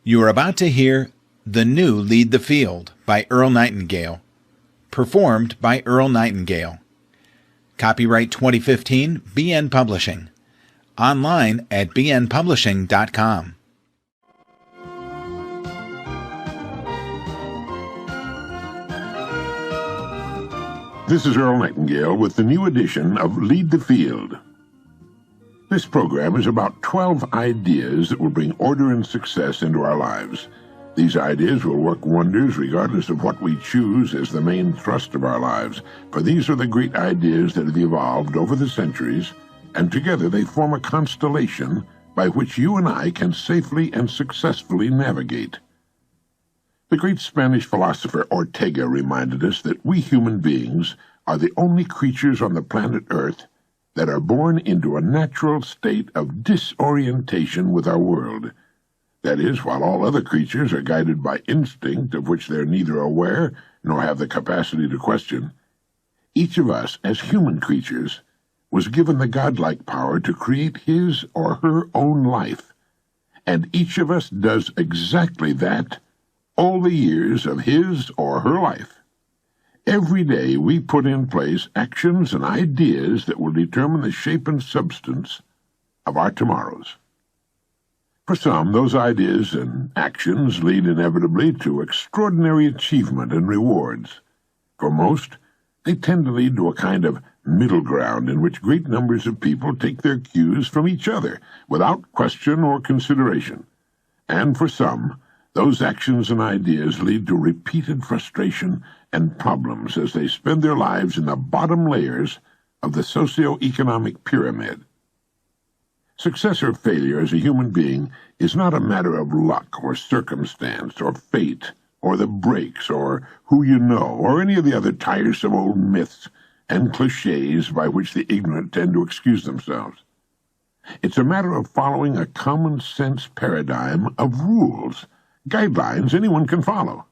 You are about to hear The New Lead the Field by Earl Nightingale, performed by Earl Nightingale. Copyright 2015, BN Publishing. Online at bnpublishing.com. This is Earl Nightingale with the new edition of Lead the Field. This program is about 12 ideas that will bring order and success into our lives. These ideas will work wonders regardless of what we choose as the main thrust of our lives, for these are the great ideas that have evolved over the centuries, and together they form a constellation by which you and I can safely and successfully navigate. The great Spanish philosopher Ortega reminded us that we human beings are the only creatures on the planet Earth that are born into a natural state of disorientation with our world. That is, while all other creatures are guided by instinct of which they are neither aware nor have the capacity to question, each of us, as human creatures, was given the godlike power to create his or her own life, and each of us does exactly that all the years of his or her life. Every day we put in place actions and ideas that will determine the shape and substance of our tomorrows. For some, those ideas and actions lead inevitably to extraordinary achievement and rewards. For most, they tend to lead to a kind of middle ground in which great numbers of people take their cues from each other without question or consideration. And for some, those actions and ideas lead to repeated frustration and problems as they spend their lives in the bottom layers of the socio-economic pyramid. Success or failure as a human being is not a matter of luck or circumstance or fate or the breaks or who you know or any of the other tiresome old myths and cliches by which the ignorant tend to excuse themselves. It's a matter of following a common-sense paradigm of rules, guidelines anyone can follow.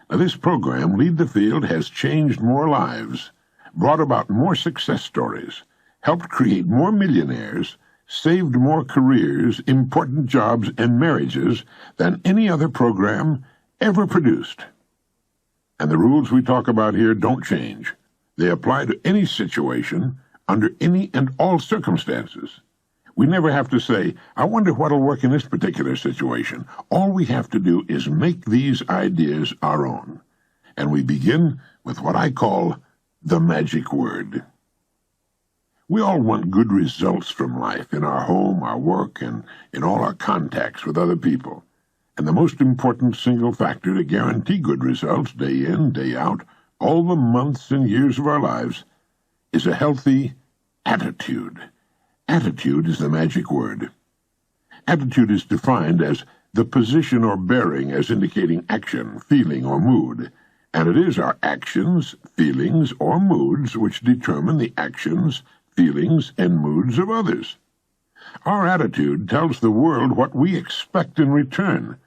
Now, this program, Lead the Field, has changed more lives, brought about more success stories, helped create more millionaires, saved more careers, important jobs, and marriages than any other program ever produced. And the rules we talk about here don't change. They apply to any situation, under any and all circumstances. We never have to say, I wonder what'll work in this particular situation. All we have to do is make these ideas our own. And we begin with what I call the magic word. We all want good results from life in our home, our work, and in all our contacts with other people. And the most important single factor to guarantee good results day in, day out, all the months and years of our lives, is a healthy attitude. Attitude is the magic word. Attitude is defined as the position or bearing as indicating action, feeling, or mood, and it is our actions, feelings, or moods which determine the actions, feelings, and moods of others. Our attitude tells the world what we expect in return.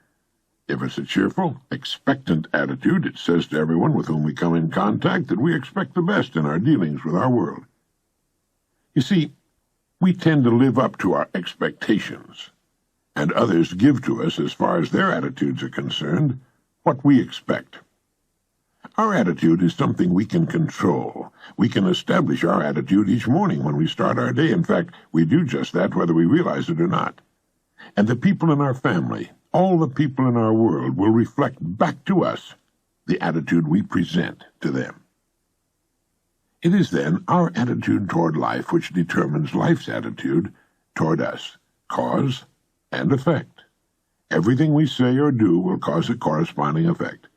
If it's a cheerful, expectant attitude, it says to everyone with whom we come in contact that we expect the best in our dealings with our world. You see, we tend to live up to our expectations, and others give to us, as far as their attitudes are concerned, what we expect. Our attitude is something we can control. We can establish our attitude each morning when we start our day. In fact, we do just that whether we realize it or not. And the people in our family, all the people in our world, will reflect back to us the attitude we present to them. It is then our attitude toward life which determines life's attitude toward us, cause and effect. Everything we say or do will cause a corresponding effect.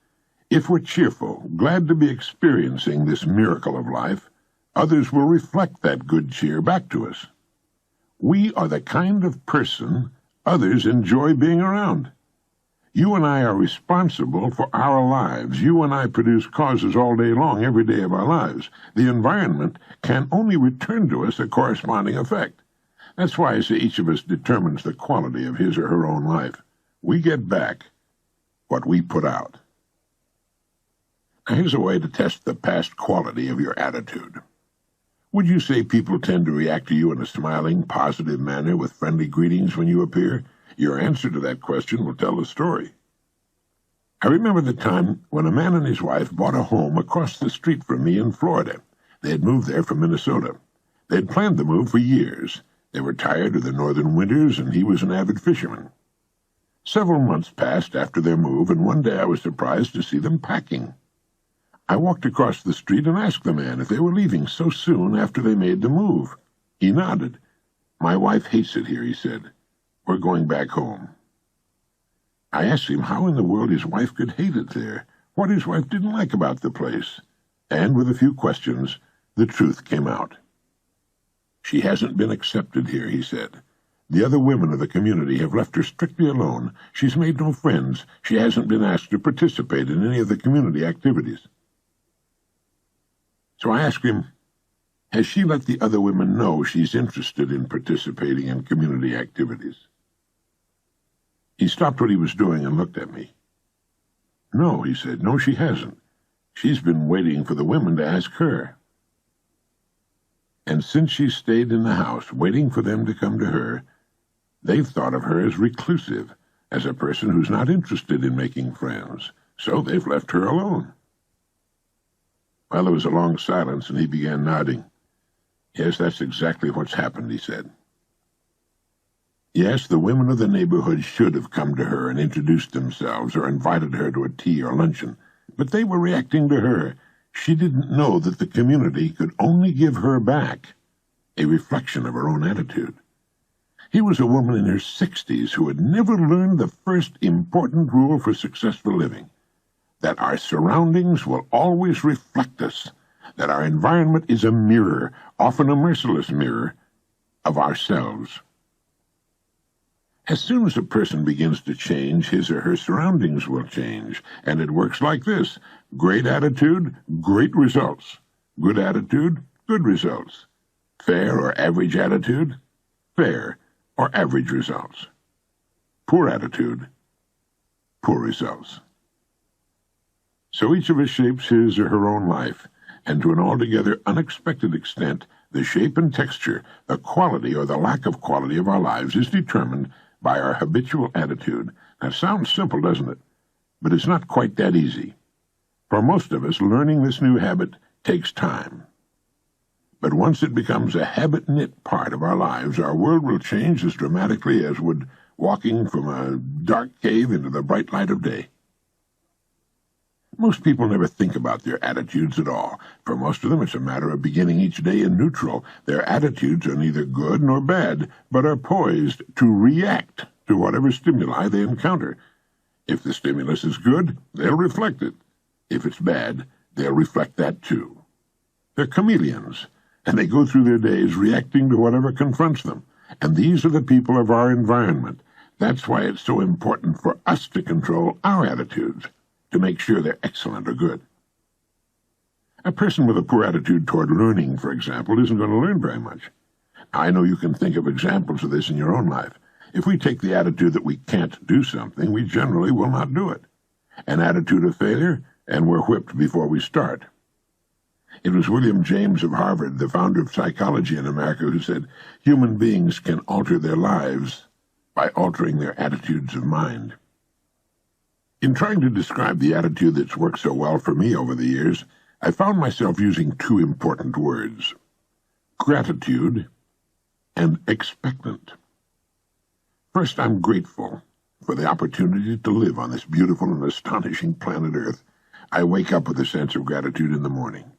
If we're cheerful, glad to be experiencing this miracle of life, others will reflect that good cheer back to us. We are the kind of person others enjoy being around. You and I are responsible for our lives. You and I produce causes all day long, every day of our lives. The environment can only return to us a corresponding effect. That's why I say each of us determines the quality of his or her own life. We get back what we put out. Now, here's a way to test the past quality of your attitude. Would you say people tend to react to you in a smiling, positive manner with friendly greetings when you appear? Your answer to that question will tell the story. I remember the time when a man and his wife bought a home across the street from me in Florida. They had moved there from Minnesota. They had planned the move for years. They were tired of the northern winters, and he was an avid fisherman. Several months passed after their move, and one day I was surprised to see them packing. I walked across the street and asked the man if they were leaving so soon after they made the move. He nodded. "My wife hates it here," he said. "We're going back home." I asked him how in the world his wife could hate it there, what his wife didn't like about the place, and with a few questions, the truth came out. "She hasn't been accepted here," he said. "The other women of the community have left her strictly alone. She's made no friends. She hasn't been asked to participate in any of the community activities." So I asked him, has she let the other women know she's interested in participating in community activities? He stopped what he was doing and looked at me. "No," he said. "No, she hasn't. She's been waiting for the women to ask her." And since she stayed in the house, waiting for them to come to her, they've thought of her as reclusive, as a person who's not interested in making friends, so they've left her alone. Well, there was a long silence, and he began nodding. "Yes, that's exactly what's happened," he said. "Yes, the women of the neighborhood should have come to her and introduced themselves or invited her to a tea or luncheon, but they were reacting to her. She didn't know that the community could only give her back a reflection of her own attitude. He was a woman in her 60s who had never learned the first important rule for successful living, that our surroundings will always reflect us, that our environment is a mirror, often a merciless mirror, of ourselves. As soon as a person begins to change, his or her surroundings will change, and it works like this: great attitude, great results; good attitude, good results; fair or average attitude, fair or average results; poor attitude, poor results. So each of us shapes his or her own life, and to an altogether unexpected extent, the shape and texture, the quality or the lack of quality of our lives is determined by our habitual attitude. That sounds simple, doesn't it? But it's not quite that easy. For most of us, learning this new habit takes time. But once it becomes a habit-knit part of our lives, our world will change as dramatically as would walking from a dark cave into the bright light of day. Most people never think about their attitudes at all. For most of them, it's a matter of beginning each day in neutral. Their attitudes are neither good nor bad, but are poised to react to whatever stimuli they encounter. If the stimulus is good, they'll reflect it. If it's bad, they'll reflect that too. They're chameleons, and they go through their days reacting to whatever confronts them. And these are the people of our environment. That's why it's so important for us to control our attitudes, to make sure they're excellent or good. A person with a poor attitude toward learning, for example, isn't going to learn very much. I know you can think of examples of this in your own life. If we take the attitude that we can't do something, we generally will not do it. An attitude of failure, and we're whipped before we start. It was William James of Harvard, the founder of psychology in America, who said, "Human beings can alter their lives by altering their attitudes of mind." In trying to describe the attitude that's worked so well for me over the years, I found myself using two important words: gratitude and expectant. First, I'm grateful for the opportunity to live on this beautiful and astonishing planet Earth. I wake up with a sense of gratitude in the morning.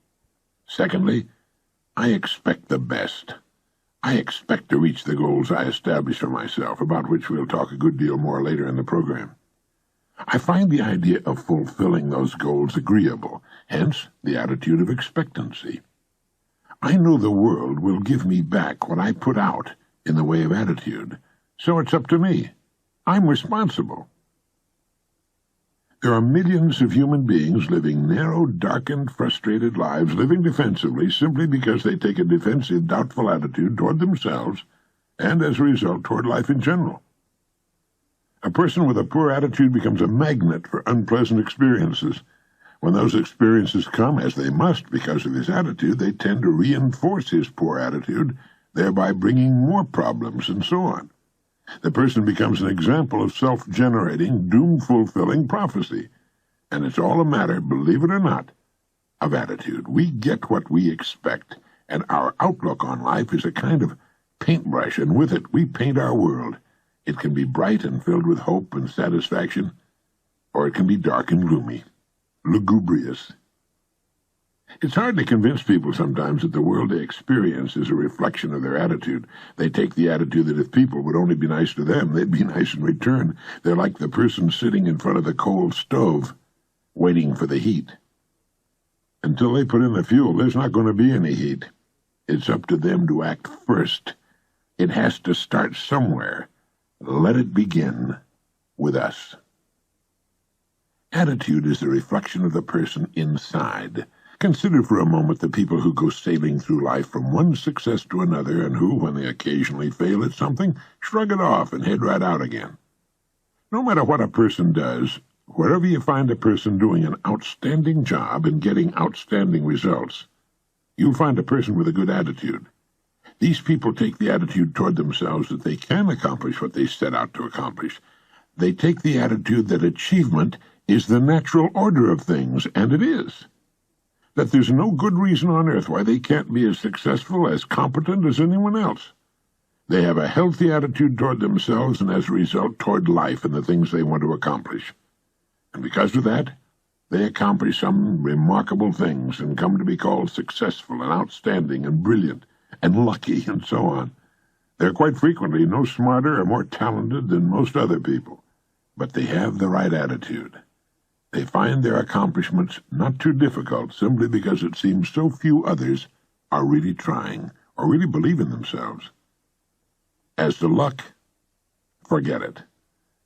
Secondly, I expect the best. I expect to reach the goals I establish for myself, about which we'll talk a good deal more later in the program. I find the idea of fulfilling those goals agreeable, hence the attitude of expectancy. I know the world will give me back what I put out in the way of attitude, so it's up to me. I'm responsible. There are millions of human beings living narrow, darkened, frustrated lives, living defensively simply because they take a defensive, doubtful attitude toward themselves and, as a result, toward life in general. A person with a poor attitude becomes a magnet for unpleasant experiences. When those experiences come, as they must because of his attitude, they tend to reinforce his poor attitude, thereby bringing more problems and so on. The person becomes an example of self-generating, doom-fulfilling prophecy. And it's all a matter, believe it or not, of attitude. We get what we expect, and our outlook on life is a kind of paintbrush, and with it we paint our world. It can be bright and filled with hope and satisfaction, or it can be dark and gloomy, lugubrious. It's hard to convince people sometimes that the world they experience is a reflection of their attitude. They take the attitude that if people would only be nice to them, they'd be nice in return. They're like the person sitting in front of the cold stove, waiting for the heat. Until they put in the fuel, there's not going to be any heat. It's up to them to act first. It has to start somewhere. Let it begin with us. Attitude is the reflection of the person inside. Consider for a moment the people who go sailing through life from one success to another and who, when they occasionally fail at something, shrug it off and head right out again. No matter what a person does, wherever you find a person doing an outstanding job and getting outstanding results, you'll find a person with a good attitude. These people take the attitude toward themselves that they can accomplish what they set out to accomplish. They take the attitude that achievement is the natural order of things, and it is. That there's no good reason on earth why they can't be as successful, as competent as anyone else. They have a healthy attitude toward themselves and, as a result, toward life and the things they want to accomplish. And because of that, they accomplish some remarkable things and come to be called successful and outstanding and brilliant and lucky and so on. They're quite frequently no smarter or more talented than most other people, but they have the right attitude. They find their accomplishments not too difficult simply because it seems so few others are really trying or really believe in themselves. As to luck, forget it.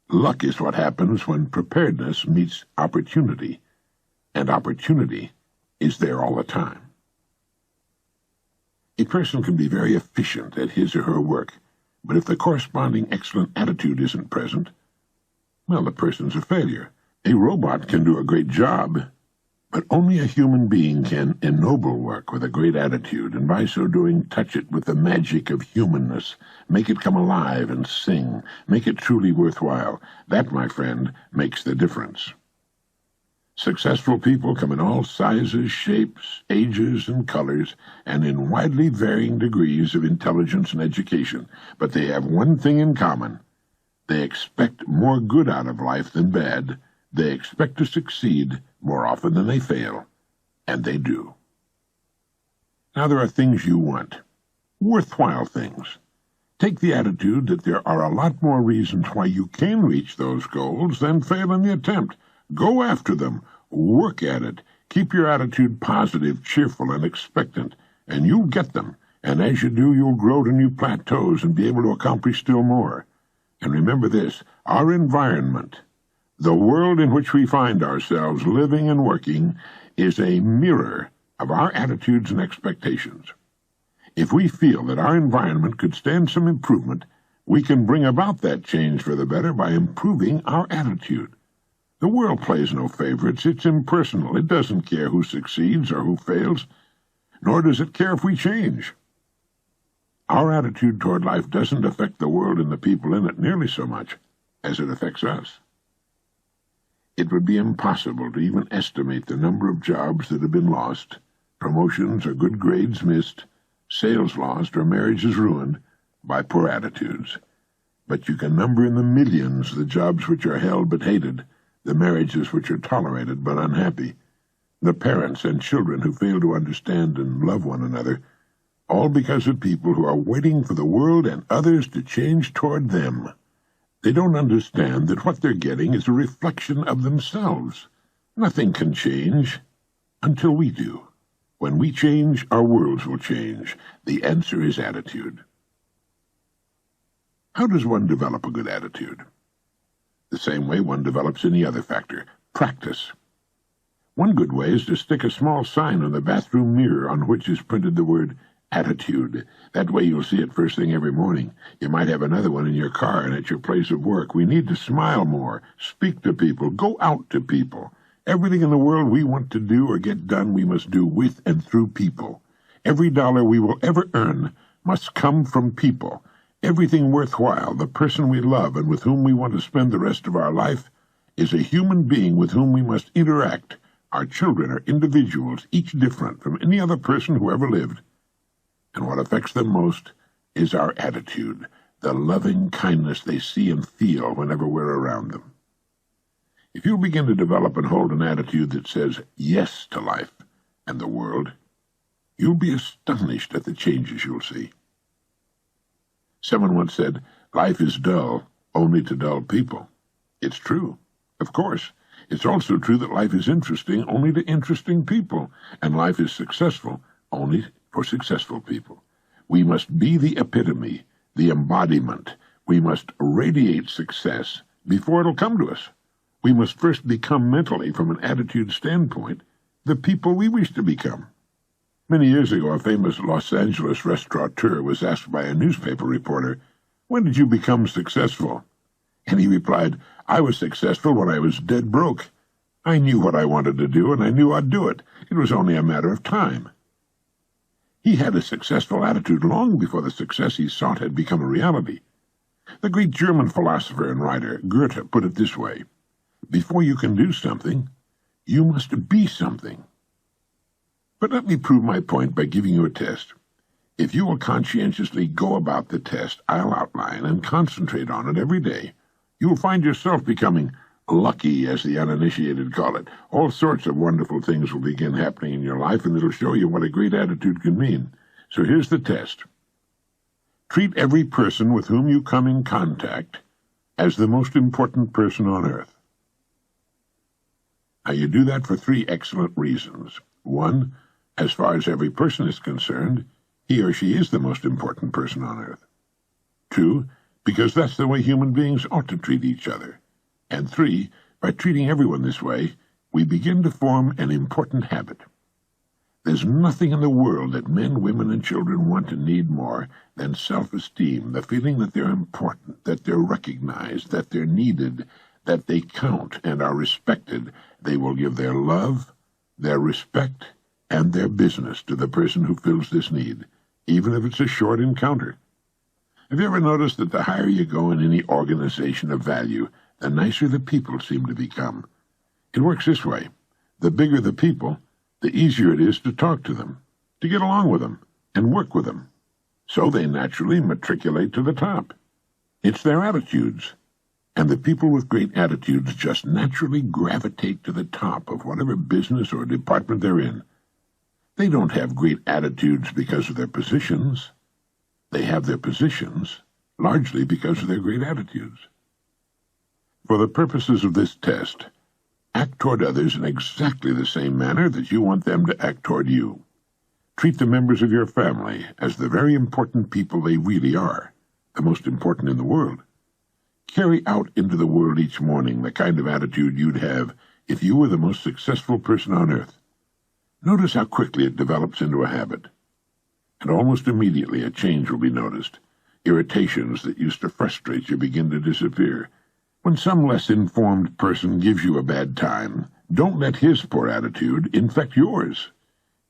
Luck is what happens when preparedness meets opportunity, and opportunity is there all the time. A person can be very efficient at his or her work, but if the corresponding excellent attitude isn't present, well, the person's a failure. A robot can do a great job, but only a human being can ennoble work with a great attitude, and by so doing touch it with the magic of humanness, make it come alive and sing, make it truly worthwhile. That, my friend, makes the difference. Successful people come in all sizes, shapes, ages, and colors, and in widely varying degrees of intelligence and education, but they have one thing in common. They expect more good out of life than bad. They expect to succeed more often than they fail, and they do. Now there are things you want, worthwhile things. Take the attitude that there are a lot more reasons why you can reach those goals than fail in the attempt. Go after them, work at it, keep your attitude positive, cheerful, and expectant, and you'll get them, and as you do, you'll grow to new plateaus and be able to accomplish still more. And remember this, our environment, the world in which we find ourselves living and working, is a mirror of our attitudes and expectations. If we feel that our environment could stand some improvement, we can bring about that change for the better by improving our attitude. The world plays no favorites. It's impersonal. It doesn't care who succeeds or who fails, nor does it care if we change. Our attitude toward life doesn't affect the world and the people in it nearly so much as it affects us. It would be impossible to even estimate the number of jobs that have been lost, promotions or good grades missed, sales lost or marriages ruined by poor attitudes. But you can number in the millions the jobs which are held but hated, the marriages which are tolerated but unhappy, the parents and children who fail to understand and love one another, all because of people who are waiting for the world and others to change toward them. They don't understand that what they're getting is a reflection of themselves. Nothing can change until we do. When we change, our worlds will change. The answer is attitude. How does one develop a good attitude? The same way one develops any other factor, practice. One good way is to stick a small sign on the bathroom mirror on which is printed the word attitude. That way you'll see it first thing every morning. You might have another one in your car and at your place of work. We need to smile more, speak to people, go out to people. Everything in the world we want to do or get done we must do with and through people. Every dollar we will ever earn must come from people, Everything worthwhile, the person we love and with whom we want to spend the rest of our life, is a human being with whom we must interact. Our children are individuals, each different from any other person who ever lived. And what affects them most is our attitude, the loving kindness they see and feel whenever we're around them. If you begin to develop and hold an attitude that says yes to life and the world, you'll be astonished at the changes you'll see. Someone once said, "Life is dull only to dull people." It's true, of course. It's also true that life is interesting only to interesting people, and life is successful only for successful people. We must be the epitome, the embodiment. We must radiate success before it'll come to us. We must first become mentally, from an attitude standpoint, the people we wish to become. Many years ago, a famous Los Angeles restaurateur was asked by a newspaper reporter, "When did you become successful?" And he replied, "I was successful when I was dead broke. I knew what I wanted to do, and I knew I'd do it. It was only a matter of time." He had a successful attitude long before the success he sought had become a reality. The great German philosopher and writer Goethe put it this way: "Before you can do something, you must be something." But let me prove my point by giving you a test. If you will conscientiously go about the test I'll outline and concentrate on it every day, you will find yourself becoming lucky, as the uninitiated call it. All sorts of wonderful things will begin happening in your life, and it'll show you what a great attitude can mean. So here's the test. Treat every person with whom you come in contact as the most important person on earth. Now, you do that for 3 excellent reasons. 1, as far as every person is concerned, he or she is the most important person on earth. 2, because that's the way human beings ought to treat each other. And 3, by treating everyone this way, we begin to form an important habit. There's nothing in the world that men, women, and children want and need more than self-esteem, the feeling that they're important, that they're recognized, that they're needed, that they count and are respected. They will give their love, their respect, and their business to the person who fills this need, even if it's a short encounter. Have you ever noticed that the higher you go in any organization of value, the nicer the people seem to become? It works this way. The bigger the people, the easier it is to talk to them, to get along with them, and work with them. So they naturally matriculate to the top. It's their attitudes. And the people with great attitudes just naturally gravitate to the top of whatever business or department they're in. They don't have great attitudes because of their positions. They have their positions largely because of their great attitudes. For the purposes of this test, act toward others in exactly the same manner that you want them to act toward you. Treat the members of your family as the very important people they really are, the most important in the world. Carry out into the world each morning the kind of attitude you'd have if you were the most successful person on earth. Notice how quickly it develops into a habit. And almost immediately a change will be noticed. Irritations that used to frustrate you begin to disappear. When some less informed person gives you a bad time, don't let his poor attitude infect yours.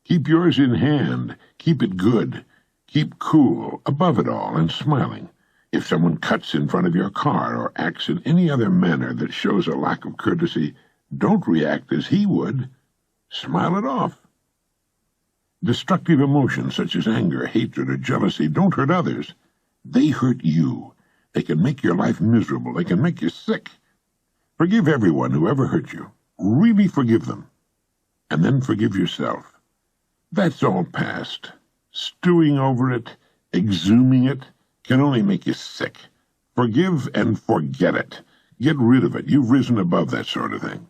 Keep yours in hand. Keep it good. Keep cool, above it all, and smiling. If someone cuts in front of your car or acts in any other manner that shows a lack of courtesy, don't react as he would. Smile it off. Destructive emotions such as anger, hatred, or jealousy don't hurt others. They hurt you. They can make your life miserable. They can make you sick. Forgive everyone who ever hurt you. Really forgive them. And then forgive yourself. That's all past. Stewing over it, exhuming it, can only make you sick. Forgive and forget it. Get rid of it. You've risen above that sort of thing.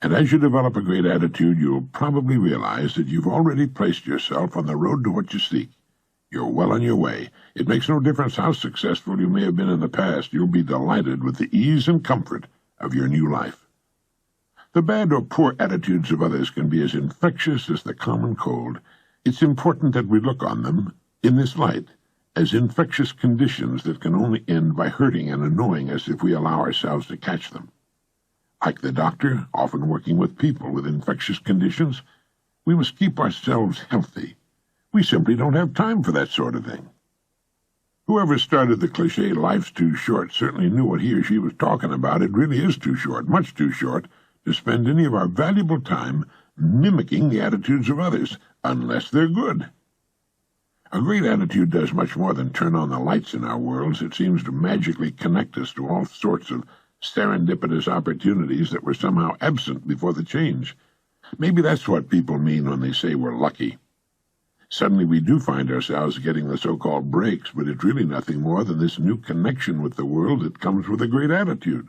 And as you develop a great attitude, you'll probably realize that you've already placed yourself on the road to what you seek. You're well on your way. It makes no difference how successful you may have been in the past. You'll be delighted with the ease and comfort of your new life. The bad or poor attitudes of others can be as infectious as the common cold. It's important that we look on them in this light, as infectious conditions that can only end by hurting and annoying us if we allow ourselves to catch them. Like the doctor, often working with people with infectious conditions, we must keep ourselves healthy. We simply don't have time for that sort of thing. Whoever started the cliché, "life's too short," certainly knew what he or she was talking about. It really is too short, much too short, to spend any of our valuable time mimicking the attitudes of others, unless they're good. A great attitude does much more than turn on the lights in our worlds. It seems to magically connect us to all sorts of serendipitous opportunities that were somehow absent before the change. Maybe that's what people mean when they say we're lucky. Suddenly we do find ourselves getting the so-called breaks, but it's really nothing more than this new connection with the world that comes with a great attitude.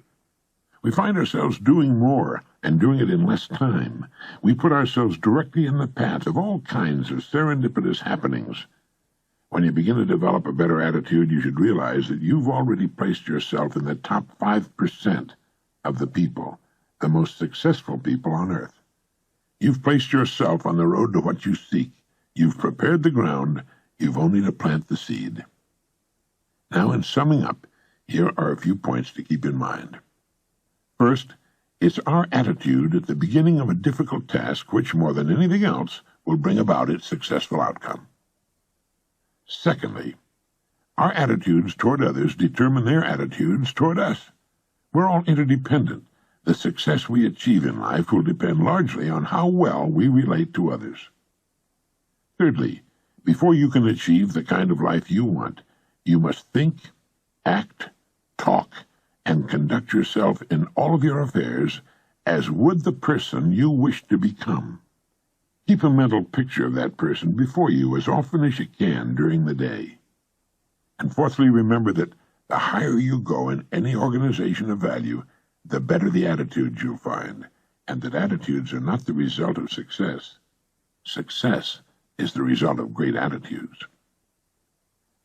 We find ourselves doing more and doing it in less time. We put ourselves directly in the path of all kinds of serendipitous happenings. When you begin to develop a better attitude, you should realize that you've already placed yourself in the top 5% of the people, the most successful people on earth. You've placed yourself on the road to what you seek. You've prepared the ground. You've only to plant the seed. Now, in summing up, here are a few points to keep in mind. First, it's our attitude at the beginning of a difficult task which, more than anything else, will bring about its successful outcome. Secondly, our attitudes toward others determine their attitudes toward us. We're all interdependent. The success we achieve in life will depend largely on how well we relate to others. Thirdly, before you can achieve the kind of life you want, you must think, act, talk, and conduct yourself in all of your affairs as would the person you wish to become. Keep a mental picture of that person before you as often as you can during the day. And fourthly, remember that the higher you go in any organization of value, the better the attitudes you'll find, and that attitudes are not the result of success. Success is the result of great attitudes.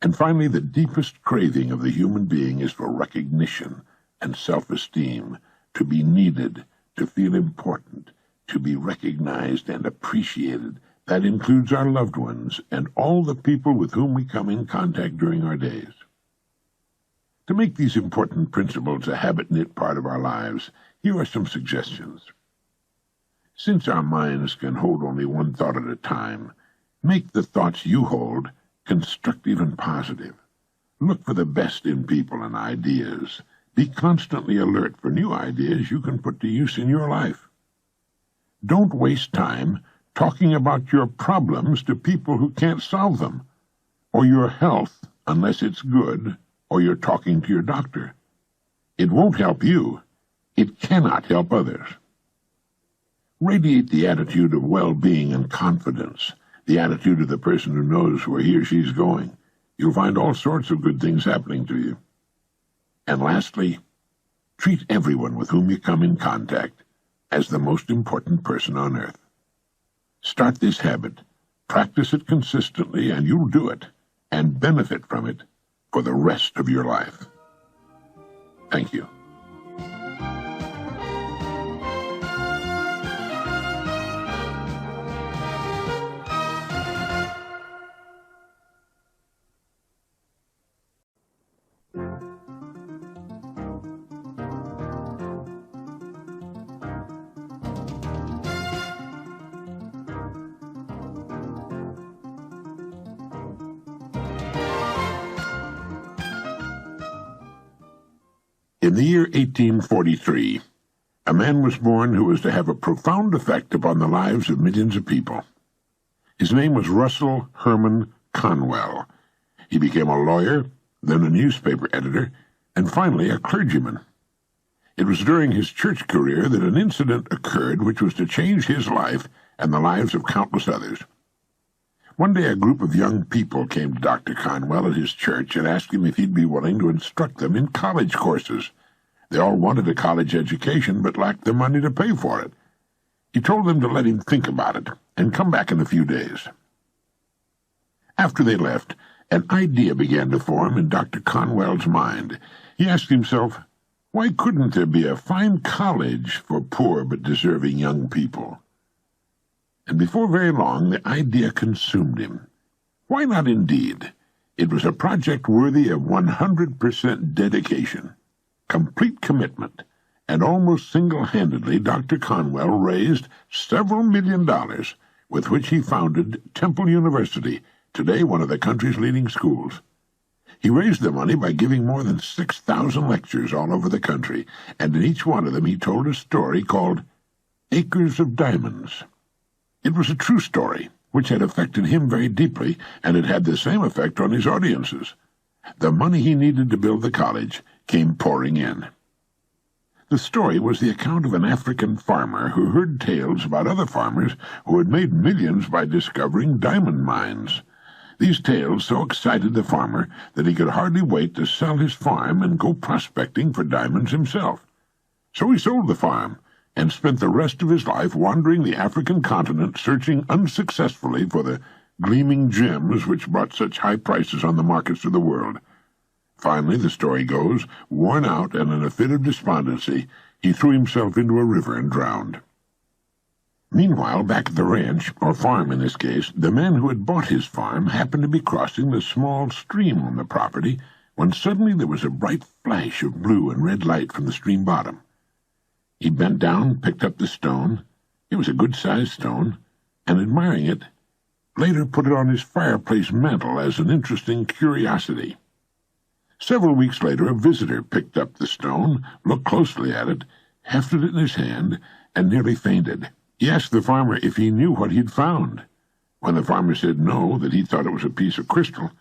And finally, the deepest craving of the human being is for recognition and self-esteem, to be needed, to feel important, to be recognized and appreciated. That includes our loved ones and all the people with whom we come in contact during our days. To make these important principles a habit-knit part of our lives, here are some suggestions. Since our minds can hold only one thought at a time, make the thoughts you hold constructive and positive. Look for the best in people and ideas. Be constantly alert for new ideas you can put to use in your life. Don't waste time talking about your problems to people who can't solve them, or your health unless it's good, or you're talking to your doctor. It won't help you. It cannot help others. Radiate the attitude of well-being and confidence, the attitude of the person who knows where he or she's going. You'll find all sorts of good things happening to you. And lastly, treat everyone with whom you come in contact as the most important person on earth. Start this habit, practice it consistently, and you'll do it and benefit from it for the rest of your life. Thank you. In the year 1843, a man was born who was to have a profound effect upon the lives of millions of people. His name was Russell Herman Conwell. He became a lawyer, then a newspaper editor, and finally a clergyman. It was during his church career that an incident occurred which was to change his life and the lives of countless others. One day a group of young people came to Dr. Conwell at his church and asked him if he'd be willing to instruct them in college courses. They all wanted a college education but lacked the money to pay for it. He told them to let him think about it and come back in a few days. After they left, an idea began to form in Dr. Conwell's mind. He asked himself, why couldn't there be a fine college for poor but deserving young people? And before very long the idea consumed him. Why not indeed? It was a project worthy of 100% dedication, complete commitment, and almost single-handedly Dr. Conwell raised several $1 million with which he founded Temple University, today one of the country's leading schools. He raised the money by giving more than 6,000 lectures all over the country, and in each one of them he told a story called Acres of Diamonds. It was a true story, which had affected him very deeply, and it had the same effect on his audiences. The money he needed to build the college came pouring in. The story was the account of an African farmer who heard tales about other farmers who had made millions by discovering diamond mines. These tales so excited the farmer that he could hardly wait to sell his farm and go prospecting for diamonds himself. So he sold the farm and spent the rest of his life wandering the African continent, searching unsuccessfully for the gleaming gems which brought such high prices on the markets of the world. Finally, the story goes, worn out and in a fit of despondency, he threw himself into a river and drowned. Meanwhile, back at the ranch, or farm in this case, the man who had bought his farm happened to be crossing the small stream on the property when suddenly there was a bright flash of blue and red light from the stream bottom. He bent down, picked up the stone. It was a good-sized stone, and admiring it, later put it on his fireplace mantel as an interesting curiosity. Several weeks later, a visitor picked up the stone, looked closely at it, hefted it in his hand, and nearly fainted. He asked the farmer if he knew what he'd found. When the farmer said no, that he thought it was a piece of crystal,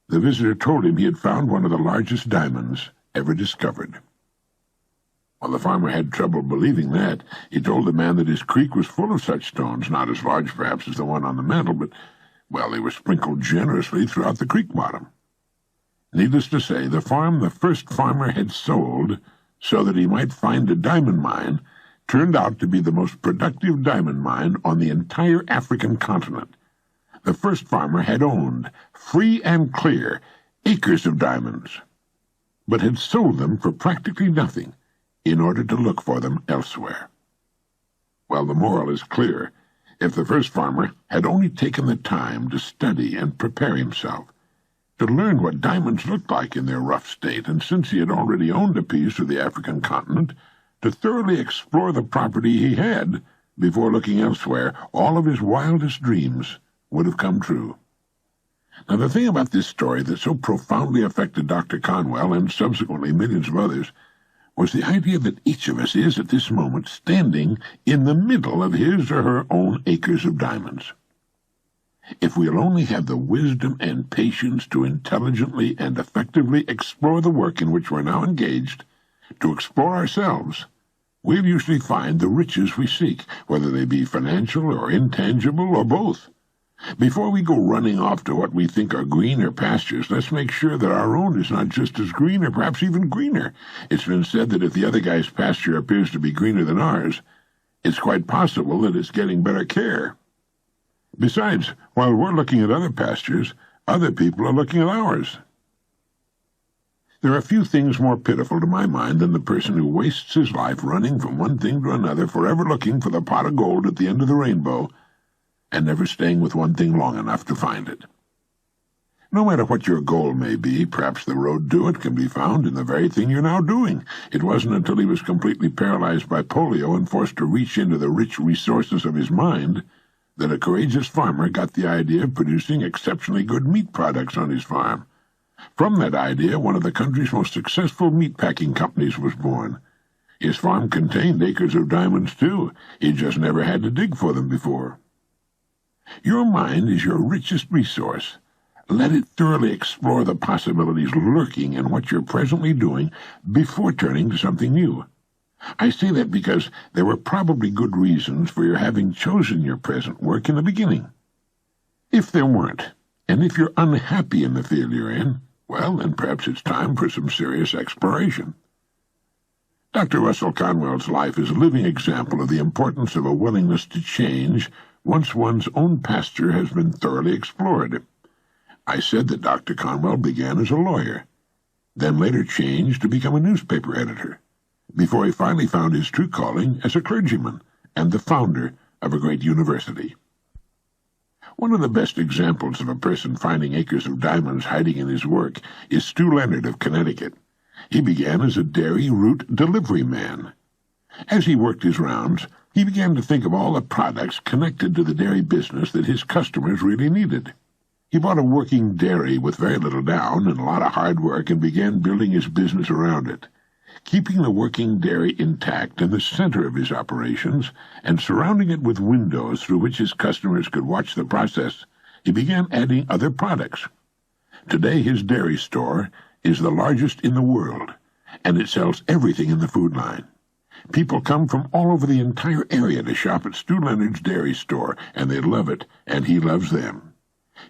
the visitor told him he had found one of the largest diamonds ever discovered. Well, the farmer had trouble believing that. He told the man that his creek was full of such stones, not as large perhaps as the one on the mantel, but, well, they were sprinkled generously throughout the creek bottom. Needless to say, the farm the first farmer had sold so that he might find a diamond mine turned out to be the most productive diamond mine on the entire African continent. The first farmer had owned, free and clear, acres of diamonds, but had sold them for practically nothing in order to look for them elsewhere. Well, the moral is clear. If the first farmer had only taken the time to study and prepare himself, to learn what diamonds looked like in their rough state, and since he had already owned a piece of the African continent, to thoroughly explore the property he had before looking elsewhere, all of his wildest dreams would have come true. Now, the thing about this story that so profoundly affected Dr. Conwell and subsequently millions of others was the idea that each of us is at this moment standing in the middle of his or her own acres of diamonds. If we'll only have the wisdom and patience to intelligently and effectively explore the work in which we're now engaged, to explore ourselves, we'll usually find the riches we seek, whether they be financial or intangible or both. Before we go running off to what we think are greener pastures, let's make sure that our own is not just as green or perhaps even greener. It's been said that if the other guy's pasture appears to be greener than ours, it's quite possible that it's getting better care. Besides, while we're looking at other pastures, other people are looking at ours. There are few things more pitiful to my mind than the person who wastes his life running from one thing to another, forever looking for the pot of gold at the end of the rainbow, and never staying with one thing long enough to find it. No matter what your goal may be, perhaps the road to it can be found in the very thing you're now doing. It wasn't until he was completely paralyzed by polio and forced to reach into the rich resources of his mind that a courageous farmer got the idea of producing exceptionally good meat products on his farm. From that idea, one of the country's most successful meat-packing companies was born. His farm contained acres of diamonds, too. He just never had to dig for them before. Your mind is your richest resource. Let it thoroughly explore the possibilities lurking in what you're presently doing before turning to something new. I say that because there were probably good reasons for your having chosen your present work in the beginning. If there weren't, and if you're unhappy in the field you're in, well, then perhaps it's time for some serious exploration. Dr. Russell Conwell's life is a living example of the importance of a willingness to change once one's own pasture has been thoroughly explored. I said that Dr. Conwell began as a lawyer, then later changed to become a newspaper editor, before he finally found his true calling as a clergyman and the founder of a great university. One of the best examples of a person finding acres of diamonds hiding in his work is Stu Leonard of Connecticut. He began as a dairy route delivery man. As he worked his rounds, he began to think of all the products connected to the dairy business that his customers really needed. He bought a working dairy with very little down and a lot of hard work and began building his business around it. Keeping the working dairy intact in the center of his operations and surrounding it with windows through which his customers could watch the process, he began adding other products. Today his dairy store is the largest in the world, and it sells everything in the food line. People come from all over the entire area to shop at Stu Leonard's dairy store, and they love it, and he loves them.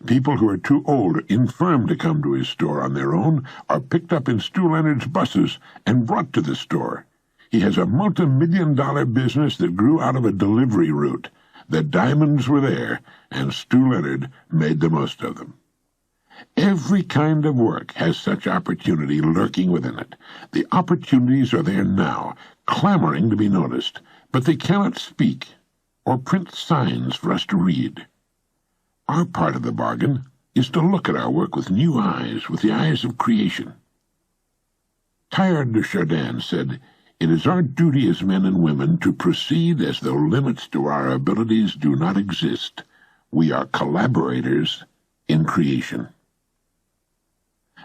People who are too old or infirm to come to his store on their own are picked up in Stu Leonard's buses and brought to the store. He has a multi-million-dollar business that grew out of a delivery route. The diamonds were there, and Stu Leonard made the most of them. Every kind of work has such opportunity lurking within it. The opportunities are there now, clamoring to be noticed, but they cannot speak or print signs for us to read. Our part of the bargain is to look at our work with new eyes, with the eyes of creation. Teilhard de Chardin said, "It is our duty as men and women to proceed as though limits to our abilities do not exist. We are collaborators in creation."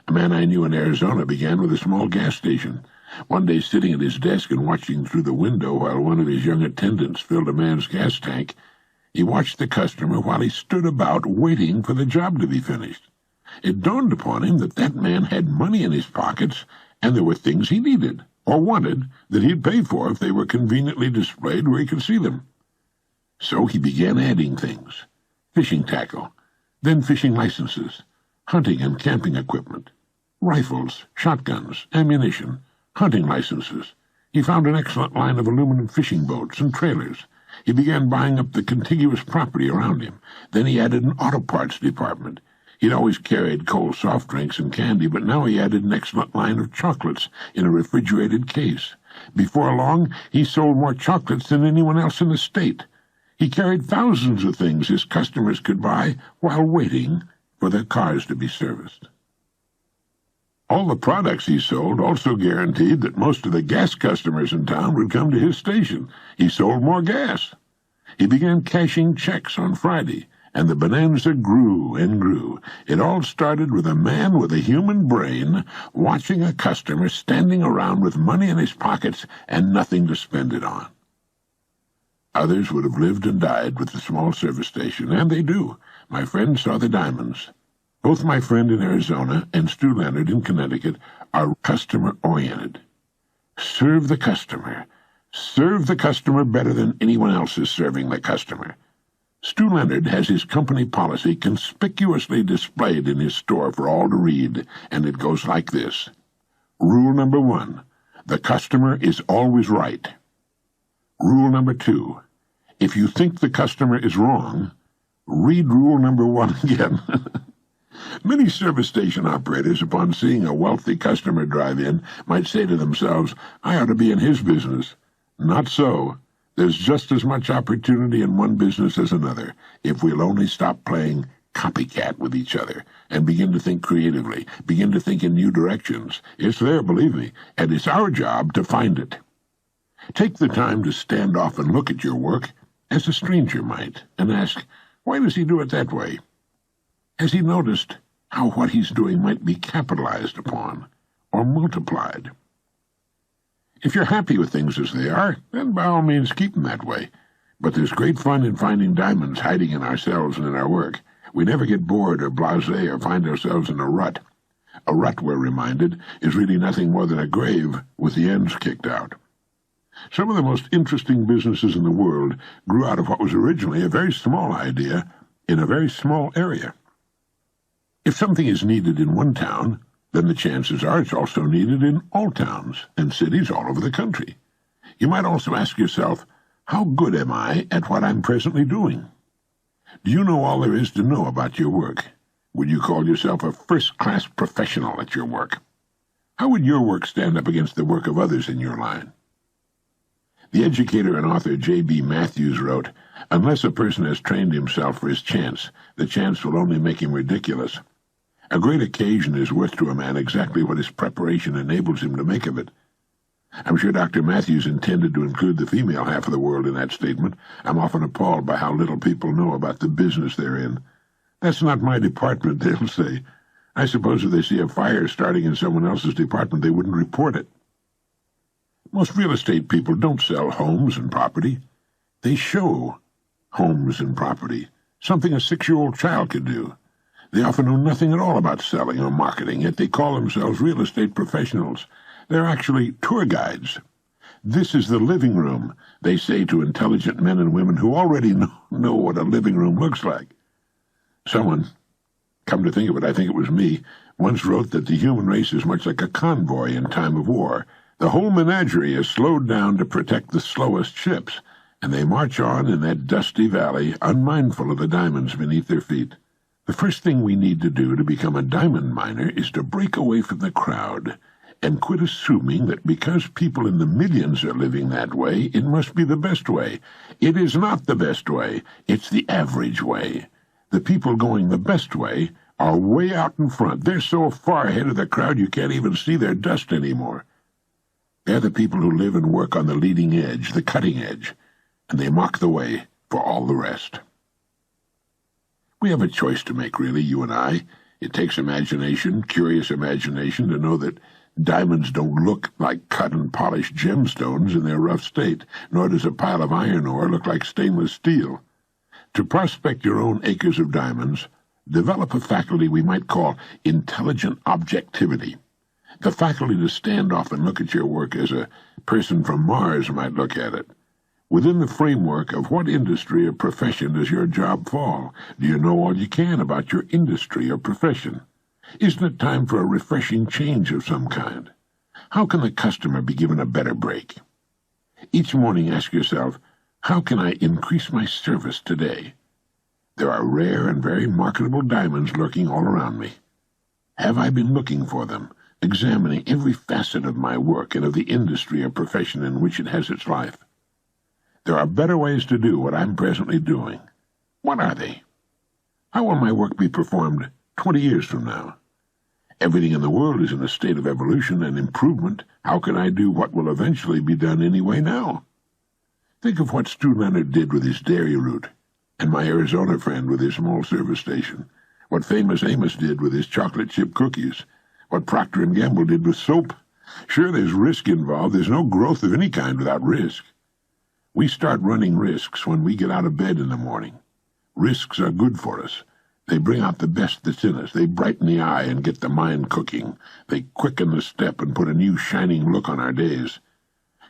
A man I knew in Arizona began with a small gas station. One day, sitting at his desk and watching through the window while one of his young attendants filled a man's gas tank, he watched the customer while he stood about waiting for the job to be finished. It dawned upon him that that man had money in his pockets, and there were things he needed or wanted that he'd pay for if they were conveniently displayed where he could see them. So he began adding things: fishing tackle, then fishing licenses, hunting and camping equipment, rifles, shotguns, ammunition, hunting licenses. He found an excellent line of aluminum fishing boats and trailers. He began buying up the contiguous property around him. Then he added an auto parts department. He'd always carried cold soft drinks and candy, but now he added an excellent line of chocolates in a refrigerated case. Before long, he sold more chocolates than anyone else in the state. He carried thousands of things his customers could buy while waiting for their cars to be serviced. All the products he sold also guaranteed that most of the gas customers in town would come to his station. He sold more gas. He began cashing checks on Friday, and the bonanza grew and grew. It all started with a man with a human brain watching a customer standing around with money in his pockets and nothing to spend it on. Others would have lived and died with the small service station, and they do. My friend saw the diamonds. Both my friend in Arizona and Stu Leonard in Connecticut are customer-oriented. Serve the customer. Serve the customer better than anyone else is serving the customer. Stu Leonard has his company policy conspicuously displayed in his store for all to read, and it goes like this. Rule number 1, the customer is always right. Rule number 2, if you think the customer is wrong, read rule number 1 again. Many service station operators, upon seeing a wealthy customer drive in, might say to themselves, "I ought to be in his business." Not so. There's just as much opportunity in one business as another, if we'll only stop playing copycat with each other and begin to think creatively, begin to think in new directions. It's there, believe me, and it's our job to find it. Take the time to stand off and look at your work as a stranger might, and ask, why does he do it that way? Has he noticed how what he's doing might be capitalized upon or multiplied? If you're happy with things as they are, then by all means keep them that way. But there's great fun in finding diamonds hiding in ourselves and in our work. We never get bored or blasé or find ourselves in a rut. A rut, we're reminded, is really nothing more than a grave with the ends kicked out. Some of the most interesting businesses in the world grew out of what was originally a very small idea in a very small area. If something is needed in one town, then the chances are it's also needed in all towns and cities all over the country. You might also ask yourself, how good am I at what I'm presently doing? Do you know all there is to know about your work? Would you call yourself a first-class professional at your work? How would your work stand up against the work of others in your line? The educator and author J.B. Matthews wrote, "Unless a person has trained himself for his chance, the chance will only make him ridiculous. A great occasion is worth to a man exactly what his preparation enables him to make of it." I'm sure Dr. Matthews intended to include the female half of the world in that statement. I'm often appalled by how little people know about the business they're in. "That's not my department," they'll say. I suppose if they see a fire starting in someone else's department, they wouldn't report it. Most real estate people don't sell homes and property. They show homes and property, something a 6-year-old child could do. They often know nothing at all about selling or marketing, yet they call themselves real estate professionals. They're actually tour guides. "This is the living room," they say to intelligent men and women who already know what a living room looks like. Someone, come to think of it, I think it was me, once wrote that the human race is much like a convoy in time of war. The whole menagerie is slowed down to protect the slowest ships, and they march on in that dusty valley, unmindful of the diamonds beneath their feet. The first thing we need to do to become a diamond miner is to break away from the crowd and quit assuming that because people in the millions are living that way, it must be the best way. It is not the best way. It's the average way. The people going the best way are way out in front. They're so far ahead of the crowd you can't even see their dust anymore. They're the people who live and work on the leading edge, the cutting edge, and they mark the way for all the rest. We have a choice to make, really, you and I. It takes imagination, curious imagination, to know that diamonds don't look like cut and polished gemstones in their rough state, nor does a pile of iron ore look like stainless steel. To prospect your own acres of diamonds, develop a faculty we might call intelligent objectivity, the faculty to stand off and look at your work as a person from Mars might look at it. Within the framework of what industry or profession does your job fall? Do you know all you can about your industry or profession? Isn't it time for a refreshing change of some kind? How can the customer be given a better break? Each morning ask yourself, how can I increase my service today? There are rare and very marketable diamonds lurking all around me. Have I been looking for them, examining every facet of my work and of the industry or profession in which it has its life? There are better ways to do what I'm presently doing. What are they? How will my work be performed 20 years from now? Everything in the world is in a state of evolution and improvement. How can I do what will eventually be done anyway now? Think of what Stu Leonard did with his dairy route, and my Arizona friend with his small service station, what Famous Amos did with his chocolate chip cookies, what Procter & Gamble did with soap. Sure, there's risk involved. There's no growth of any kind without risk. We start running risks when we get out of bed in the morning. Risks are good for us. They bring out the best that's in us. They brighten the eye and get the mind cooking. They quicken the step and put a new shining look on our days.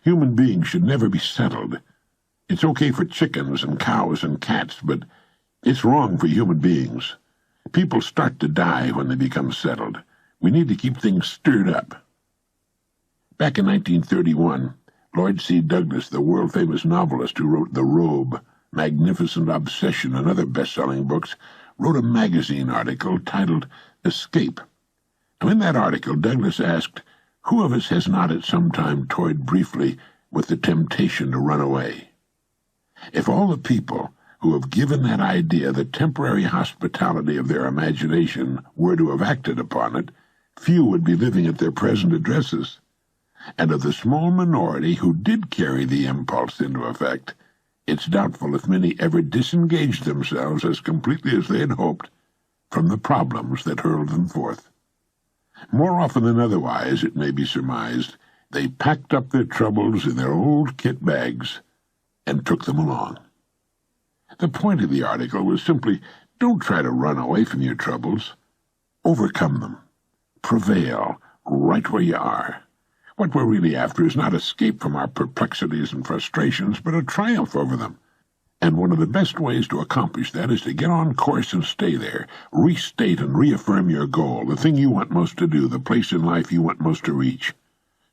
Human beings should never be settled. It's okay for chickens and cows and cats, but it's wrong for human beings. People start to die when they become settled. We need to keep things stirred up. Back in 1931, Lloyd C. Douglas, the world-famous novelist who wrote The Robe, Magnificent Obsession, and other best-selling books, wrote a magazine article titled Escape. Now, in that article, Douglas asked, who of us has not at some time toyed briefly with the temptation to run away? If all the people who have given that idea the temporary hospitality of their imagination were to have acted upon it, few would be living at their present addresses. And of the small minority who did carry the impulse into effect, it's doubtful if many ever disengaged themselves as completely as they had hoped from the problems that hurled them forth. More often than otherwise, it may be surmised, they packed up their troubles in their old kit bags and took them along. The point of the article was simply, don't try to run away from your troubles. Overcome them. Prevail right where you are. What we're really after is not escape from our perplexities and frustrations, but a triumph over them. And one of the best ways to accomplish that is to get on course and stay there, restate and reaffirm your goal, the thing you want most to do, the place in life you want most to reach.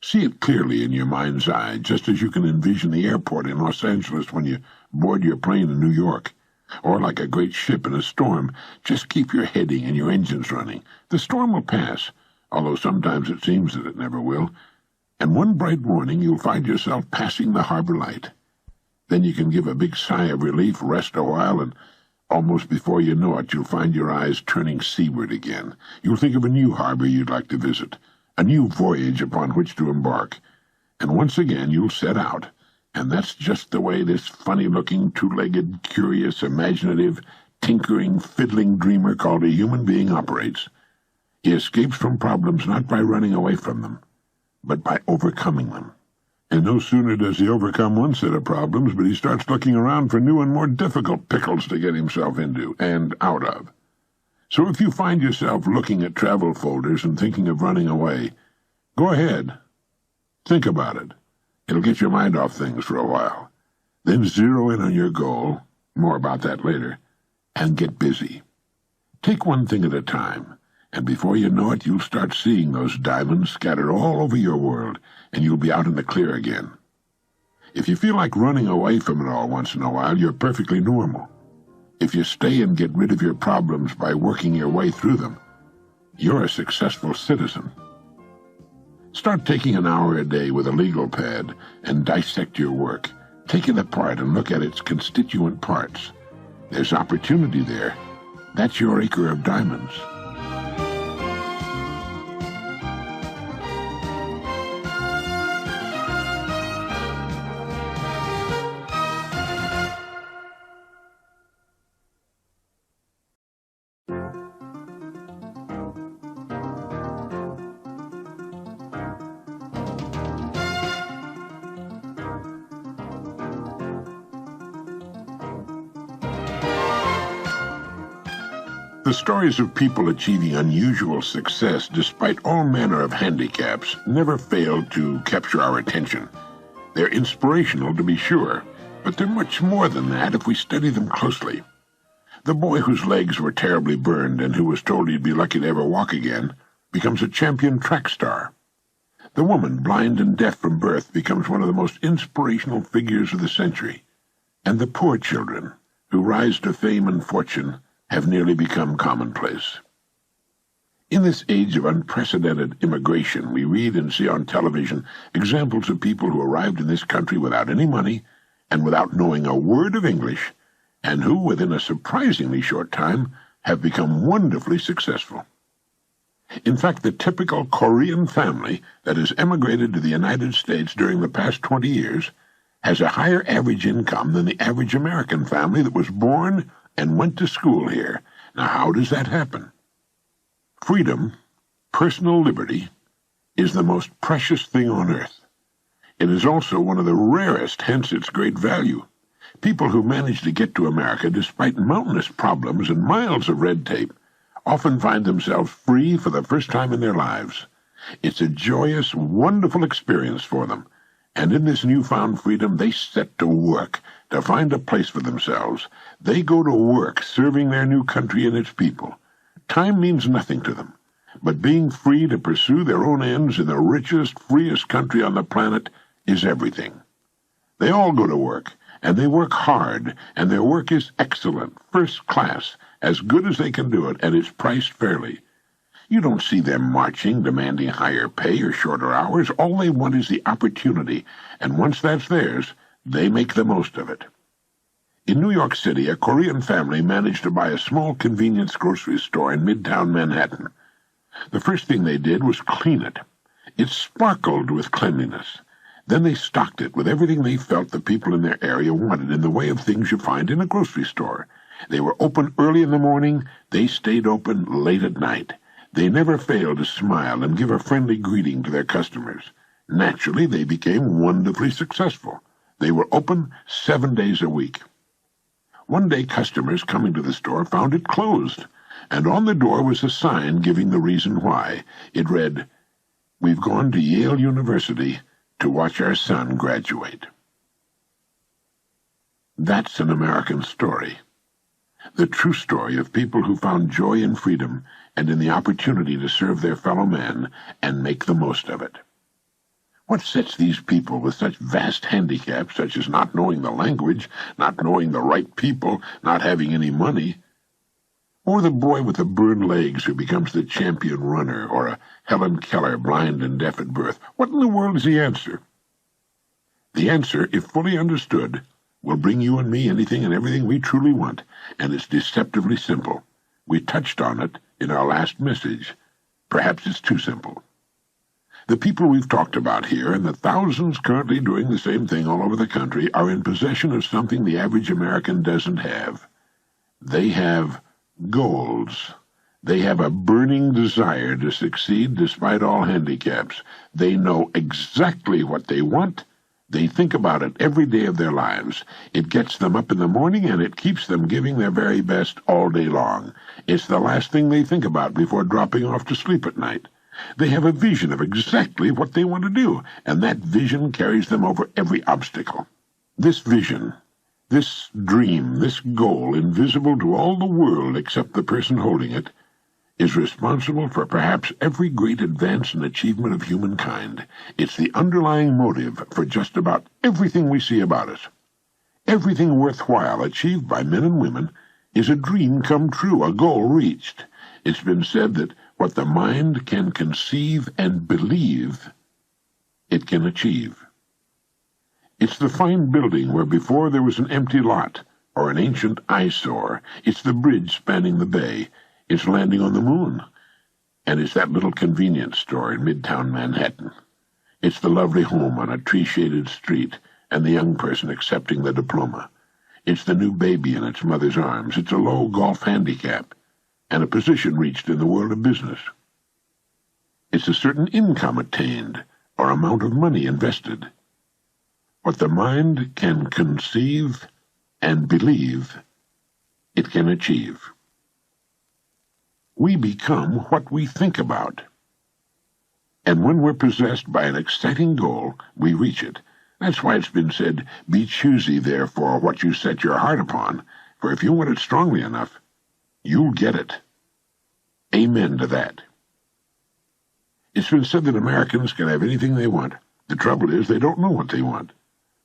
See it clearly in your mind's eye, just as you can envision the airport in Los Angeles when you board your plane in New York. Or like a great ship in a storm, just keep your heading and your engines running. The storm will pass, although sometimes it seems that it never will. And one bright morning you'll find yourself passing the harbor light. Then you can give a big sigh of relief, rest a while, and almost before you know it, you'll find your eyes turning seaward again. You'll think of a new harbor you'd like to visit, a new voyage upon which to embark. And once again you'll set out. And that's just the way this funny-looking, two-legged, curious, imaginative, tinkering, fiddling dreamer called a human being operates. He escapes from problems not by running away from them, but by overcoming them. And no sooner does he overcome one set of problems, but he starts looking around for new and more difficult pickles to get himself into and out of. So if you find yourself looking at travel folders and thinking of running away, go ahead. Think about it. It'll get your mind off things for a while. Then zero in on your goal, more about that later, and get busy. Take one thing at a time, and before you know it, you'll start seeing those diamonds scattered all over your world, and you'll be out in the clear again. If you feel like running away from it all once in a while, you're perfectly normal. If you stay and get rid of your problems by working your way through them, you're a successful citizen. Start taking an hour a day with a legal pad and dissect your work. Take it apart and look at its constituent parts. There's opportunity there. That's your acre of diamonds. The stories of people achieving unusual success despite all manner of handicaps never fail to capture our attention. They're inspirational, to be sure, but they're much more than that if we study them closely. The boy whose legs were terribly burned and who was told he'd be lucky to ever walk again becomes a champion track star. The woman, blind and deaf from birth, becomes one of the most inspirational figures of the century. And the poor children, who rise to fame and fortune, have nearly become commonplace. In this age of unprecedented immigration, we read and see on television examples of people who arrived in this country without any money and without knowing a word of English, and who, within a surprisingly short time, have become wonderfully successful. In fact, the typical Korean family that has emigrated to the United States during the past 20 years has a higher average income than the average American family that was born and went to school here. Now, how does that happen? Freedom, personal liberty, is the most precious thing on earth. It is also one of the rarest, hence its great value. People who manage to get to America despite mountainous problems and miles of red tape often find themselves free for the first time in their lives. It's a joyous, wonderful experience for them, and in this newfound freedom they set to work to find a place for themselves. They go to work serving their new country and its people. Time means nothing to them, but being free to pursue their own ends in the richest, freest country on the planet is everything. They all go to work, and they work hard, and their work is excellent, first class, as good as they can do it, and it's priced fairly. You don't see them marching, demanding higher pay or shorter hours. All they want is the opportunity, and once that's theirs, they make the most of it. In New York City, a Korean family managed to buy a small convenience grocery store in Midtown Manhattan. The first thing they did was clean it. It sparkled with cleanliness. Then they stocked it with everything they felt the people in their area wanted in the way of things you find in a grocery store. They were open early in the morning. They stayed open late at night. They never failed to smile and give a friendly greeting to their customers. Naturally, they became wonderfully successful. They were open 7 days a week. One day, customers coming to the store found it closed, and on the door was a sign giving the reason why. It read, "We've gone to Yale University to watch our son graduate." That's an American story. The true story of people who found joy in freedom and in the opportunity to serve their fellow man and make the most of it. What sets these people with such vast handicaps, such as not knowing the language, not knowing the right people, not having any money? Or the boy with the burned legs who becomes the champion runner, or a Helen Keller, blind and deaf at birth? What in the world is the answer? The answer, if fully understood, will bring you and me anything and everything we truly want, and it's deceptively simple. We touched on it in our last message. Perhaps it's too simple. The people we've talked about here, and the thousands currently doing the same thing all over the country, are in possession of something the average American doesn't have. They have goals. They have a burning desire to succeed despite all handicaps. They know exactly what they want. They think about it every day of their lives. It gets them up in the morning, and it keeps them giving their very best all day long. It's the last thing they think about before dropping off to sleep at night. They have a vision of exactly what they want to do, and that vision carries them over every obstacle. This vision, this dream, this goal, invisible to all the world except the person holding it, is responsible for perhaps every great advance and achievement of humankind. It's the underlying motive for just about everything we see about us. Everything worthwhile achieved by men and women is a dream come true, a goal reached. It's been said that what the mind can conceive and believe, it can achieve. It's the fine building where before there was an empty lot or an ancient eyesore. It's the bridge spanning the bay. It's landing on the moon. And it's that little convenience store in Midtown Manhattan. It's the lovely home on a tree-shaded street and the young person accepting the diploma. It's the new baby in its mother's arms. It's a low golf handicap and a position reached in the world of business. It's a certain income attained or amount of money invested. What the mind can conceive and believe, it can achieve. We become what we think about. And when we're possessed by an exciting goal, we reach it. That's why it's been said, be choosy, therefore, what you set your heart upon, for if you want it strongly enough, you'll get it. Amen to that. It's been said that Americans can have anything they want. The trouble is they don't know what they want.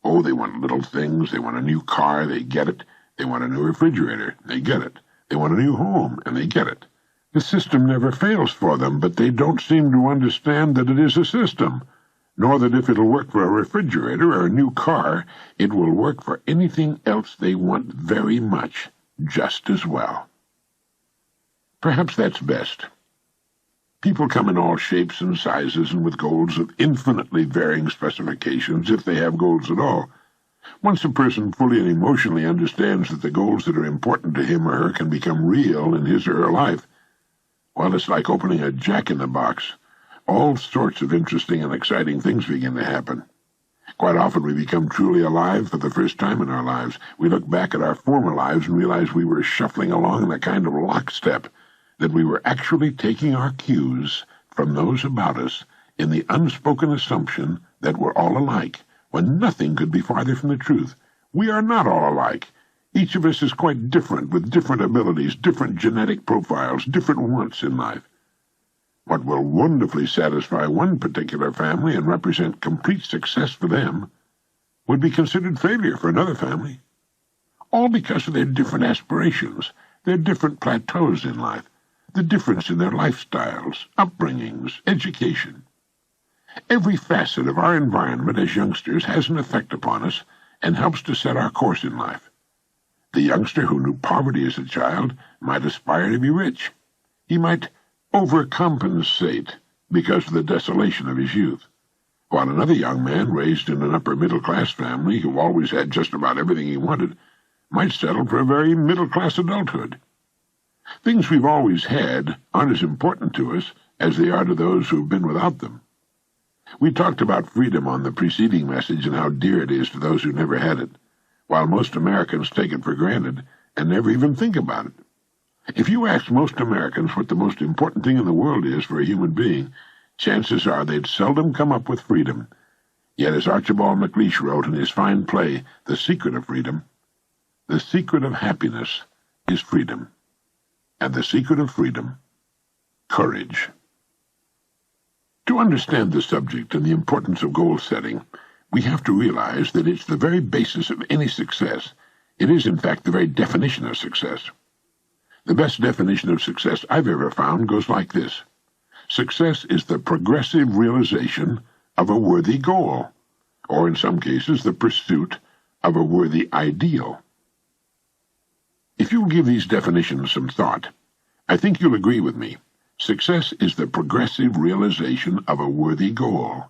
Oh, they want little things. They want a new car. They get it. They want a new refrigerator. They get it. They want a new home, and they get it. The system never fails for them, but they don't seem to understand that it is a system, nor that if it'll work for a refrigerator or a new car, it will work for anything else they want very much, just as well. Perhaps that's best. People come in all shapes and sizes and with goals of infinitely varying specifications, if they have goals at all. Once a person fully and emotionally understands that the goals that are important to him or her can become real in his or her life, well, it's like opening a jack-in-the-box. All sorts of interesting and exciting things begin to happen. Quite often we become truly alive for the first time in our lives. We look back at our former lives and realize we were shuffling along in a kind of lockstep, that we were actually taking our cues from those about us in the unspoken assumption that we're all alike, when nothing could be farther from the truth. We are not all alike. Each of us is quite different, with different abilities, different genetic profiles, different wants in life. What will wonderfully satisfy one particular family and represent complete success for them would be considered failure for another family. All because of their different aspirations, their different plateaus in life, the difference in their lifestyles, upbringings, education. Every facet of our environment as youngsters has an effect upon us and helps to set our course in life. The youngster who knew poverty as a child might aspire to be rich. He might overcompensate because of the desolation of his youth, while another young man raised in an upper-middle-class family who always had just about everything he wanted might settle for a very middle-class adulthood. Things we've always had aren't as important to us as they are to those who've been without them. We talked about freedom on the preceding message and how dear it is to those who never had it, while most Americans take it for granted and never even think about it. If you ask most Americans what the most important thing in the world is for a human being, chances are they'd seldom come up with freedom. Yet as Archibald MacLeish wrote in his fine play, The Secret of Freedom, the secret of happiness is freedom, and the secret of freedom, courage. To understand the subject and the importance of goal setting, we have to realize that it's the very basis of any success. It is, in fact, the very definition of success. The best definition of success I've ever found goes like this. Success is the progressive realization of a worthy goal, or in some cases, the pursuit of a worthy ideal. If you'll give these definitions some thought, I think you'll agree with me. Success is the progressive realization of a worthy goal.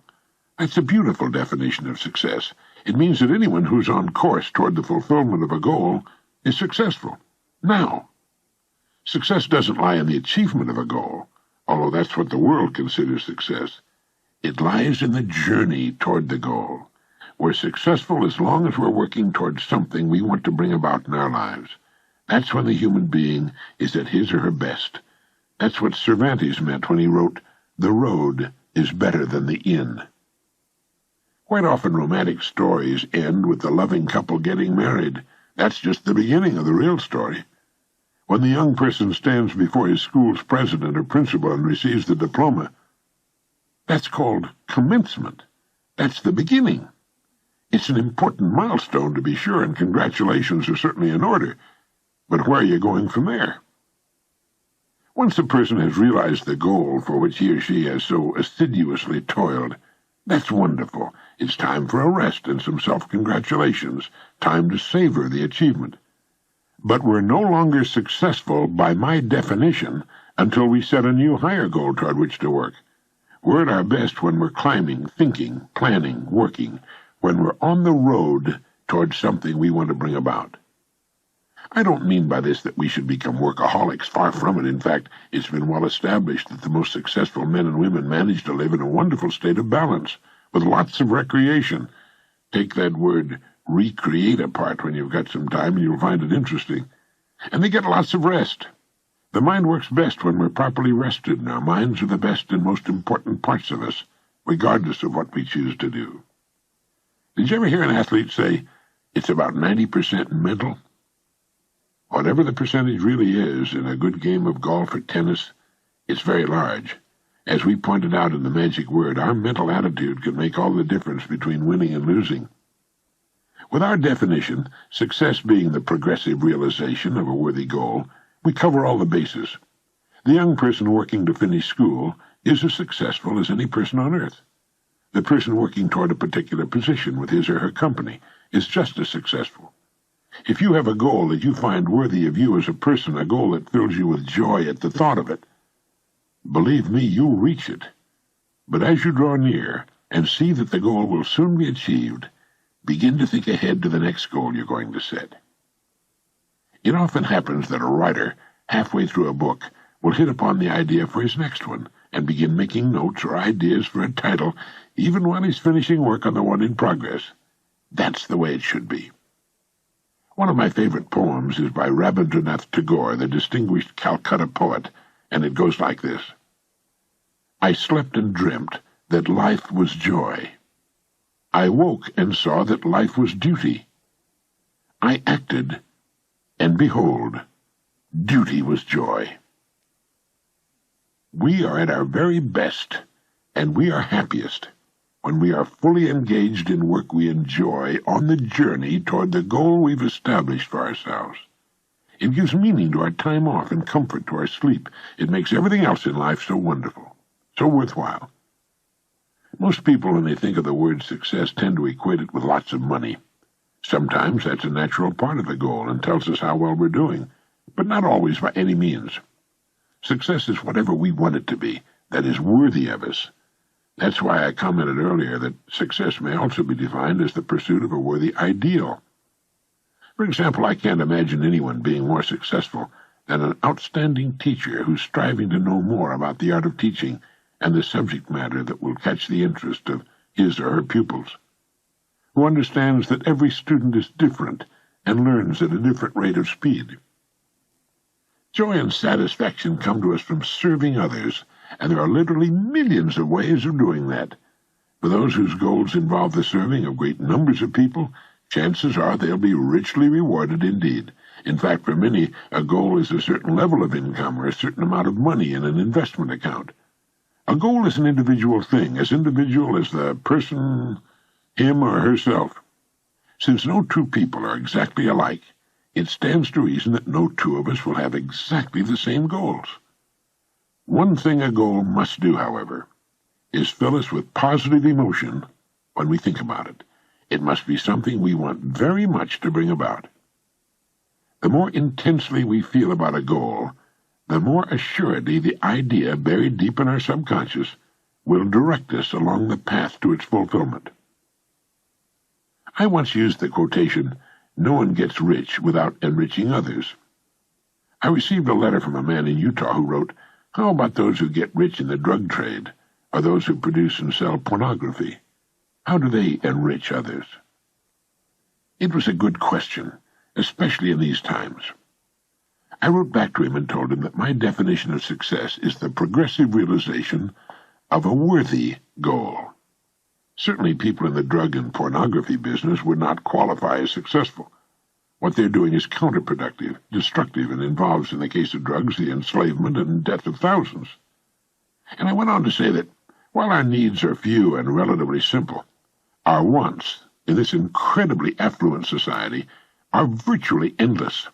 That's a beautiful definition of success. It means that anyone who's on course toward the fulfillment of a goal is successful. now. Success doesn't lie in the achievement of a goal, although that's what the world considers success. It lies in the journey toward the goal. We're successful as long as we're working towards something we want to bring about in our lives. That's when the human being is at his or her best. That's what Cervantes meant when he wrote, "The road is better than the inn." Quite often romantic stories end with the loving couple getting married. That's just the beginning of the real story. When the young person stands before his school's president or principal and receives the diploma, that's called commencement. That's the beginning. It's an important milestone, to be sure, and congratulations are certainly in order. But where are you going from there? Once a person has realized the goal for which he or she has so assiduously toiled, that's wonderful. It's time for a rest and some self-congratulations, time to savor the achievement. But we're no longer successful, by my definition, until we set a new higher goal toward which to work. We're at our best when we're climbing, thinking, planning, working, when we're on the road towards something we want to bring about. I don't mean by this that we should become workaholics. Far from it. In fact, it's been well established that the most successful men and women manage to live in a wonderful state of balance, with lots of recreation. Take that word recreate apart when you've got some time, and you'll find it interesting. And they get lots of rest. The mind works best when we're properly rested, and our minds are the best and most important parts of us, regardless of what we choose to do. Did you ever hear an athlete say, "It's about 90% mental"? Whatever the percentage really is in a good game of golf or tennis, it's very large. As we pointed out in the magic word, our mental attitude can make all the difference between winning and losing. With our definition, success being the progressive realization of a worthy goal, we cover all the bases. The young person working to finish school is as successful as any person on earth. The person working toward a particular position with his or her company is just as successful. If you have a goal that you find worthy of you as a person, a goal that fills you with joy at the thought of it, believe me, you'll reach it. But as you draw near and see that the goal will soon be achieved, begin to think ahead to the next goal you're going to set. It often happens that a writer, halfway through a book, will hit upon the idea for his next one and begin making notes or ideas for a title, even while he's finishing work on the one in progress. That's the way it should be. One of my favorite poems is by Rabindranath Tagore, the distinguished Calcutta poet, and it goes like this. I slept and dreamt that life was joy. I woke and saw that life was duty. I acted, and behold, duty was joy. We are at our very best, and we are happiest, when we are fully engaged in work we enjoy on the journey toward the goal we've established for ourselves. It gives meaning to our time off and comfort to our sleep. It makes everything else in life so wonderful, so worthwhile. Most people, when they think of the word success, tend to equate it with lots of money. Sometimes that's a natural part of the goal and tells us how well we're doing, but not always by any means. Success is whatever we want it to be, that is worthy of us. That's why I commented earlier that success may also be defined as the pursuit of a worthy ideal. For example, I can't imagine anyone being more successful than an outstanding teacher who's striving to know more about the art of teaching and the subject matter that will catch the interest of his or her pupils, who understands that every student is different and learns at a different rate of speed. Joy and satisfaction come to us from serving others, and there are literally millions of ways of doing that. For those whose goals involve the serving of great numbers of people, chances are they'll be richly rewarded indeed. In fact, for many, a goal is a certain level of income or a certain amount of money in an investment account. A goal is an individual thing, as individual as the person, him or herself. Since no two people are exactly alike, it stands to reason that no two of us will have exactly the same goals. One thing a goal must do, however, is fill us with positive emotion when we think about it. It must be something we want very much to bring about. The more intensely we feel about a goal, the more assuredly the idea buried deep in our subconscious will direct us along the path to its fulfillment. I once used the quotation, "No one gets rich without enriching others." I received a letter from a man in Utah who wrote, "How about those who get rich in the drug trade, or those who produce and sell pornography? How do they enrich others?" It was a good question, especially in these times. I wrote back to him and told him that my definition of success is the progressive realization of a worthy goal. Certainly people in the drug and pornography business would not qualify as successful. What they're doing is counterproductive, destructive, and involves, in the case of drugs, the enslavement and death of thousands. And I went on to say that while our needs are few and relatively simple, our wants, in this incredibly affluent society, are virtually endless.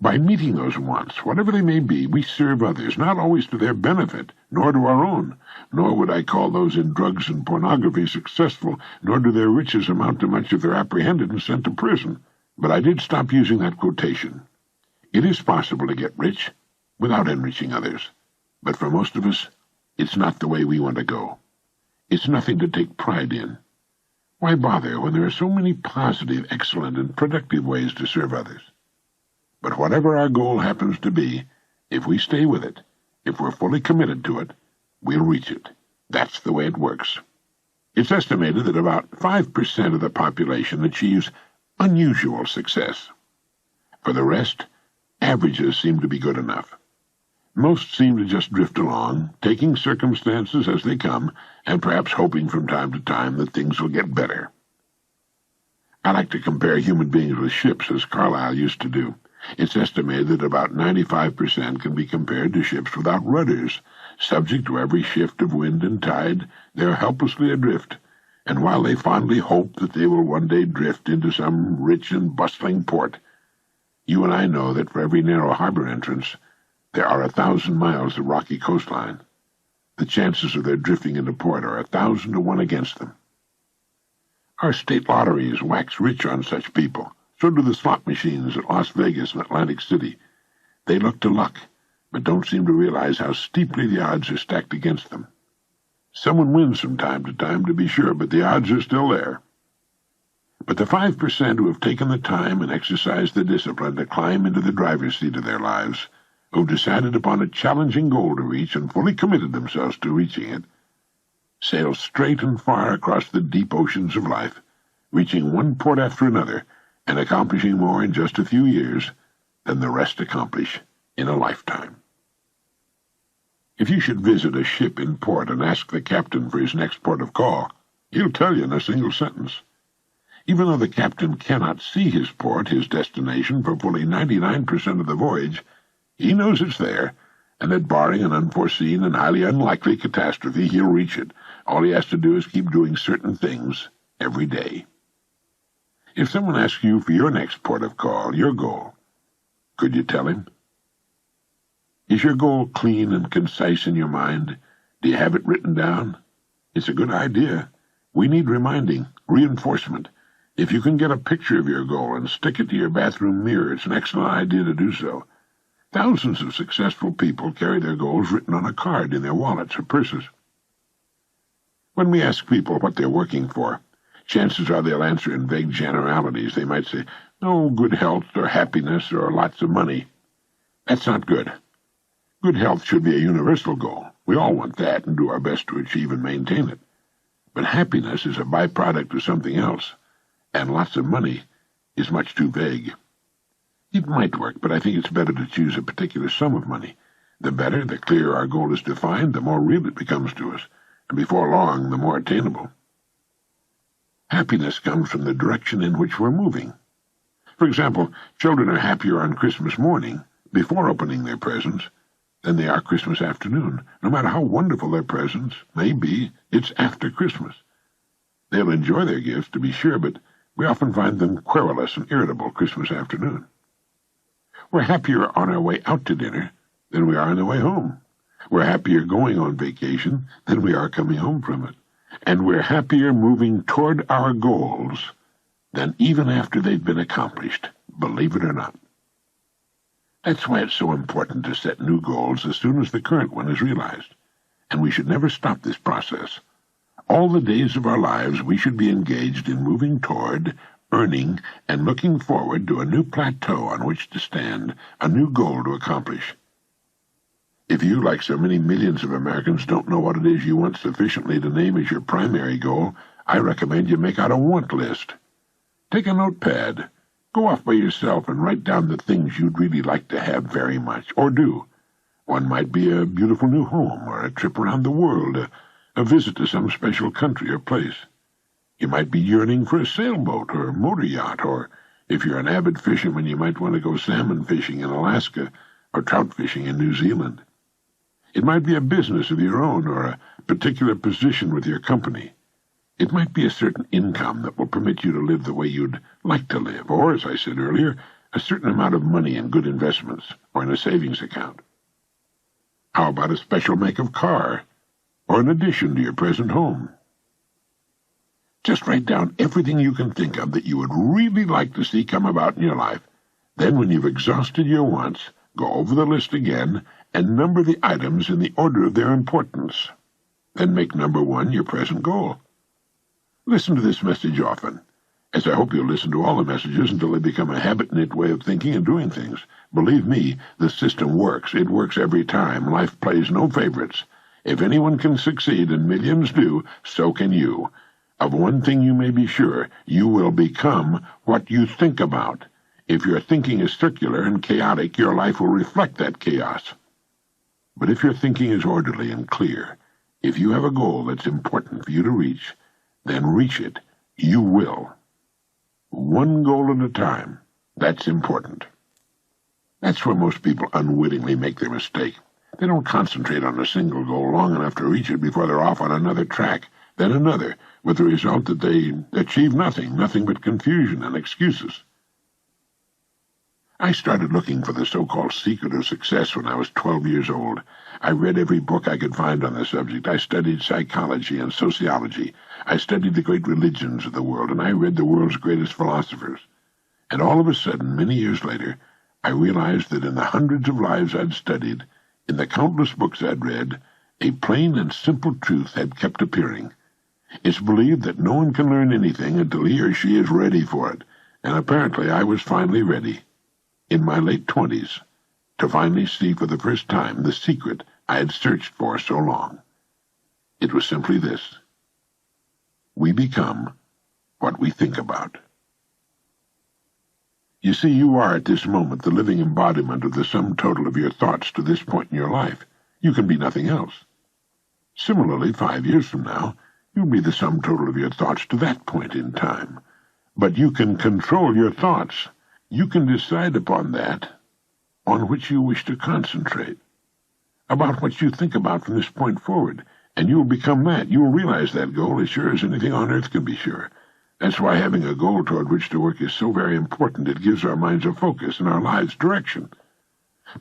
By meeting those wants, whatever they may be, we serve others, not always to their benefit, nor to our own, nor would I call those in drugs and pornography successful, nor do their riches amount to much if they're apprehended and sent to prison. But I did stop using that quotation. It is possible to get rich without enriching others, but for most of us, it's not the way we want to go. It's nothing to take pride in. Why bother when there are so many positive, excellent, and productive ways to serve others? But whatever our goal happens to be, if we stay with it, if we're fully committed to it, we'll reach it. That's the way it works. It's estimated that about 5% of the population achieves unusual success. For the rest, averages seem to be good enough. Most seem to just drift along, taking circumstances as they come, and perhaps hoping from time to time that things will get better. I like to compare human beings with ships, as Carlyle used to do. It's estimated that about 95% can be compared to ships without rudders. Subject to every shift of wind and tide, they are helplessly adrift, and while they fondly hope that they will one day drift into some rich and bustling port, you and I know that for every narrow harbor entrance, there are 1,000 miles of rocky coastline. The chances of their drifting into port are 1,000 to 1 against them. Our state lotteries wax rich on such people. So do the slot machines at Las Vegas and Atlantic City. They look to luck, but don't seem to realize how steeply the odds are stacked against them. Someone wins from time to time, to be sure, but the odds are still there. But the 5% who have taken the time and exercised the discipline to climb into the driver's seat of their lives, who have decided upon a challenging goal to reach and fully committed themselves to reaching it, sail straight and far across the deep oceans of life, reaching one port after another, and accomplishing more in just a few years than the rest accomplish in a lifetime. If you should visit a ship in port and ask the captain for his next port of call, he'll tell you in a single sentence. Even though the captain cannot see his port, his destination, for fully 99% of the voyage, he knows it's there, and that barring an unforeseen and highly unlikely catastrophe, he'll reach it. All he has to do is keep doing certain things every day. If someone asks you for your next port of call, your goal, could you tell him? Is your goal clean and concise in your mind? Do you have it written down? It's a good idea. We need reminding, reinforcement. If you can get a picture of your goal and stick it to your bathroom mirror, it's an excellent idea to do so. Thousands of successful people carry their goals written on a card in their wallets or purses. When we ask people what they're working for, chances are they'll answer in vague generalities. They might say, "Oh, good health," or "happiness," or "lots of money." That's not good. Good health should be a universal goal. We all want that and do our best to achieve and maintain it. But happiness is a byproduct of something else, and lots of money is much too vague. It might work, but I think it's better to choose a particular sum of money. The better, the clearer our goal is defined, the more real it becomes to us, and before long, the more attainable. Happiness comes from the direction in which we're moving. For example, children are happier on Christmas morning, before opening their presents, than they are Christmas afternoon. No matter how wonderful their presents may be, it's after Christmas. They'll enjoy their gifts, to be sure, but we often find them querulous and irritable Christmas afternoon. We're happier on our way out to dinner than we are on the way home. We're happier going on vacation than we are coming home from it. And we're happier moving toward our goals than even after they've been accomplished, believe it or not. That's why it's so important to set new goals as soon as the current one is realized, and we should never stop this process. All the days of our lives we should be engaged in moving toward earning and looking forward to a new plateau on which to stand, a new goal to accomplish. If you, like so many millions of Americans, don't know what it is you want sufficiently to name as your primary goal, I recommend you make out a want list. Take a notepad, go off by yourself and write down the things you'd really like to have very much, or do. One might be a beautiful new home, or a trip around the world, a visit to some special country or place. You might be yearning for a sailboat or a motor yacht, or if you're an avid fisherman, you might want to go salmon fishing in Alaska or trout fishing in New Zealand. It might be a business of your own or a particular position with your company. It might be a certain income that will permit you to live the way you'd like to live, or, as I said earlier, a certain amount of money in good investments or in a savings account. How about a special make of car or an addition to your present home? Just write down everything you can think of that you would really like to see come about in your life. Then, when you've exhausted your wants, go over the list again and number the items in the order of their importance. Then make number 1 your present goal. Listen to this message often, as I hope you'll listen to all the messages until they become a habit-knit way of thinking and doing things. Believe me, the system works. It works every time. Life plays no favorites. If anyone can succeed, and millions do, so can you. Of one thing you may be sure, you will become what you think about. If your thinking is circular and chaotic, your life will reflect that chaos. But if your thinking is orderly and clear, if you have a goal that's important for you to reach, then reach it. You will. One goal at a time. That's important. That's where most people unwittingly make their mistake. They don't concentrate on a single goal long enough to reach it before they're off on another track, then another, with the result that they achieve nothing but confusion and excuses. I started looking for the so-called secret of success when I was 12 years old. I read every book I could find on the subject. I studied psychology and sociology. I studied the great religions of the world, and I read the world's greatest philosophers. And all of a sudden, many years later, I realized that in the hundreds of lives I'd studied, in the countless books I'd read, a plain and simple truth had kept appearing. It's believed that no one can learn anything until he or she is ready for it, and apparently I was finally ready, in my late 20s, to finally see for the first time the secret I had searched for so long. It was simply this: we become what we think about. You see, you are at this moment the living embodiment of the sum total of your thoughts to this point in your life. You can be nothing else. Similarly, 5 years from now, you'll be the sum total of your thoughts to that point in time. But you can control your thoughts. You can decide upon that, on which you wish to concentrate, about what you think about from this point forward, and you will become that. You will realize that goal as sure as anything on earth can be sure. That's why having a goal toward which to work is so very important. It gives our minds a focus and our lives direction.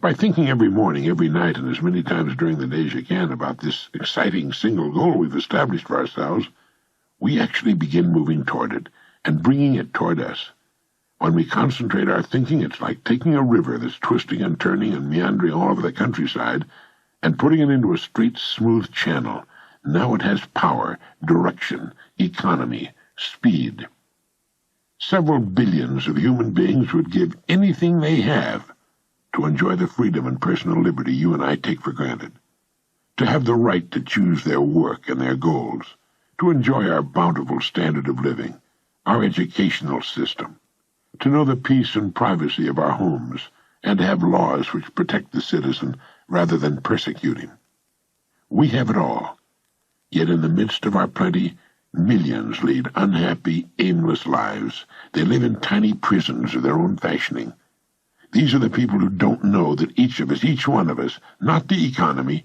By thinking every morning, every night, and as many times during the day as you can about this exciting single goal we've established for ourselves, we actually begin moving toward it and bringing it toward us. When we concentrate our thinking, it's like taking a river that's twisting and turning and meandering all over the countryside and putting it into a straight, smooth channel. Now it has power, direction, economy, speed. Several billions of human beings would give anything they have to enjoy the freedom and personal liberty you and I take for granted, to have the right to choose their work and their goals, to enjoy our bountiful standard of living, our educational system, to know the peace and privacy of our homes, and to have laws which protect the citizen rather than persecute him. We have it all, yet in the midst of our plenty, millions lead unhappy, aimless lives. They live in tiny prisons of their own fashioning. These are the people who don't know that each of us, each one of us, not the economy,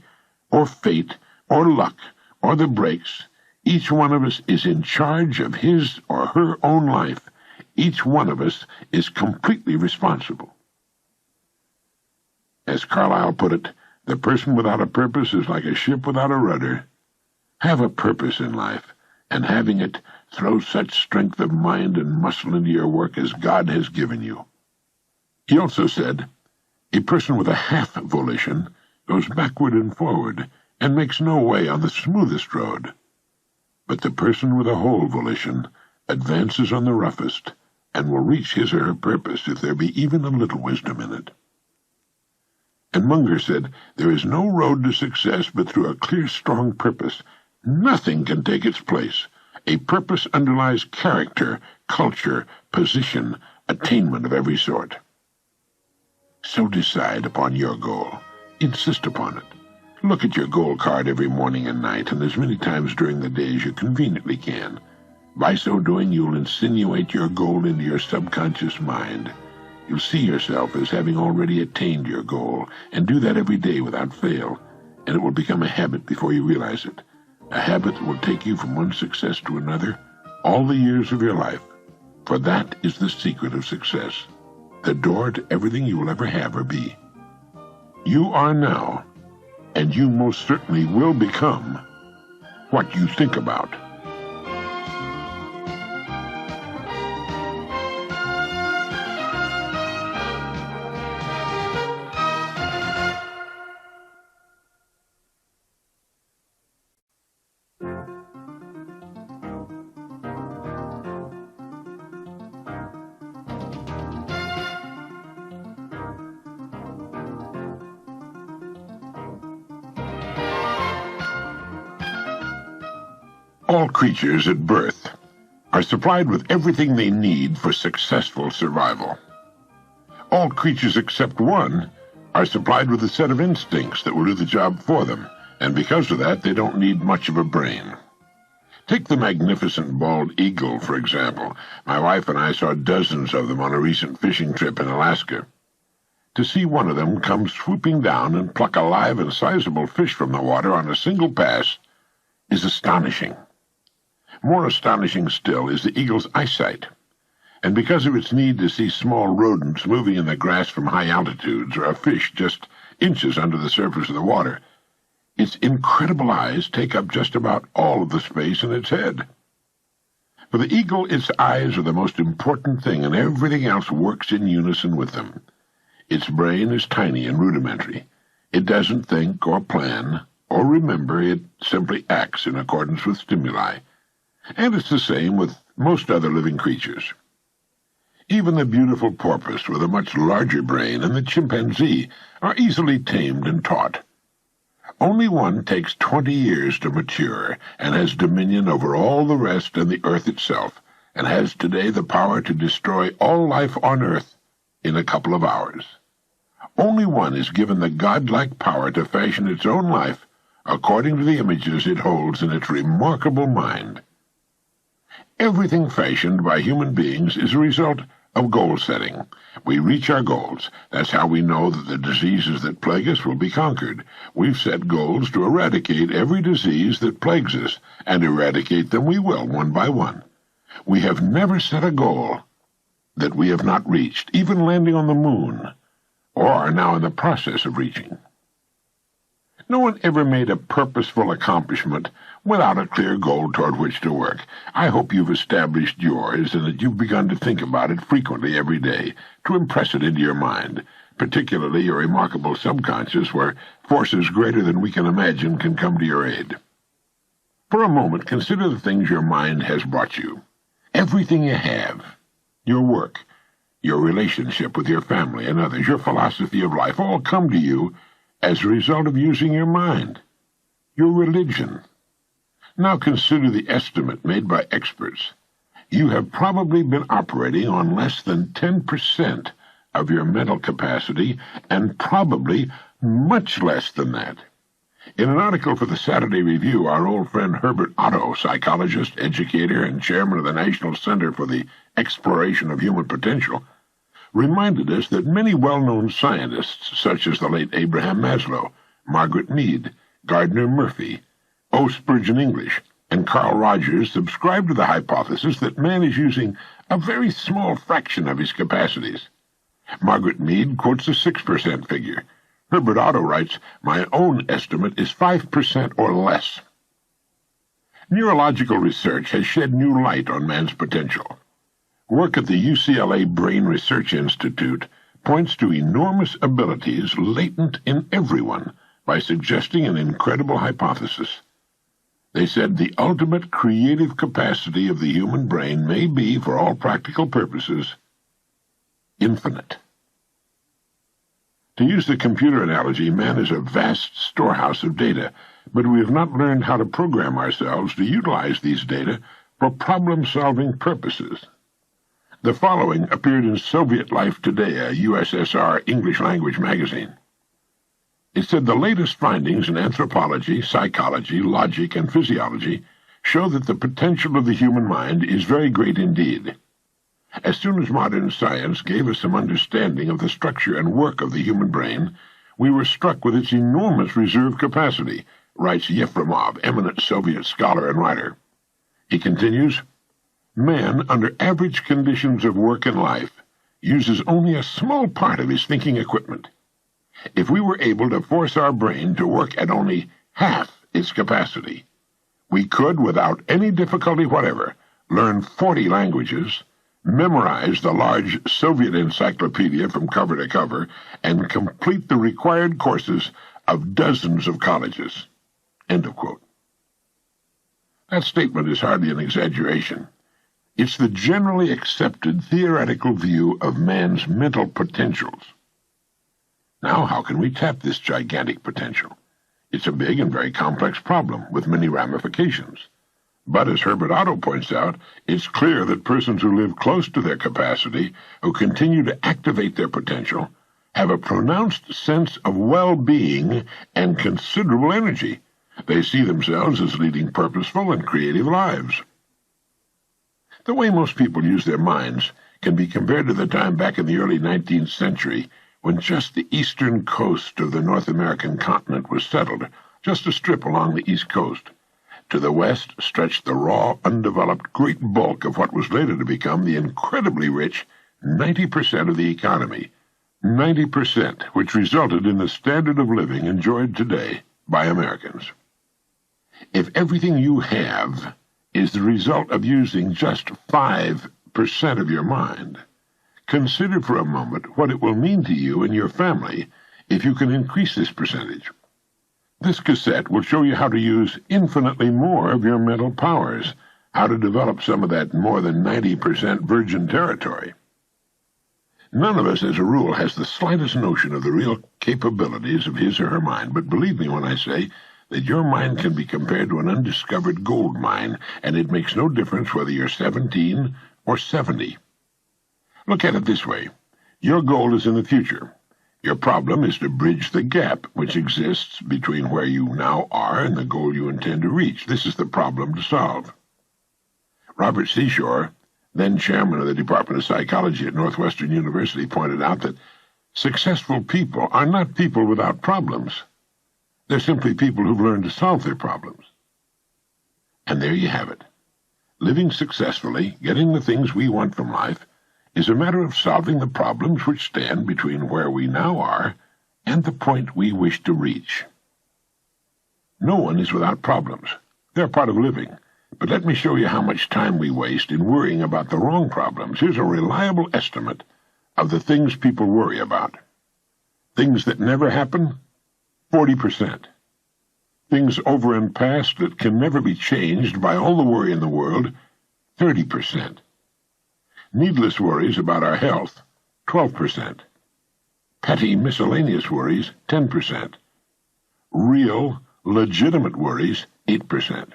or fate, or luck, or the breaks, each one of us is in charge of his or her own life. Each one of us is completely responsible. As Carlyle put it, the person without a purpose is like a ship without a rudder. Have a purpose in life, and having it, throw such strength of mind and muscle into your work as God has given you. He also said, a person with a half volition goes backward and forward and makes no way on the smoothest road. But the person with a whole volition advances on the roughest and will reach his or her purpose if there be even a little wisdom in it. And Munger said, there is no road to success but through a clear, strong purpose. Nothing can take its place. A purpose underlies character, culture, position, attainment of every sort. So decide upon your goal. Insist upon it. Look at your goal card every morning and night, and as many times during the day as you conveniently can. By so doing, you'll insinuate your goal into your subconscious mind. You'll see yourself as having already attained your goal, and do that every day without fail, and it will become a habit before you realize it. A habit that will take you from one success to another all the years of your life. For that is the secret of success, the door to everything you will ever have or be. You are now, and you most certainly will become, what you think about. All creatures at birth are supplied with everything they need for successful survival. All creatures except one are supplied with a set of instincts that will do the job for them, and because of that, they don't need much of a brain. Take the magnificent bald eagle, for example. My wife and I saw dozens of them on a recent fishing trip in Alaska. To see one of them come swooping down and pluck a live and sizable fish from the water on a single pass is astonishing. More astonishing still is the eagle's eyesight, and because of its need to see small rodents moving in the grass from high altitudes or a fish just inches under the surface of the water, its incredible eyes take up just about all of the space in its head. For the eagle, its eyes are the most important thing, and everything else works in unison with them. Its brain is tiny and rudimentary. It doesn't think or plan or remember. It simply acts in accordance with stimuli. And it's the same with most other living creatures. Even the beautiful porpoise with a much larger brain and the chimpanzee are easily tamed and taught. Only one takes 20 years to mature and has dominion over all the rest and the earth itself, and has today the power to destroy all life on earth in a couple of hours. Only one is given the godlike power to fashion its own life according to the images it holds in its remarkable mind. Everything fashioned by human beings is a result of goal setting. We reach our goals. That's how we know that the diseases that plague us will be conquered. We've set goals to eradicate every disease that plagues us, and eradicate them we will, one by one. We have never set a goal that we have not reached, even landing on the moon, or are now in the process of reaching. No one ever made a purposeful accomplishment without a clear goal toward which to work. I hope you've established yours and that you've begun to think about it frequently every day, to impress it into your mind, particularly your remarkable subconscious, where forces greater than we can imagine can come to your aid. For a moment, consider the things your mind has brought you. Everything you have, your work, your relationship with your family and others, your philosophy of life, all come to you as a result of using your mind. Your religion. Now consider the estimate made by experts. You have probably been operating on less than 10% of your mental capacity, and probably much less than that. In an article for the Saturday Review, our old friend Herbert Otto, psychologist, educator, and chairman of the National Center for the Exploration of Human Potential, reminded us that many well-known scientists, such as the late Abraham Maslow, Margaret Mead, Gardner Murphy, O. Spurgeon English, and Carl Rogers, subscribe to the hypothesis that man is using a very small fraction of his capacities. Margaret Mead quotes a 6% figure. Herbert Otto writes, "My own estimate is 5% or less." Neurological research has shed new light on man's potential. Work at the UCLA Brain Research Institute points to enormous abilities latent in everyone by suggesting an incredible hypothesis. They said the ultimate creative capacity of the human brain may be, for all practical purposes, infinite. To use the computer analogy, man is a vast storehouse of data, but we have not learned how to program ourselves to utilize these data for problem-solving purposes. The following appeared in Soviet Life Today, a USSR English-language magazine. It said the latest findings in anthropology, psychology, logic, and physiology show that the potential of the human mind is very great indeed. As soon as modern science gave us some understanding of the structure and work of the human brain, we were struck with its enormous reserve capacity, writes Yefremov, eminent Soviet scholar and writer. He continues, man, under average conditions of work and life, uses only a small part of his thinking equipment. If we were able to force our brain to work at only half its capacity, we could, without any difficulty whatever, learn 40 languages, memorize the large Soviet encyclopedia from cover to cover, and complete the required courses of dozens of colleges. End of quote. That statement is hardly an exaggeration. It's the generally accepted theoretical view of man's mental potentials. Now, how can we tap this gigantic potential? It's a big and very complex problem with many ramifications. But as Herbert Otto points out, it's clear that persons who live close to their capacity, who continue to activate their potential, have a pronounced sense of well-being and considerable energy. They see themselves as leading purposeful and creative lives. The way most people use their minds can be compared to the time back in the early 19th century when just the eastern coast of the North American continent was settled, just a strip along the east coast. To the west stretched the raw, undeveloped great bulk of what was later to become the incredibly rich 90% of the economy, 90% which resulted in the standard of living enjoyed today by Americans. If everything you have is the result of using just 5% of your mind, consider for a moment what it will mean to you and your family if you can increase this percentage. This cassette will show you how to use infinitely more of your mental powers, how to develop some of that more than 90% virgin territory. None of us, as a rule, has the slightest notion of the real capabilities of his or her mind, but believe me when I say that your mind can be compared to an undiscovered gold mine, and it makes no difference whether you're 17 or 70. Look at it this way. Your goal is in the future. Your problem is to bridge the gap which exists between where you now are and the goal you intend to reach. This is the problem to solve. Robert Seashore, then chairman of the Department of Psychology at Northwestern University, pointed out that successful people are not people without problems. They're simply people who've learned to solve their problems. And there you have it. Living successfully, getting the things we want from life, is a matter of solving the problems which stand between where we now are and the point we wish to reach. No one is without problems. They're part of living. But let me show you how much time we waste in worrying about the wrong problems. Here's a reliable estimate of the things people worry about. Things that never happen, 40%. Things over and past that can never be changed by all the worry in the world, 30%. Needless worries about our health, 12%. Petty miscellaneous worries, 10%. Real, legitimate worries, 8%.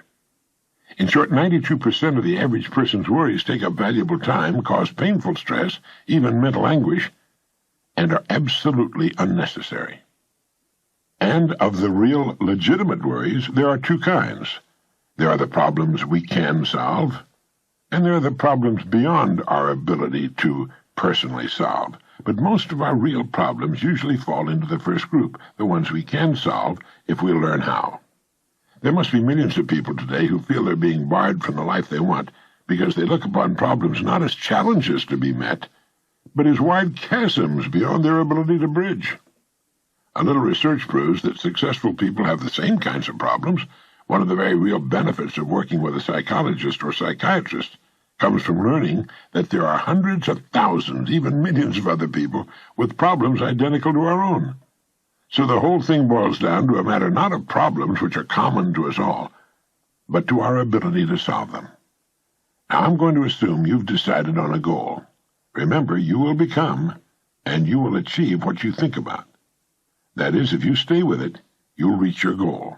In short, 92% of the average person's worries take up valuable time, cause painful stress, even mental anguish, and are absolutely unnecessary. And of the real, legitimate worries, there are two kinds. There are the problems we can solve, and there are the problems beyond our ability to personally solve. But most of our real problems usually fall into the first group, the ones we can solve if we learn how. There must be millions of people today who feel they're being barred from the life they want because they look upon problems not as challenges to be met, but as wide chasms beyond their ability to bridge. A little research proves that successful people have the same kinds of problems. One of the very real benefits of working with a psychologist or psychiatrist comes from learning that there are hundreds of thousands, even millions of other people with problems identical to our own. So the whole thing boils down to a matter not of problems which are common to us all, but to our ability to solve them. Now, I'm going to assume you've decided on a goal. Remember, you will become and you will achieve what you think about. That is, if you stay with it, you'll reach your goal.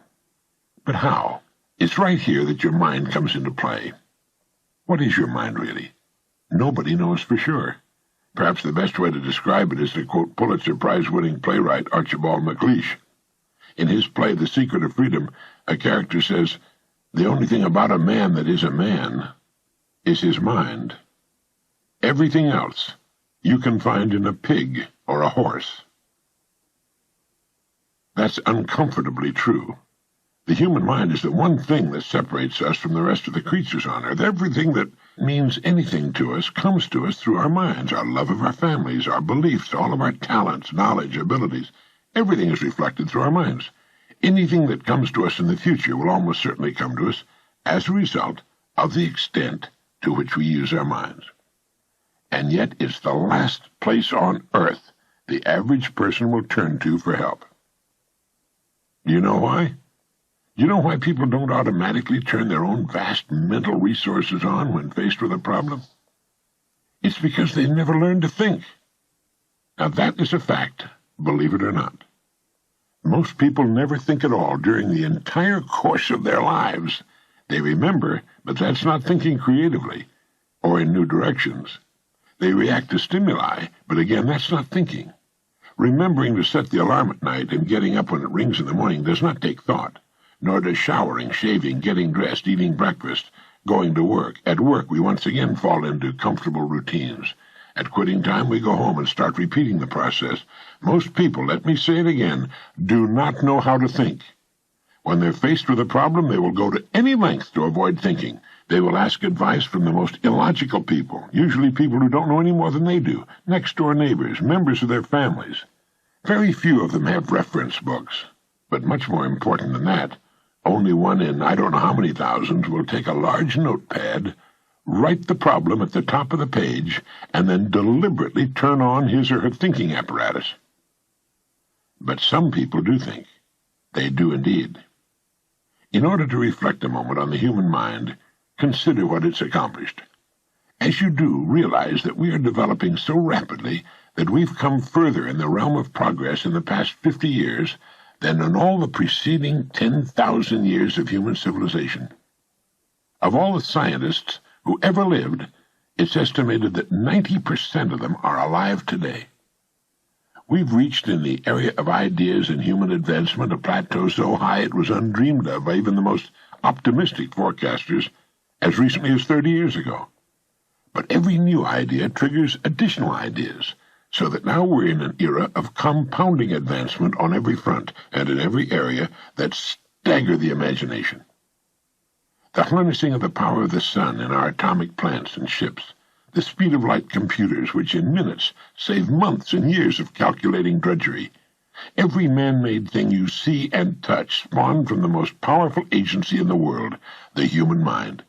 But how? It's right here that your mind comes into play. What is your mind, really? Nobody knows for sure. Perhaps the best way to describe it is to quote Pulitzer Prize-winning playwright Archibald MacLeish. In his play, The Secret of Freedom, a character says, "The only thing about a man that is a man is his mind. Everything else you can find in a pig or a horse." That's uncomfortably true. The human mind is the one thing that separates us from the rest of the creatures on Earth. Everything that means anything to us comes to us through our minds, our love of our families, our beliefs, all of our talents, knowledge, abilities. Everything is reflected through our minds. Anything that comes to us in the future will almost certainly come to us as a result of the extent to which we use our minds. And yet it's the last place on Earth the average person will turn to for help. Do you know why? You know why people don't automatically turn their own vast mental resources on when faced with a problem? It's because they never learned to think. Now that is a fact, believe it or not. Most people never think at all during the entire course of their lives. They remember, but that's not thinking creatively or in new directions. They react to stimuli, but again, that's not thinking. Remembering to set the alarm at night and getting up when it rings in the morning does not take thought, nor does showering, shaving, getting dressed, eating breakfast, going to work. At work, we once again fall into comfortable routines. At quitting time, we go home and start repeating the process. Most people, let me say it again, do not know how to think. When they're faced with a problem, they will go to any length to avoid thinking. They will ask advice from the most illogical people, usually people who don't know any more than they do, next-door neighbors, members of their families. Very few of them have reference books. But much more important than that, only one in I don't know how many thousands will take a large notepad, write the problem at the top of the page, and then deliberately turn on his or her thinking apparatus. But some people do think. They do indeed. In order to reflect a moment on the human mind, consider what it's accomplished. As you do, realize that we are developing so rapidly that we've come further in the realm of progress in the past 50 years than in all the preceding 10,000 years of human civilization. Of all the scientists who ever lived, it's estimated that 90% of them are alive today. We've reached in the area of ideas and human advancement a plateau so high it was undreamed of by even the most optimistic forecasters as recently as 30 years ago. But every new idea triggers additional ideas, so that now we're in an era of compounding advancement on every front and in every area that stagger the imagination. The harnessing of the power of the sun in our atomic plants and ships, the speed of light computers which in minutes save months and years of calculating drudgery. Every man-made thing you see and touch spawned from the most powerful agency in the world, the human mind.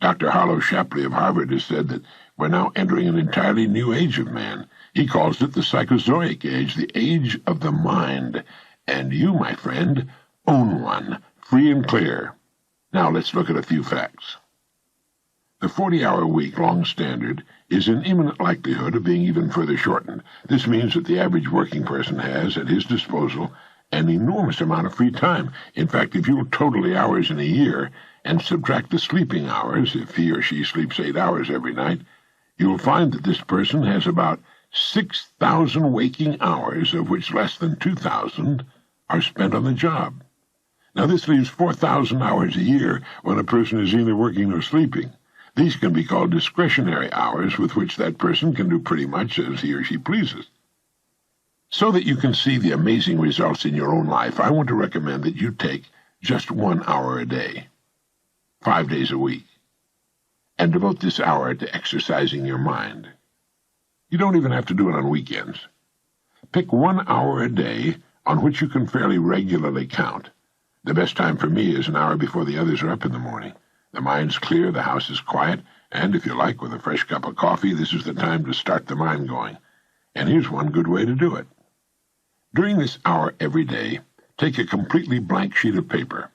Dr. Harlow Shapley of Harvard has said that we're now entering an entirely new age of man. He calls it the Psychozoic age, the age of the mind. And you, my friend, own one, free and clear. Now let's look at a few facts. The 40-hour week long standard is in imminent likelihood of being even further shortened. This means that the average working person has at his disposal an enormous amount of free time. In fact, if you'll total the hours in a year and subtract the sleeping hours, if he or she sleeps 8 hours every night, you'll find that this person has about 6,000 waking hours, of which less than 2,000 are spent on the job. Now, this leaves 4,000 hours a year when a person is either working or sleeping. These can be called discretionary hours with which that person can do pretty much as he or she pleases. So that you can see the amazing results in your own life, I want to recommend that you take just 1 hour a day, 5 days a week, and devote this hour to exercising your mind. You don't even have to do it on weekends. Pick 1 hour a day on which you can fairly regularly count. The best time for me is an hour before the others are up in the morning. The mind's clear, the house is quiet, and if you like, with a fresh cup of coffee, this is the time to start the mind going. And here's one good way to do it. During this hour every day, take a completely blank sheet of paper.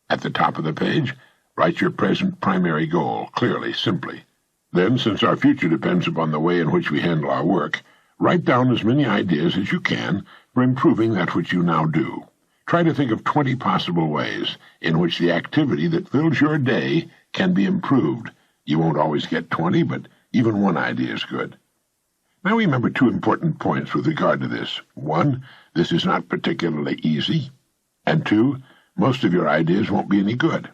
At the top of the page, write your present primary goal, clearly, simply. Then, since our future depends upon the way in which we handle our work, write down as many ideas as you can for improving that which you now do. Try to think of 20 possible ways in which the activity that fills your day can be improved. You won't always get 20, but even one idea is good. Now remember 2 important points with regard to this. 1, this is not particularly easy. And 2, most of your ideas won't be any good.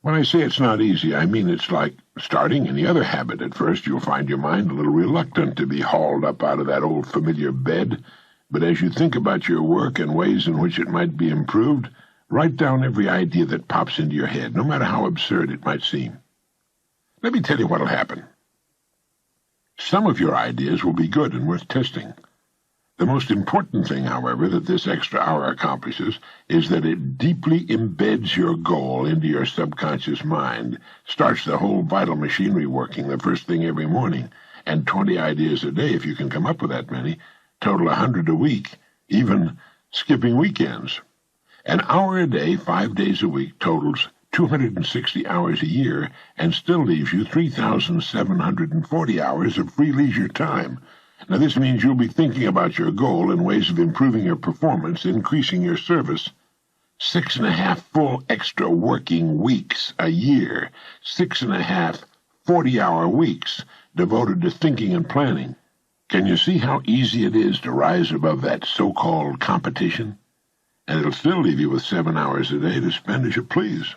When I say it's not easy, I mean it's like starting any other habit. At first you'll find your mind a little reluctant to be hauled up out of that old familiar bed, but as you think about your work and ways in which it might be improved, write down every idea that pops into your head, no matter how absurd it might seem. Let me tell you what'll happen. Some of your ideas will be good and worth testing. The most important thing, however, that this extra hour accomplishes is that it deeply embeds your goal into your subconscious mind, starts the whole vital machinery working the first thing every morning, and 20 ideas a day, if you can come up with that many, total 100 a week, even skipping weekends. An hour a day, 5 days a week, totals 260 hours a year and still leaves you 3,740 hours of free leisure time. Now, this means you'll be thinking about your goal and ways of improving your performance, increasing your service. 6.5 full extra working weeks a year, 6.5 40-hour weeks devoted to thinking and planning. Can you see how easy it is to rise above that so-called competition? And it'll still leave you with 7 hours a day to spend as you please.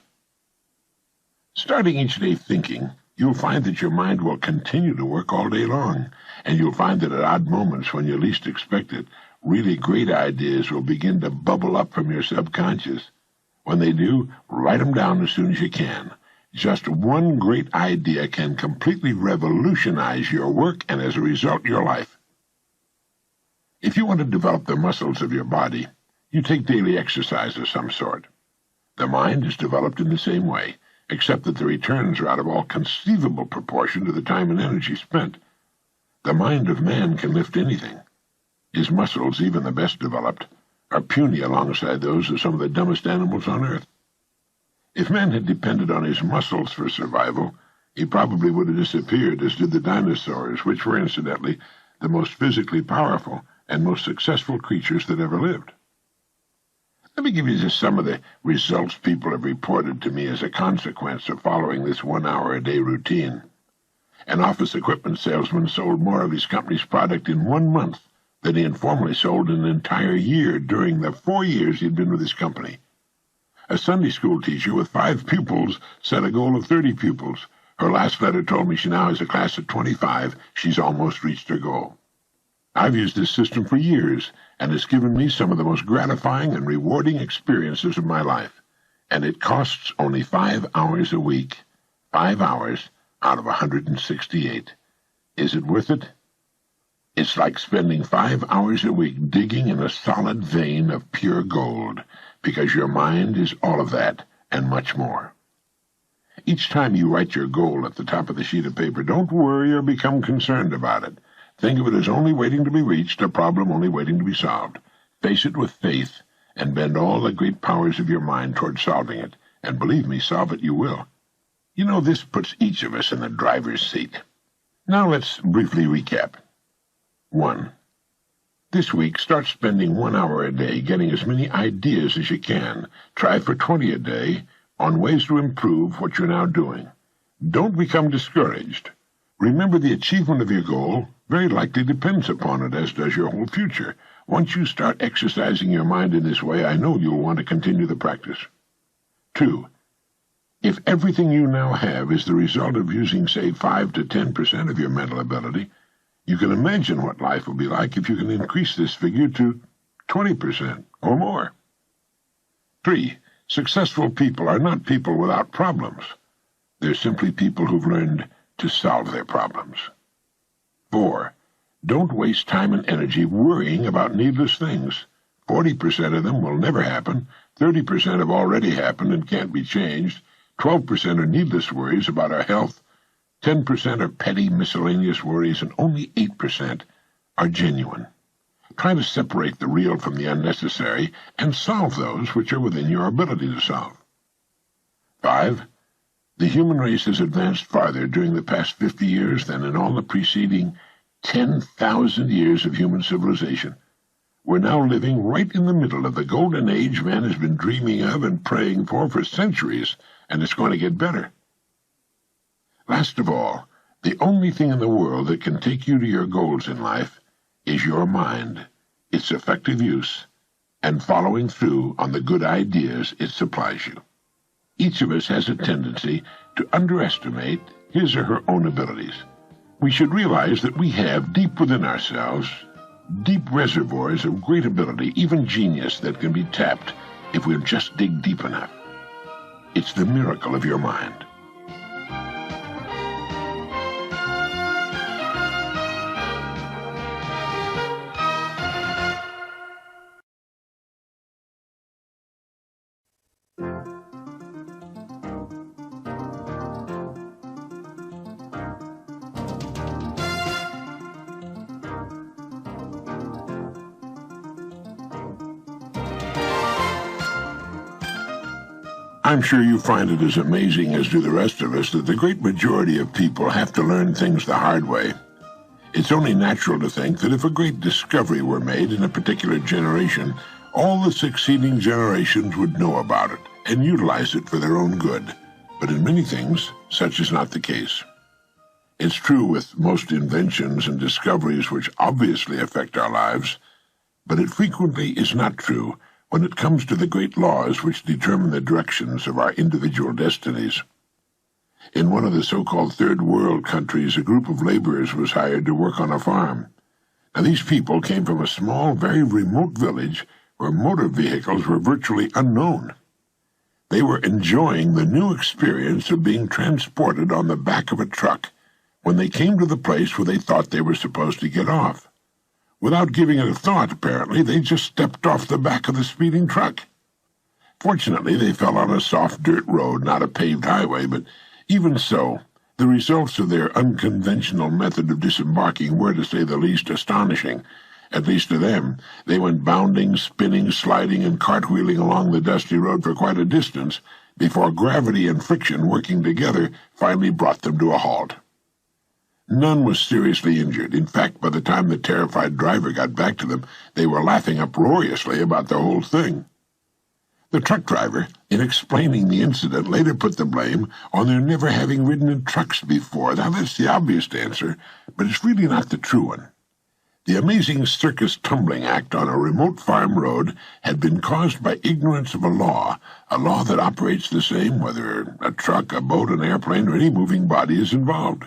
Starting each day thinking, you'll find that your mind will continue to work all day long, and you'll find that at odd moments when you least expect it, really great ideas will begin to bubble up from your subconscious. When they do, write them down as soon as you can. Just one great idea can completely revolutionize your work and, as a result, your life. If you want to develop the muscles of your body, you take daily exercise of some sort. The mind is developed in the same way, except that the returns are out of all conceivable proportion to the time and energy spent. The mind of man can lift anything. His muscles, even the best developed, are puny alongside those of some of the dumbest animals on earth. If man had depended on his muscles for survival, he probably would have disappeared, as did the dinosaurs, which were, incidentally, the most physically powerful and most successful creatures that ever lived. Let me give you just some of the results people have reported to me as a consequence of following this 1 hour a day routine. An office equipment salesman sold more of his company's product in 1 month than he had formerly sold in an entire year during the 4 years he'd been with his company. A Sunday school teacher with 5 pupils set a goal of 30 pupils. Her last letter told me she now has a class of 25. She's almost reached her goal. I've used this system for years, and it's given me some of the most gratifying and rewarding experiences of my life. And it costs only 5 hours a week. 5 hours out of 168. Is it worth it? It's like spending 5 hours a week digging in a solid vein of pure gold, because your mind is all of that and much more. Each time you write your goal at the top of the sheet of paper, don't worry or become concerned about it. Think of it as only waiting to be reached, a problem only waiting to be solved. Face it with faith, and bend all the great powers of your mind toward solving it. And believe me, solve it you will. You know, this puts each of us in the driver's seat. Now let's briefly recap. 1. This week, start spending 1 hour a day getting as many ideas as you can. Try for 20 a day on ways to improve what you're now doing. Don't become discouraged. Remember, the achievement of your goal very likely depends upon it, as does your whole future. Once you start exercising your mind in this way, I know you'll want to continue the practice. 2. If everything you now have is the result of using, say, 5 to 10% of your mental ability, you can imagine what life will be like if you can increase this figure to 20% or more. 3. Successful people are not people without problems. They're simply people who've learned to solve their problems. 4. Don't waste time and energy worrying about needless things. 40% of them will never happen, 30% have already happened and can't be changed, 12% are needless worries about our health, 10% are petty miscellaneous worries, and only 8% are genuine. Try to separate the real from the unnecessary and solve those which are within your ability to solve. 5. The human race has advanced farther during the past 50 years than in all the preceding 10,000 years of human civilization. We're now living right in the middle of the golden age man has been dreaming of and praying for centuries, and it's going to get better. Last of all, the only thing in the world that can take you to your goals in life is your mind, its effective use, and following through on the good ideas it supplies you. Each of us has a tendency to underestimate his or her own abilities. We should realize that we have deep within ourselves deep reservoirs of great ability, even genius, that can be tapped if we'll just dig deep enough. It's the miracle of your mind. I'm sure you find it as amazing as do the rest of us that the great majority of people have to learn things the hard way. It's only natural to think that if a great discovery were made in a particular generation, all the succeeding generations would know about it and utilize it for their own good. But in many things, such is not the case. It's true with most inventions and discoveries which obviously affect our lives, but it frequently is not true when it comes to the great laws which determine the directions of our individual destinies. In one of the so-called third world countries, a group of laborers was hired to work on a farm. Now, these people came from a small, very remote village where motor vehicles were virtually unknown. They were enjoying the new experience of being transported on the back of a truck when they came to the place where they thought they were supposed to get off. Without giving it a thought, apparently, they just stepped off the back of the speeding truck. Fortunately, they fell on a soft dirt road, not a paved highway, but even so, the results of their unconventional method of disembarking were, to say the least, astonishing. At least to them. They went bounding, spinning, sliding, and cartwheeling along the dusty road for quite a distance before gravity and friction working together finally brought them to a halt. None was seriously injured. In fact, by the time the terrified driver got back to them, they were laughing uproariously about the whole thing. The truck driver, in explaining the incident, later put the blame on their never having ridden in trucks before. Now, that's the obvious answer, but it's really not the true one. The amazing circus tumbling act on a remote farm road had been caused by ignorance of a law that operates the same whether a truck, a boat, an airplane, or any moving body is involved.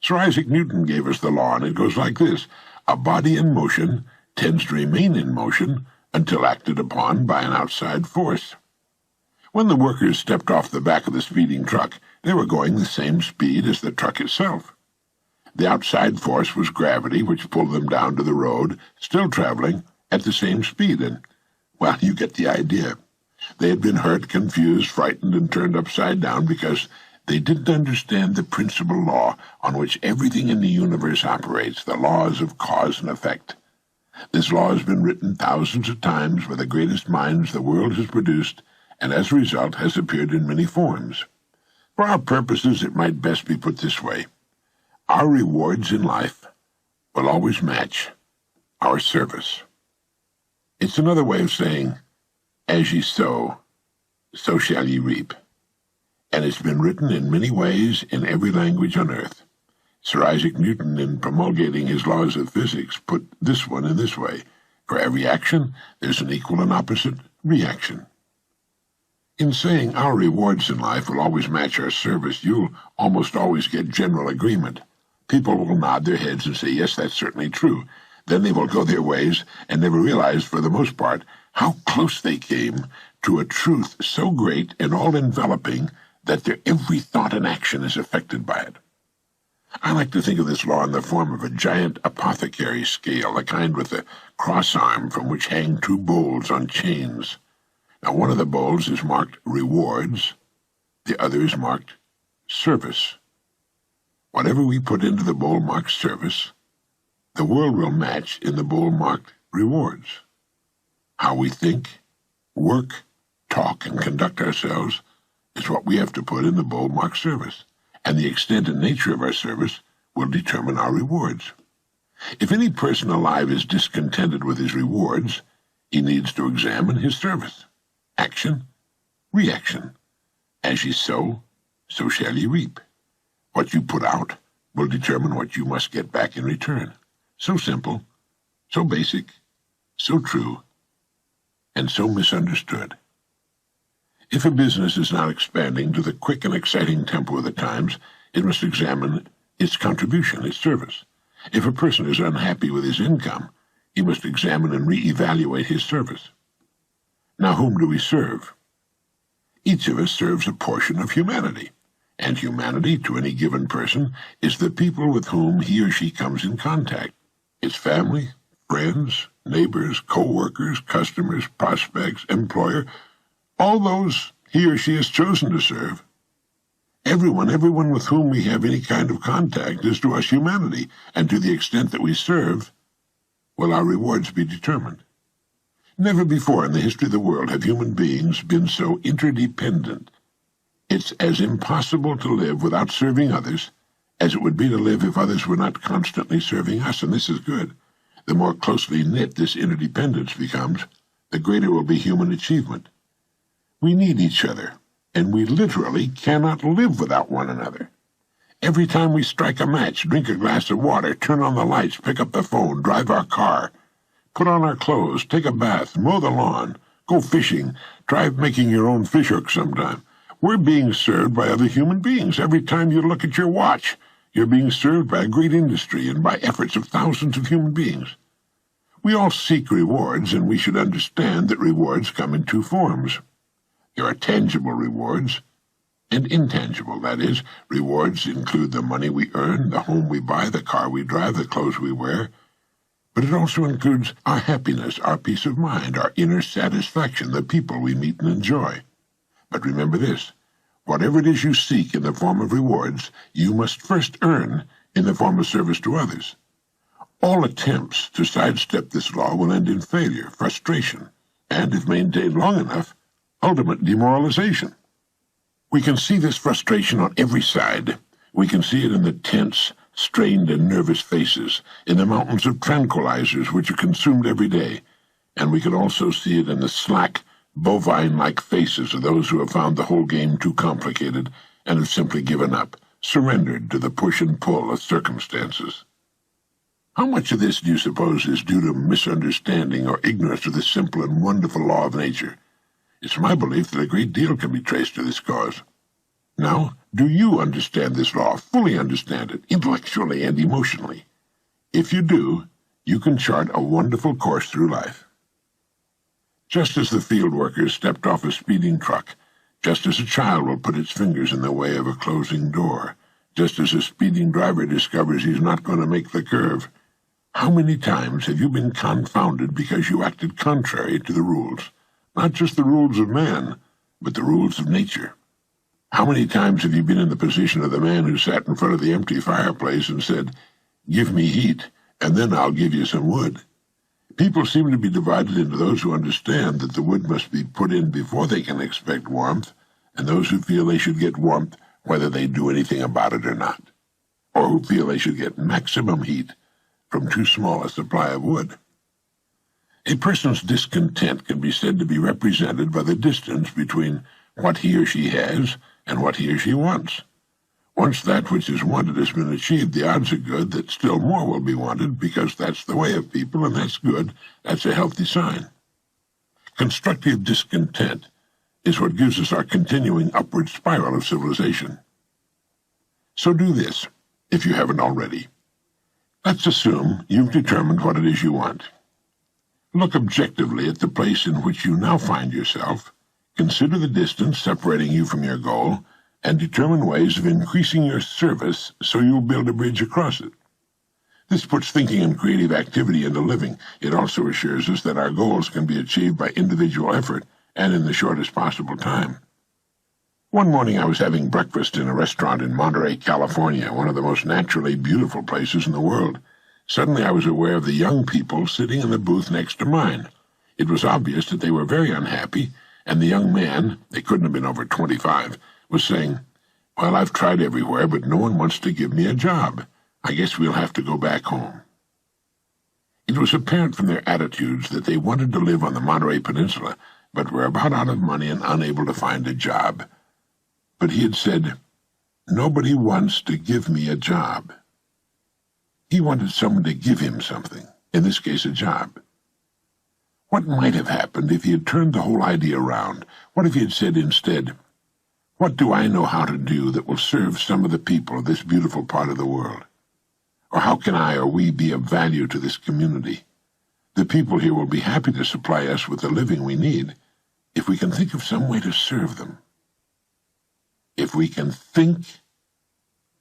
Sir Isaac Newton gave us the law, and it goes like this. A body in motion tends to remain in motion until acted upon by an outside force. When the workers stepped off the back of the speeding truck, they were going the same speed as the truck itself. The outside force was gravity, which pulled them down to the road, still traveling at the same speed, and, well, you get the idea. They had been hurt, confused, frightened, and turned upside down because they didn't understand the principal law on which everything in the universe operates, the laws of cause and effect. This law has been written thousands of times by the greatest minds the world has produced, and as a result has appeared in many forms. For our purposes, it might best be put this way. Our rewards in life will always match our service. It's another way of saying, as ye sow, so shall ye reap. And it's been written in many ways in every language on earth. Sir Isaac Newton, in promulgating his laws of physics, put this one in this way. For every action, there's an equal and opposite reaction. In saying our rewards in life will always match our service, you'll almost always get general agreement. People will nod their heads and say, yes, that's certainly true. Then they will go their ways and never realize, for the most part, how close they came to a truth so great and all-enveloping that their every thought and action is affected by it. I like to think of this law in the form of a giant apothecary scale, the kind with a cross arm from which hang two bowls on chains. Now, one of the bowls is marked rewards, the other is marked service. Whatever we put into the bowl marked service, the world will match in the bowl marked rewards. How we think, work, talk, and conduct ourselves is what we have to put in the bold marked service, and the extent and nature of our service will determine our rewards. If any person alive is discontented with his rewards, he needs to examine his service. Action, reaction. As ye sow, so shall ye reap. What you put out will determine what you must get back in return. So simple, so basic, so true, and so misunderstood. If a business is not expanding to the quick and exciting tempo of the times, it must examine its contribution, its service. If a person is unhappy with his income, he must examine and re-evaluate his service. Now, whom do we serve? Each of us serves a portion of humanity, and humanity to any given person is the people with whom he or she comes in contact. His family, friends, neighbors, co-workers, customers, prospects, employer, all those he or she has chosen to serve. Everyone with whom we have any kind of contact is to us humanity, and to the extent that we serve, will our rewards be determined. Never before in the history of the world have human beings been so interdependent. It's as impossible to live without serving others as it would be to live if others were not constantly serving us, and this is good. The more closely knit this interdependence becomes, the greater will be human achievement. We need each other, and we literally cannot live without one another. Every time we strike a match, drink a glass of water, turn on the lights, pick up the phone, drive our car, put on our clothes, take a bath, mow the lawn, go fishing, try making your own fish hook sometime, we're being served by other human beings. Every time you look at your watch, you're being served by a great industry and by efforts of thousands of human beings. We all seek rewards, and we should understand that rewards come in two forms. There are tangible rewards and intangible. That is, rewards include the money we earn, the home we buy, the car we drive, the clothes we wear. But it also includes our happiness, our peace of mind, our inner satisfaction, the people we meet and enjoy. But remember this, whatever it is you seek in the form of rewards, you must first earn in the form of service to others. All attempts to sidestep this law will end in failure, frustration, and, if maintained long enough, ultimate demoralization. We can see this frustration on every side. We can see it in the tense, strained, and nervous faces, in the mountains of tranquilizers which are consumed every day, and we can also see it in the slack, bovine-like faces of those who have found the whole game too complicated and have simply given up, surrendered to the push and pull of circumstances. How much of this do you suppose is due to misunderstanding or ignorance of the simple and wonderful law of nature? It's my belief that a great deal can be traced to this cause. Now, do you understand this law, fully understand it, intellectually and emotionally? If you do, you can chart a wonderful course through life. Just as the field workers stepped off a speeding truck, just as a child will put its fingers in the way of a closing door, just as a speeding driver discovers he's not going to make the curve, how many times have you been confounded because you acted contrary to the rules? Not just the rules of man, but the rules of nature. How many times have you been in the position of the man who sat in front of the empty fireplace and said, "Give me heat, and then I'll give you some wood"? People seem to be divided into those who understand that the wood must be put in before they can expect warmth, and those who feel they should get warmth whether they do anything about it or not, or who feel they should get maximum heat from too small a supply of wood. A person's discontent can be said to be represented by the distance between what he or she has and what he or she wants. Once that which is wanted has been achieved, the odds are good that still more will be wanted, because that's the way of people, and that's good. That's a healthy sign. Constructive discontent is what gives us our continuing upward spiral of civilization. So do this, if you haven't already. Let's assume you've determined what it is you want. Look objectively at the place in which you now find yourself, consider the distance separating you from your goal, and determine ways of increasing your service so you'll build a bridge across it. This puts thinking and creative activity into living. It also assures us that our goals can be achieved by individual effort and in the shortest possible time. One morning I was having breakfast in a restaurant in Monterey, California, one of the most naturally beautiful places in the world. Suddenly I was aware of the young people sitting in the booth next to mine. It was obvious that they were very unhappy, and the young man, they couldn't have been over 25, was saying, "Well, I've tried everywhere, but no one wants to give me a job. I guess we'll have to go back home." It was apparent from their attitudes that they wanted to live on the Monterey Peninsula, but were about out of money and unable to find a job. But he had said, "Nobody wants to give me a job." He wanted someone to give him something, in this case a job. What might have happened if he had turned the whole idea around? What if he had said instead, "What do I know how to do that will serve some of the people of this beautiful part of the world? Or how can I or we be of value to this community? The people here will be happy to supply us with the living we need if we can think of some way to serve them." If we can think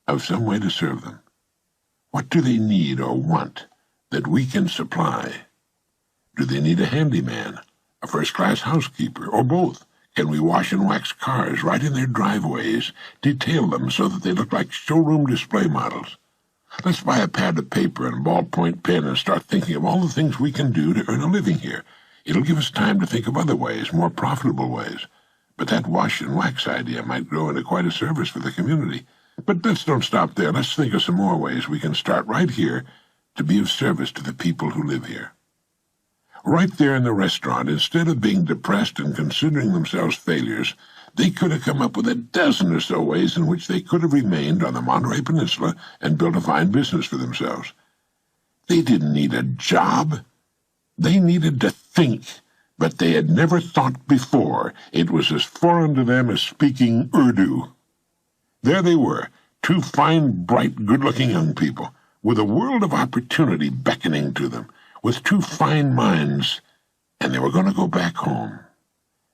of some way to serve them. What do they need or want that we can supply? Do they need a handyman, a first-class housekeeper, or both? Can we wash and wax cars right in their driveways, detail them so that they look like showroom display models? Let's buy a pad of paper and a ballpoint pen and start thinking of all the things we can do to earn a living here. It'll give us time to think of other ways, more profitable ways. But that wash and wax idea might grow into quite a service for the community. But let's don't stop there. Let's think of some more ways we can start right here to be of service to the people who live here. Right there in the restaurant, instead of being depressed and considering themselves failures, they could have come up with a dozen or so ways in which they could have remained on the Monterey Peninsula and built a fine business for themselves. They didn't need a job. They needed to think, but they had never thought before. It was as foreign to them as speaking Urdu. There they were, two fine, bright, good-looking young people, with a world of opportunity beckoning to them, with two fine minds, and they were going to go back home.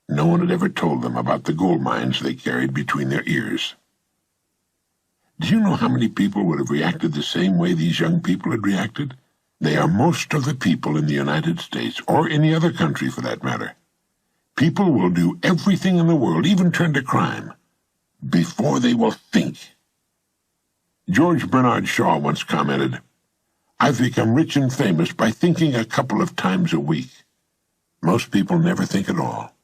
No one had ever told them about the gold mines they carried between their ears. Do you know how many people would have reacted the same way these young people had reacted? They are most of the people in the United States, or any other country for that matter. People will do everything in the world, even turn to crime, before they will think. George Bernard Shaw once commented, "I've become rich and famous by thinking a couple of times a week." Most people never think at all.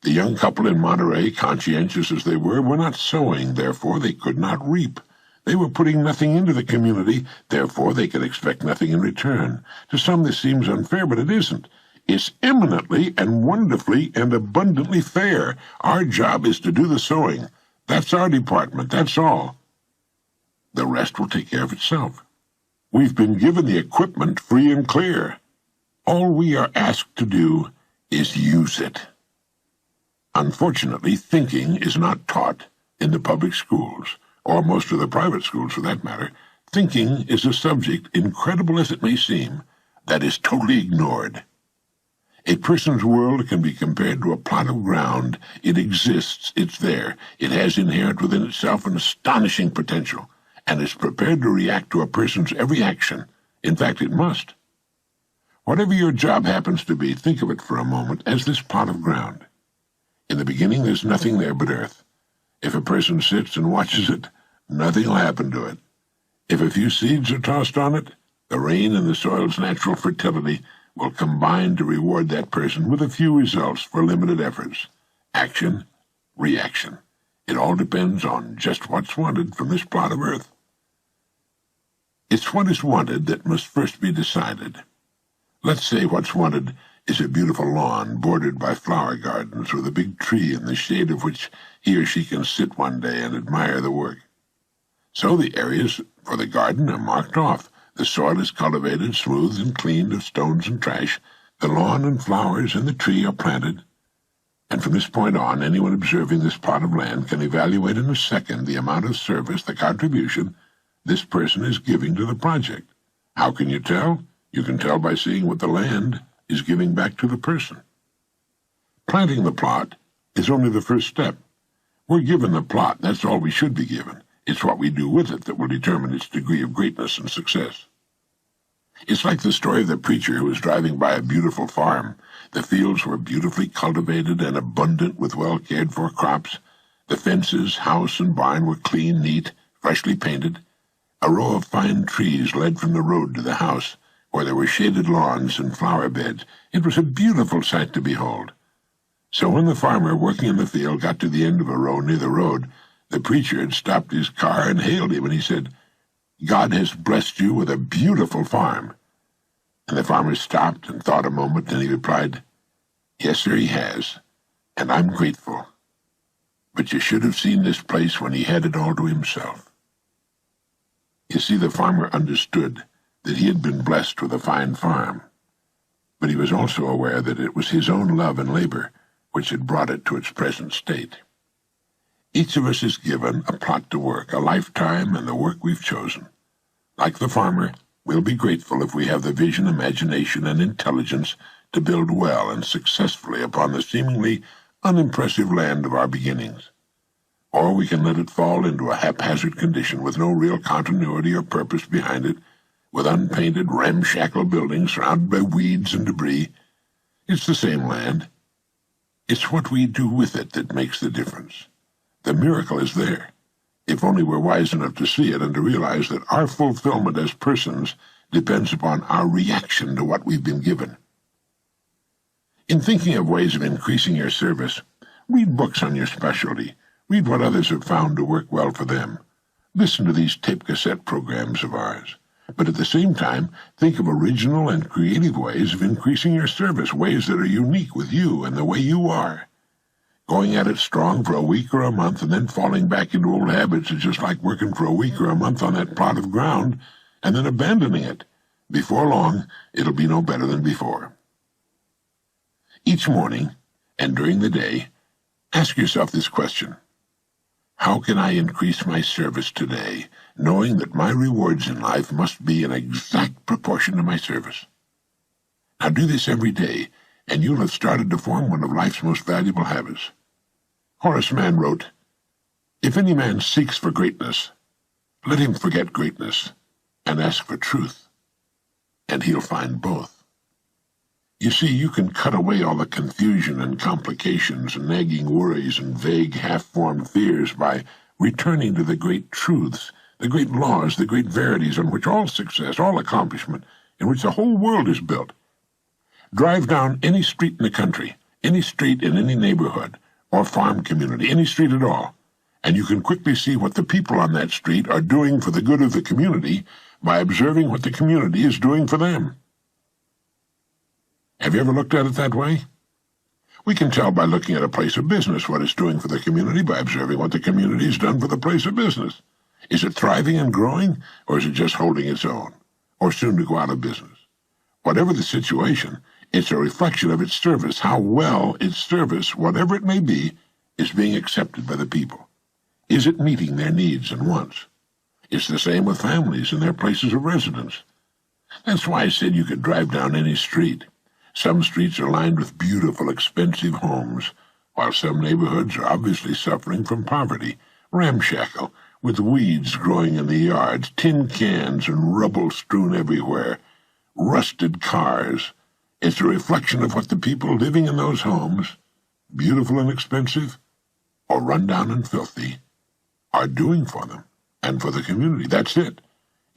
The young couple in Monterey, conscientious as they were not sowing, therefore they could not reap. They were putting nothing into the community, therefore they could expect nothing in return. To some this seems unfair, but it isn't. It's eminently and wonderfully and abundantly fair. Our job is to do the sowing. That's our department, that's all. The rest will take care of itself. We've been given the equipment free and clear. All we are asked to do is use it. Unfortunately, thinking is not taught in the public schools, or most of the private schools for that matter. Thinking is a subject, incredible as it may seem, that is totally ignored. A person's world can be compared to a plot of ground. It exists, it's there. It has inherent within itself an astonishing potential, and is prepared to react to a person's every action. In fact, it must. Whatever your job happens to be, think of it for a moment as this plot of ground. In the beginning, there's nothing there but earth. If a person sits and watches it, nothing will happen to it. If a few seeds are tossed on it, the rain and the soil's natural fertility will combine to reward that person with a few results for limited efforts. Action, reaction. It all depends on just what's wanted from this plot of earth. It's what is wanted that must first be decided. Let's say what's wanted is a beautiful lawn bordered by flower gardens with a big tree in the shade of which he or she can sit one day and admire the work. So the areas for the garden are marked off. The soil is cultivated, smoothed and cleaned of stones and trash. The lawn and flowers and the tree are planted. And from this point on, anyone observing this plot of land can evaluate in a second the amount of service, the contribution, this person is giving to the project. How can you tell? You can tell by seeing what the land is giving back to the person. Planting the plot is only the first step. We're given the plot, that's all we should be given. It's what we do with it that will determine its degree of greatness and success. It's like the story of the preacher who was driving by a beautiful farm. The fields were beautifully cultivated and abundant with well-cared-for crops. The fences, house, and barn were clean, neat, freshly painted. A row of fine trees led from the road to the house, where there were shaded lawns and flower beds. It was a beautiful sight to behold. So when the farmer working in the field got to the end of a row near the road, the preacher had stopped his car and hailed him, and he said, "God has blessed you with a beautiful farm." And the farmer stopped and thought a moment, and he replied, "Yes, sir, he has, and I'm grateful. But you should have seen this place when he had it all to himself." You see, the farmer understood that he had been blessed with a fine farm, but he was also aware that it was his own love and labor which had brought it to its present state. Each of us is given a plot to work, a lifetime, and the work we've chosen. Like the farmer, we'll be grateful if we have the vision, imagination, and intelligence to build well and successfully upon the seemingly unimpressive land of our beginnings. Or we can let it fall into a haphazard condition with no real continuity or purpose behind it, with unpainted, ramshackle buildings surrounded by weeds and debris. It's the same land. It's what we do with it that makes the difference. The miracle is there, if only we're wise enough to see it and to realize that our fulfillment as persons depends upon our reaction to what we've been given. In thinking of ways of increasing your service, read books on your specialty. Read what others have found to work well for them. Listen to these tape cassette programs of ours. But at the same time, think of original and creative ways of increasing your service, ways that are unique with you and the way you are. Going at it strong for a week or a month and then falling back into old habits is just like working for a week or a month on that plot of ground and then abandoning it. Before long, it'll be no better than before. Each morning, and during the day, ask yourself this question: how can I increase my service today, knowing that my rewards in life must be in exact proportion to my service? Now do this every day, and you'll have started to form one of life's most valuable habits. Horace Mann wrote, "If any man seeks for greatness, let him forget greatness and ask for truth, and he'll find both." You see, you can cut away all the confusion and complications and nagging worries and vague, half-formed fears by returning to the great truths, the great laws, the great verities on which all success, all accomplishment, in which the whole world is built. Drive down any street in the country, any street in any neighborhood or farm community, any street at all, and you can quickly see what the people on that street are doing for the good of the community by observing what the community is doing for them. Have you ever looked at it that way? We can tell by looking at a place of business what it's doing for the community by observing what the community has done for the place of business. Is it thriving and growing, or is it just holding its own, or soon to go out of business? Whatever the situation, it's a reflection of its service, how well its service, whatever it may be, is being accepted by the people. Is it meeting their needs and wants? It's the same with families and their places of residence. That's why I said you could drive down any street. Some streets are lined with beautiful, expensive homes, while some neighborhoods are obviously suffering from poverty, ramshackle, with weeds growing in the yards, tin cans and rubble strewn everywhere, rusted cars. It's a reflection of what the people living in those homes, beautiful and expensive, or run down and filthy, are doing for them and for the community. That's it.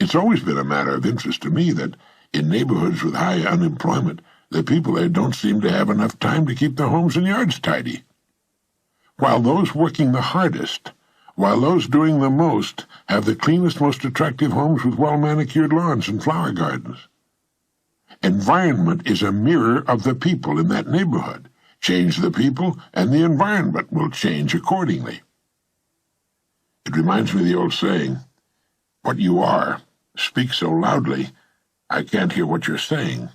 It's always been a matter of interest to me that in neighborhoods with high unemployment, the people there don't seem to have enough time to keep their homes and yards tidy. While those working the hardest, while those doing the most, have the cleanest, most attractive homes with well-manicured lawns and flower gardens. Environment is a mirror of the people in that neighborhood. Change the people, and the environment will change accordingly. It reminds me of the old saying, "What you are, speak so loudly, I can't hear what you're saying."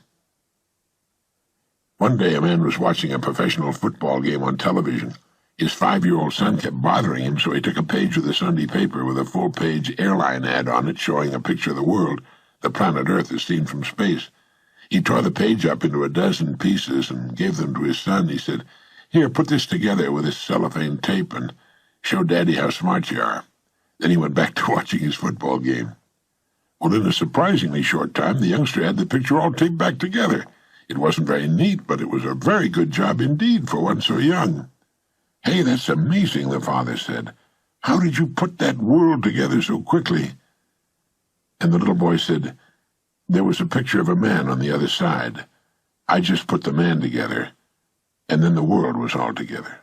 One day a man was watching a professional football game on television. His 5-year-old son kept bothering him, so he took a page of the Sunday paper with a full-page airline ad on it showing a picture of the world, the planet Earth as seen from space. He tore the page up into a dozen pieces and gave them to his son. He said, "Here, put this together with this cellophane tape and show Daddy how smart you are." Then he went back to watching his football game. Well, in a surprisingly short time, the youngster had the picture all taped back together. It wasn't very neat, but it was a very good job indeed for one so young. "Hey, that's amazing," the father said. "How did you put that world together so quickly?" And the little boy said, "There was a picture of a man on the other side. I just put the man together, and then the world was all together.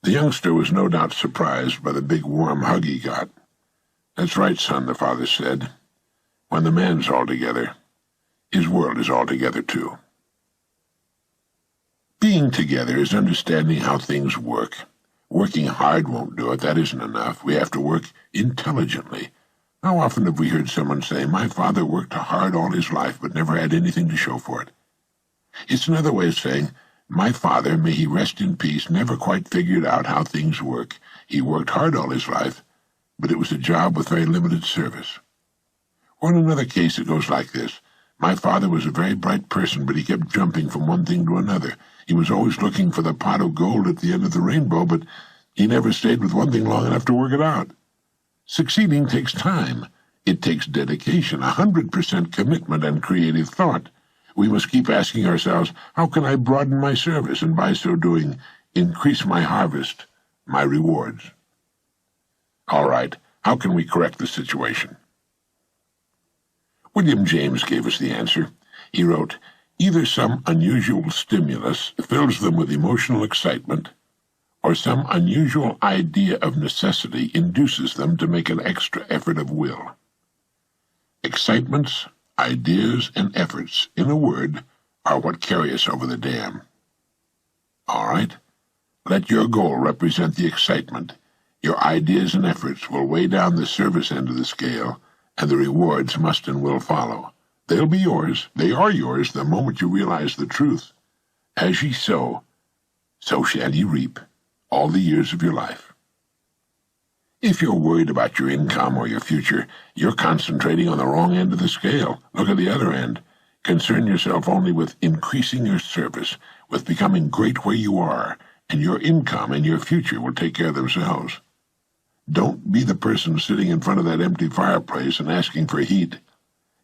The youngster was no doubt surprised by the big warm hug he got. "That's right, son," the father said. "When the man's all together, his world is all together too." Being together is understanding how things work. Working hard won't do it. That isn't enough. We have to work intelligently. How often have we heard someone say, "My father worked hard all his life, but never had anything to show for it"? It's another way of saying, "My father, may he rest in peace, never quite figured out how things work. He worked hard all his life, but it was a job with very limited service." Or in another case, it goes like this. "My father was a very bright person, but he kept jumping from one thing to another. He was always looking for the pot of gold at the end of the rainbow, but he never stayed with one thing long enough to work it out." Succeeding takes time. It takes dedication, 100% commitment and creative thought. We must keep asking ourselves, how can I broaden my service, and by so doing, increase my harvest, my rewards? All right, how can we correct the situation? William James gave us the answer. He wrote, "Either some unusual stimulus fills them with emotional excitement, or some unusual idea of necessity induces them to make an extra effort of will." Excitements, ideas, and efforts, in a word, are what carry us over the dam. All right, let your goal represent the excitement. Your ideas and efforts will weigh down the service end of the scale, and the rewards must and will follow. They'll be yours. They are yours the moment you realize the truth. As ye sow, so shall ye reap all the years of your life. If you're worried about your income or your future, you're concentrating on the wrong end of the scale. Look at the other end. Concern yourself only with increasing your service, with becoming great where you are, and your income and your future will take care of themselves. Don't be the person sitting in front of that empty fireplace and asking for heat.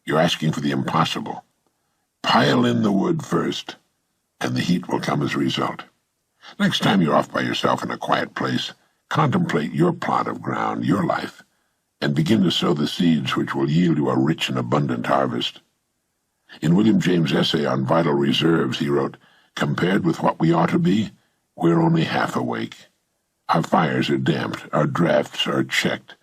You're asking for the impossible. Pile in the wood first, and the heat will come as a result. Next time you're off by yourself in a quiet place, contemplate your plot of ground, your life, and begin to sow the seeds which will yield you a rich and abundant harvest. In William James' essay on vital reserves, he wrote, "Compared with what we ought to be, we're only half awake. Our fires are damped, our drafts are checked.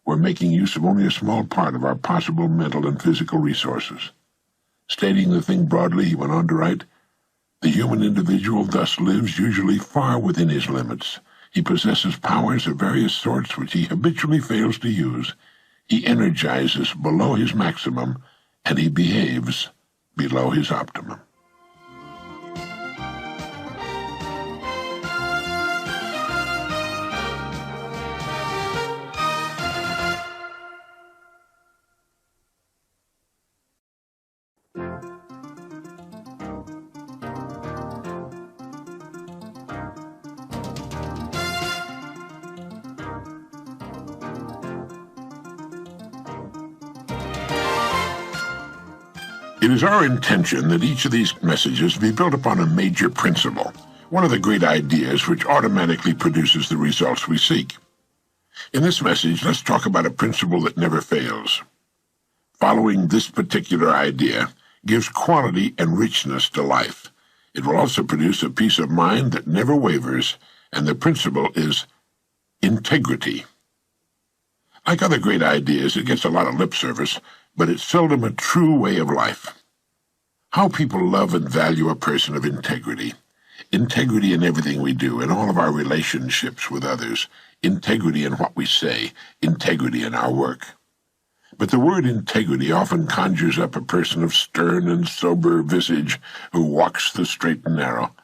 We're making use of only a small part of our possible mental and physical resources." Stating the thing broadly, he went on to write, "The human individual thus lives usually far within his limits. He possesses powers of various sorts which he habitually fails to use. He energizes below his maximum, and he behaves below his optimum." It is our intention that each of these messages be built upon a major principle, one of the great ideas which automatically produces the results we seek. In this message, let's talk about a principle that never fails. Following this particular idea gives quality and richness to life. It will also produce a peace of mind that never wavers, and the principle is integrity. Like other great ideas, it gets a lot of lip service, but it's seldom a true way of life. How people love and value a person of integrity. Integrity in everything we do, in all of our relationships with others. Integrity in what we say. Integrity in our work. But the word integrity often conjures up a person of stern and sober visage who walks the straight and narrow.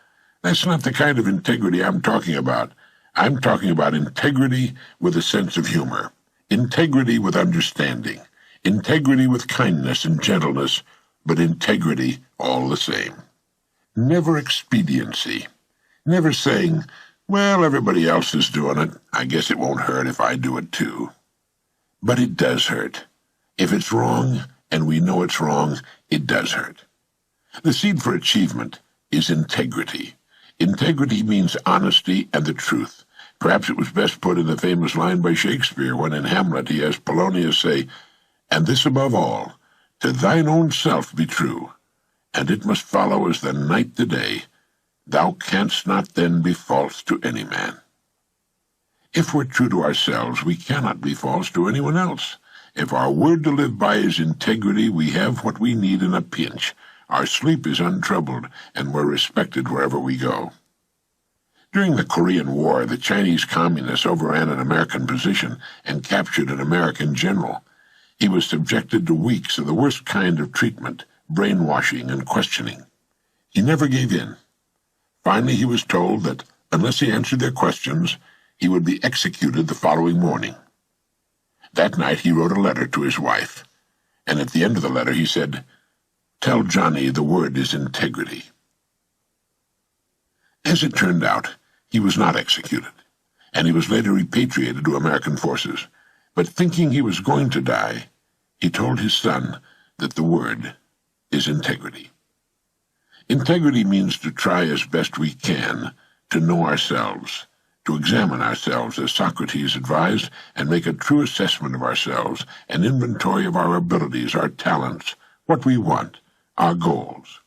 That's not the kind of integrity I'm talking about. I'm talking about integrity with a sense of humor. Integrity with understanding. Integrity with kindness and gentleness, but integrity all the same. Never expediency. Never saying, "Well, everybody else is doing it. I guess it won't hurt if I do it too." But it does hurt. If it's wrong, and we know it's wrong, it does hurt. The seed for achievement is integrity. Integrity means honesty and the truth. Perhaps it was best put in the famous line by Shakespeare when in Hamlet he has Polonius say, "And this above all, to thine own self be true, and it must follow as the night the day. Thou canst not then be false to any man. If we're true to ourselves, we cannot be false to anyone else. If our word to live by is integrity, we have what we need in a pinch. Our sleep is untroubled, and we're respected wherever we go. During the Korean War, the Chinese communists overran an American position and captured an American general. He was subjected to weeks of the worst kind of treatment, brainwashing and questioning. He never gave in. Finally, he was told that unless he answered their questions, he would be executed the following morning. That night he wrote a letter to his wife, and at the end of the letter he said, "Tell Johnny the word is integrity." As it turned out, he was not executed, and he was later repatriated to American forces. But thinking he was going to die, he told his son that the word is integrity. Integrity means to try as best we can to know ourselves, to examine ourselves as Socrates advised, and make a true assessment of ourselves, an inventory of our abilities, our talents, what we want, our goals.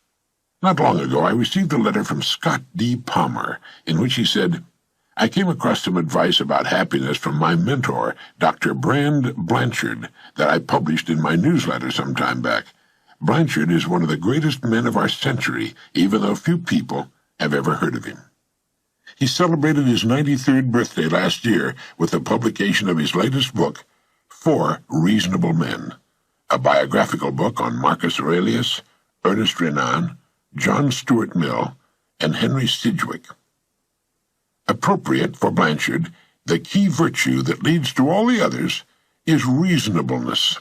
Not long ago, I received a letter from Scott D. Palmer, in which he said, "I came across some advice about happiness from my mentor, Dr. Brand Blanchard, that I published in my newsletter some time back. Blanchard is one of the greatest men of our century, even though few people have ever heard of him. He celebrated his 93rd birthday last year with the publication of his latest book, 4 Reasonable Men, a biographical book on Marcus Aurelius, Ernest Renan, John Stuart Mill, and Henry Sidgwick. Appropriate for Blanchard, the key virtue that leads to all the others is reasonableness."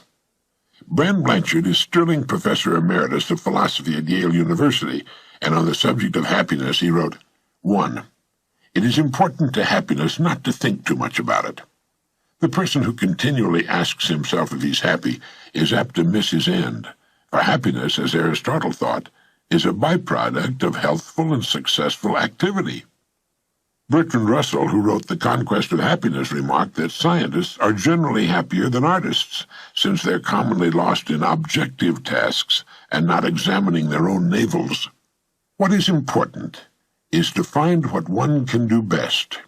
Brand Blanchard is Sterling Professor Emeritus of Philosophy at Yale University, and on the subject of happiness he wrote, 1. It is important to happiness not to think too much about it. The person who continually asks himself if he's happy is apt to miss his end, for happiness, as Aristotle thought, is a byproduct of healthful and successful activity. Bertrand Russell, who wrote The Conquest of Happiness, remarked that scientists are generally happier than artists, since they're commonly lost in objective tasks and not examining their own navels. What is important is to find what one can do best,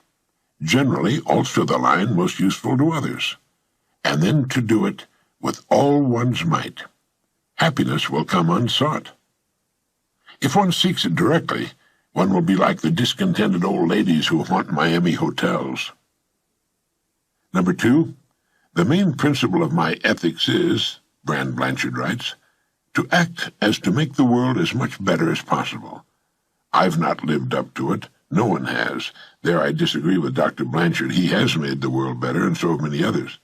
generally also the line most useful to others, and then to do it with all one's might. Happiness will come unsought. If one seeks it directly, one will be like the discontented old ladies who haunt Miami hotels. Number 2, the main principle of my ethics is, Brand Blanchard writes, to act as to make the world as much better as possible. I've not lived up to it. No one has. There I disagree with Dr. Blanchard. He has made the world better, and so have many others.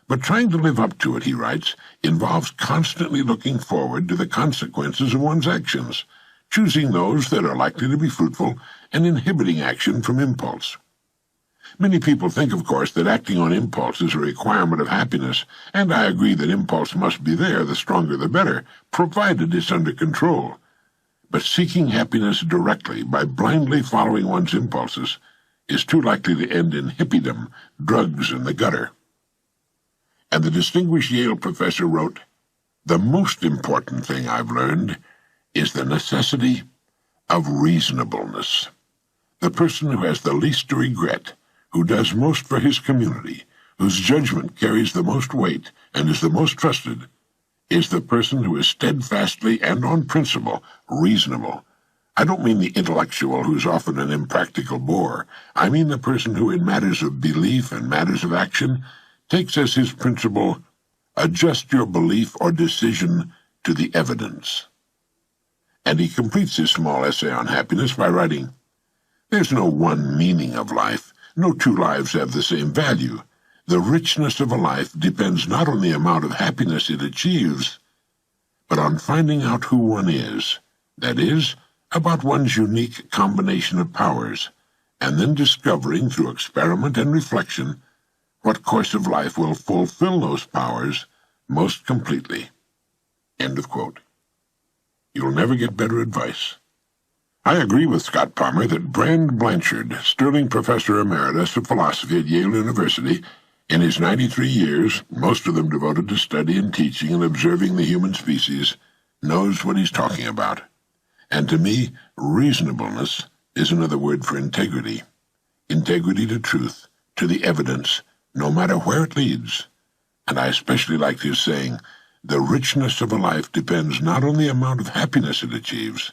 But trying to live up to it, he writes, involves constantly looking forward to the consequences of one's actions, choosing those that are likely to be fruitful, and inhibiting action from impulse. Many people think, of course, that acting on impulse is a requirement of happiness, and I agree that impulse must be there, the stronger the better, provided it's under control. But seeking happiness directly by blindly following one's impulses is too likely to end in hippiedom, drugs, and the gutter. And the distinguished Yale professor wrote, "The most important thing I've learned is the necessity of reasonableness. The person who has the least to regret, who does most for his community, whose judgment carries the most weight and is the most trusted, is the person who is steadfastly and on principle reasonable. I don't mean the intellectual who's often an impractical bore. I mean the person who, in matters of belief and matters of action, takes as his principle, adjust your belief or decision to the evidence." And he completes his small essay on happiness by writing, "There's no one meaning of life. No two lives have the same value. The richness of a life depends not on the amount of happiness it achieves, but on finding out who one is, that is, about one's unique combination of powers, and then discovering through experiment and reflection what course of life will fulfill those powers most completely." End of quote. You'll never get better advice. I agree with Scott Palmer that Brand Blanchard, Sterling Professor Emeritus of Philosophy at Yale University, in his 93 years, most of them devoted to study and teaching and observing the human species, knows what he's talking about. And to me, reasonableness is another word for integrity. Integrity to truth, to the evidence, no matter where it leads. And I especially like his saying, the richness of a life depends not on the amount of happiness it achieves,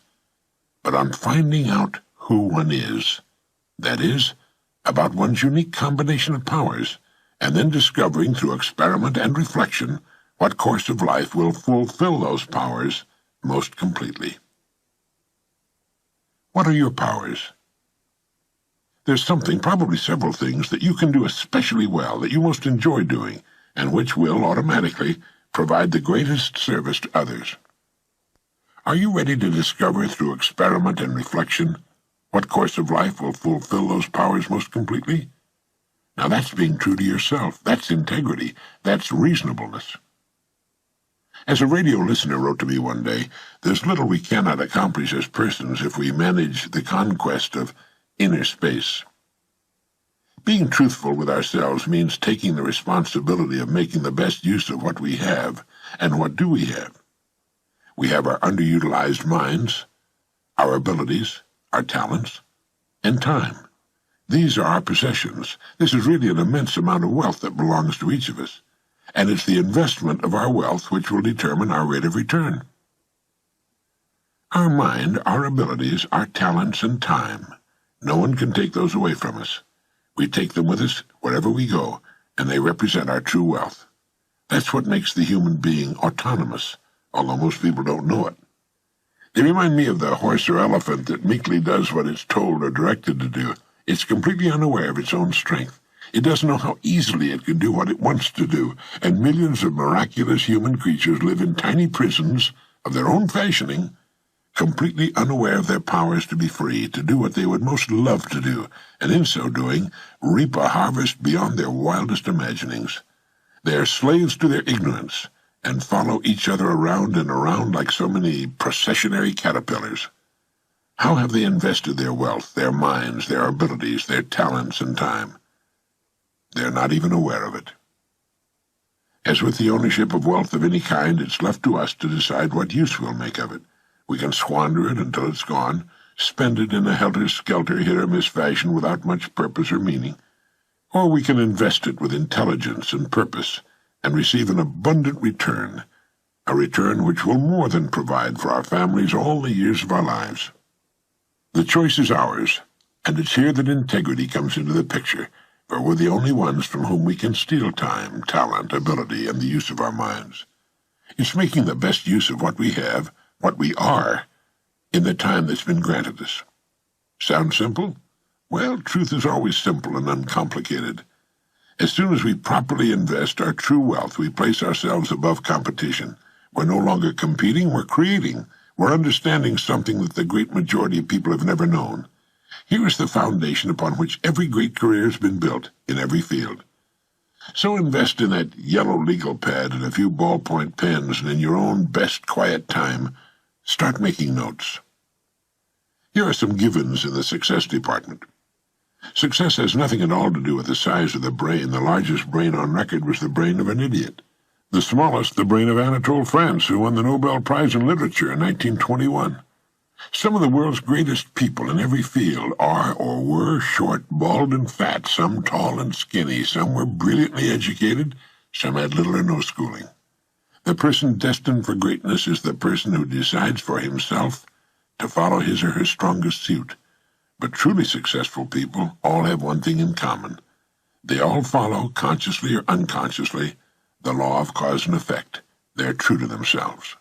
but on finding out who one is. That is, about one's unique combination of powers, and then discovering through experiment and reflection what course of life will fulfill those powers most completely. What are your powers? There's something, probably several things, that you can do especially well, that you most enjoy doing, and which will automatically provide the greatest service to others. Are you ready to discover through experiment and reflection what course of life will fulfill those powers most completely? Now that's being true to yourself. That's integrity. That's reasonableness. As a radio listener wrote to me one day, there's little we cannot accomplish as persons if we manage the conquest of inner space. Being truthful with ourselves means taking the responsibility of making the best use of what we have. And what do we have? We have our underutilized minds, our abilities, our talents, and time. These are our possessions. This is really an immense amount of wealth that belongs to each of us, and it's the investment of our wealth which will determine our rate of return. Our mind, our abilities, our talents, and time. No one can take those away from us. We take them with us wherever we go, and they represent our true wealth. That's what makes the human being autonomous, although most people don't know it. They remind me of the horse or elephant that meekly does what it's told or directed to do. It's completely unaware of its own strength. It doesn't know how easily it can do what it wants to do, and millions of miraculous human creatures live in tiny prisons of their own fashioning, completely unaware of their powers to be free, to do what they would most love to do, and in so doing, reap a harvest beyond their wildest imaginings. They are slaves to their ignorance, and follow each other around and around like so many processionary caterpillars. How have they invested their wealth, their minds, their abilities, their talents, and time? They are not even aware of it. As with the ownership of wealth of any kind, it's left to us to decide what use we'll make of it. We can squander it until it's gone, spend it in a helter-skelter, hit-or-miss fashion without much purpose or meaning, or we can invest it with intelligence and purpose and receive an abundant return, a return which will more than provide for our families all the years of our lives. The choice is ours, and it's here that integrity comes into the picture, for we're the only ones from whom we can steal time, talent, ability, and the use of our minds. It's making the best use of what we have, what we are, in the time that's been granted us. Sound simple? Well, truth is always simple and uncomplicated. As soon as we properly invest our true wealth, we place ourselves above competition. We're no longer competing, we're creating. We're understanding something that the great majority of people have never known. Here is the foundation upon which every great career has been built, in every field. So invest in that yellow legal pad and a few ballpoint pens, and in your own best quiet time, start making notes. Here are some givens in the success department. Success has nothing at all to do with the size of the brain. The largest brain on record was the brain of an idiot. The smallest, the brain of Anatole France, who won the Nobel Prize in Literature in 1921. Some of the world's greatest people in every field are or were short, bald, and fat, some tall and skinny, some were brilliantly educated, some had little or no schooling. The person destined for greatness is the person who decides for himself to follow his or her strongest suit. But truly successful people all have one thing in common. They all follow, consciously or unconsciously, the law of cause and effect. They're true to themselves.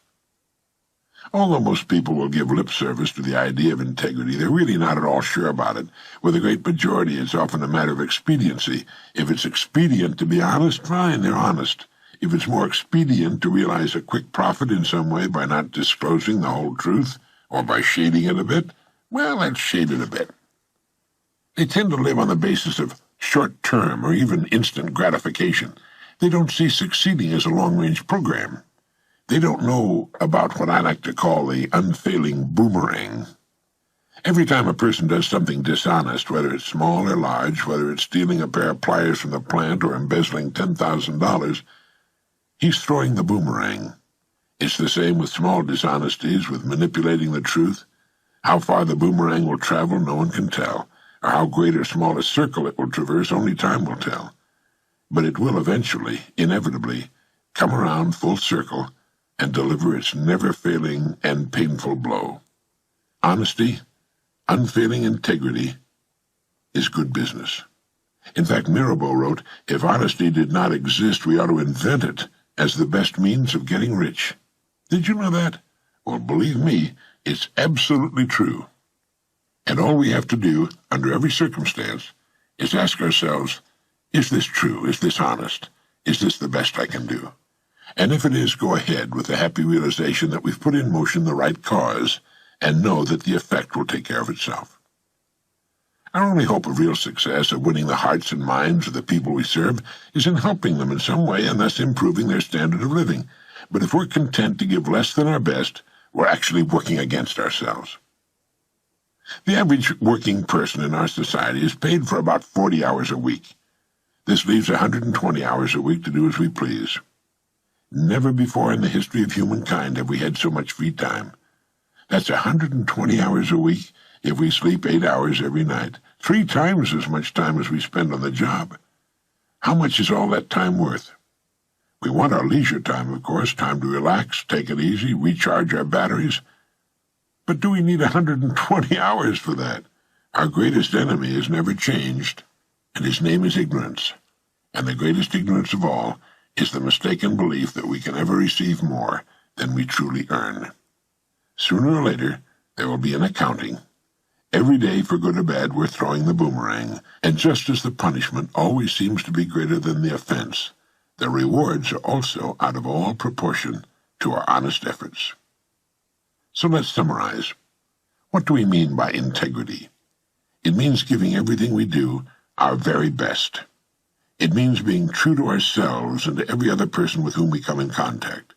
Although most people will give lip service to the idea of integrity, they're really not at all sure about it. With the great majority, it's often a matter of expediency. If it's expedient to be honest, fine, they're honest. If it's more expedient to realize a quick profit in some way by not disclosing the whole truth, or by shading it a bit, well, let's shade it a bit. They tend to live on the basis of short-term or even instant gratification. They don't see succeeding as a long-range program. They don't know about what I like to call the unfailing boomerang. Every time a person does something dishonest, whether it's small or large, whether it's stealing a pair of pliers from the plant or embezzling $10,000, he's throwing the boomerang. It's the same with small dishonesties, with manipulating the truth. How far the boomerang will travel, no one can tell, or how great or small a circle it will traverse, only time will tell. But it will eventually, inevitably, come around full circle and deliver its never-failing and painful blow. Honesty, unfailing integrity, is good business. In fact, Mirabeau wrote, "If honesty did not exist, we ought to invent it as the best means of getting rich." Did you know that? Well, believe me, it's absolutely true. And all we have to do, under every circumstance, is ask ourselves, is this true? Is this honest? Is this the best I can do? And if it is, go ahead with the happy realization that we've put in motion the right cause and know that the effect will take care of itself. Our only hope of real success, of winning the hearts and minds of the people we serve, is in helping them in some way and thus improving their standard of living. But if we're content to give less than our best, we're actually working against ourselves. The average working person in our society is paid for about 40 hours a week. This leaves 120 hours a week to do as we please. Never before in the history of humankind have we had so much free time. That's 120 hours a week if we sleep 8 hours every night, 3 times as much time as we spend on the job. How much is all that time worth? We want our leisure time, of course, time to relax, take it easy, recharge our batteries. But do we need 120 hours for that? Our greatest enemy has never changed, and his name is ignorance. And the greatest ignorance of all is the mistaken belief that we can ever receive more than we truly earn. Sooner or later, there will be an accounting. Every day, for good or bad, we're throwing the boomerang, and just as the punishment always seems to be greater than the offense, the rewards are also out of all proportion to our honest efforts. So let's summarize. What do we mean by integrity? It means giving everything we do our very best. It means being true to ourselves and to every other person with whom we come in contact.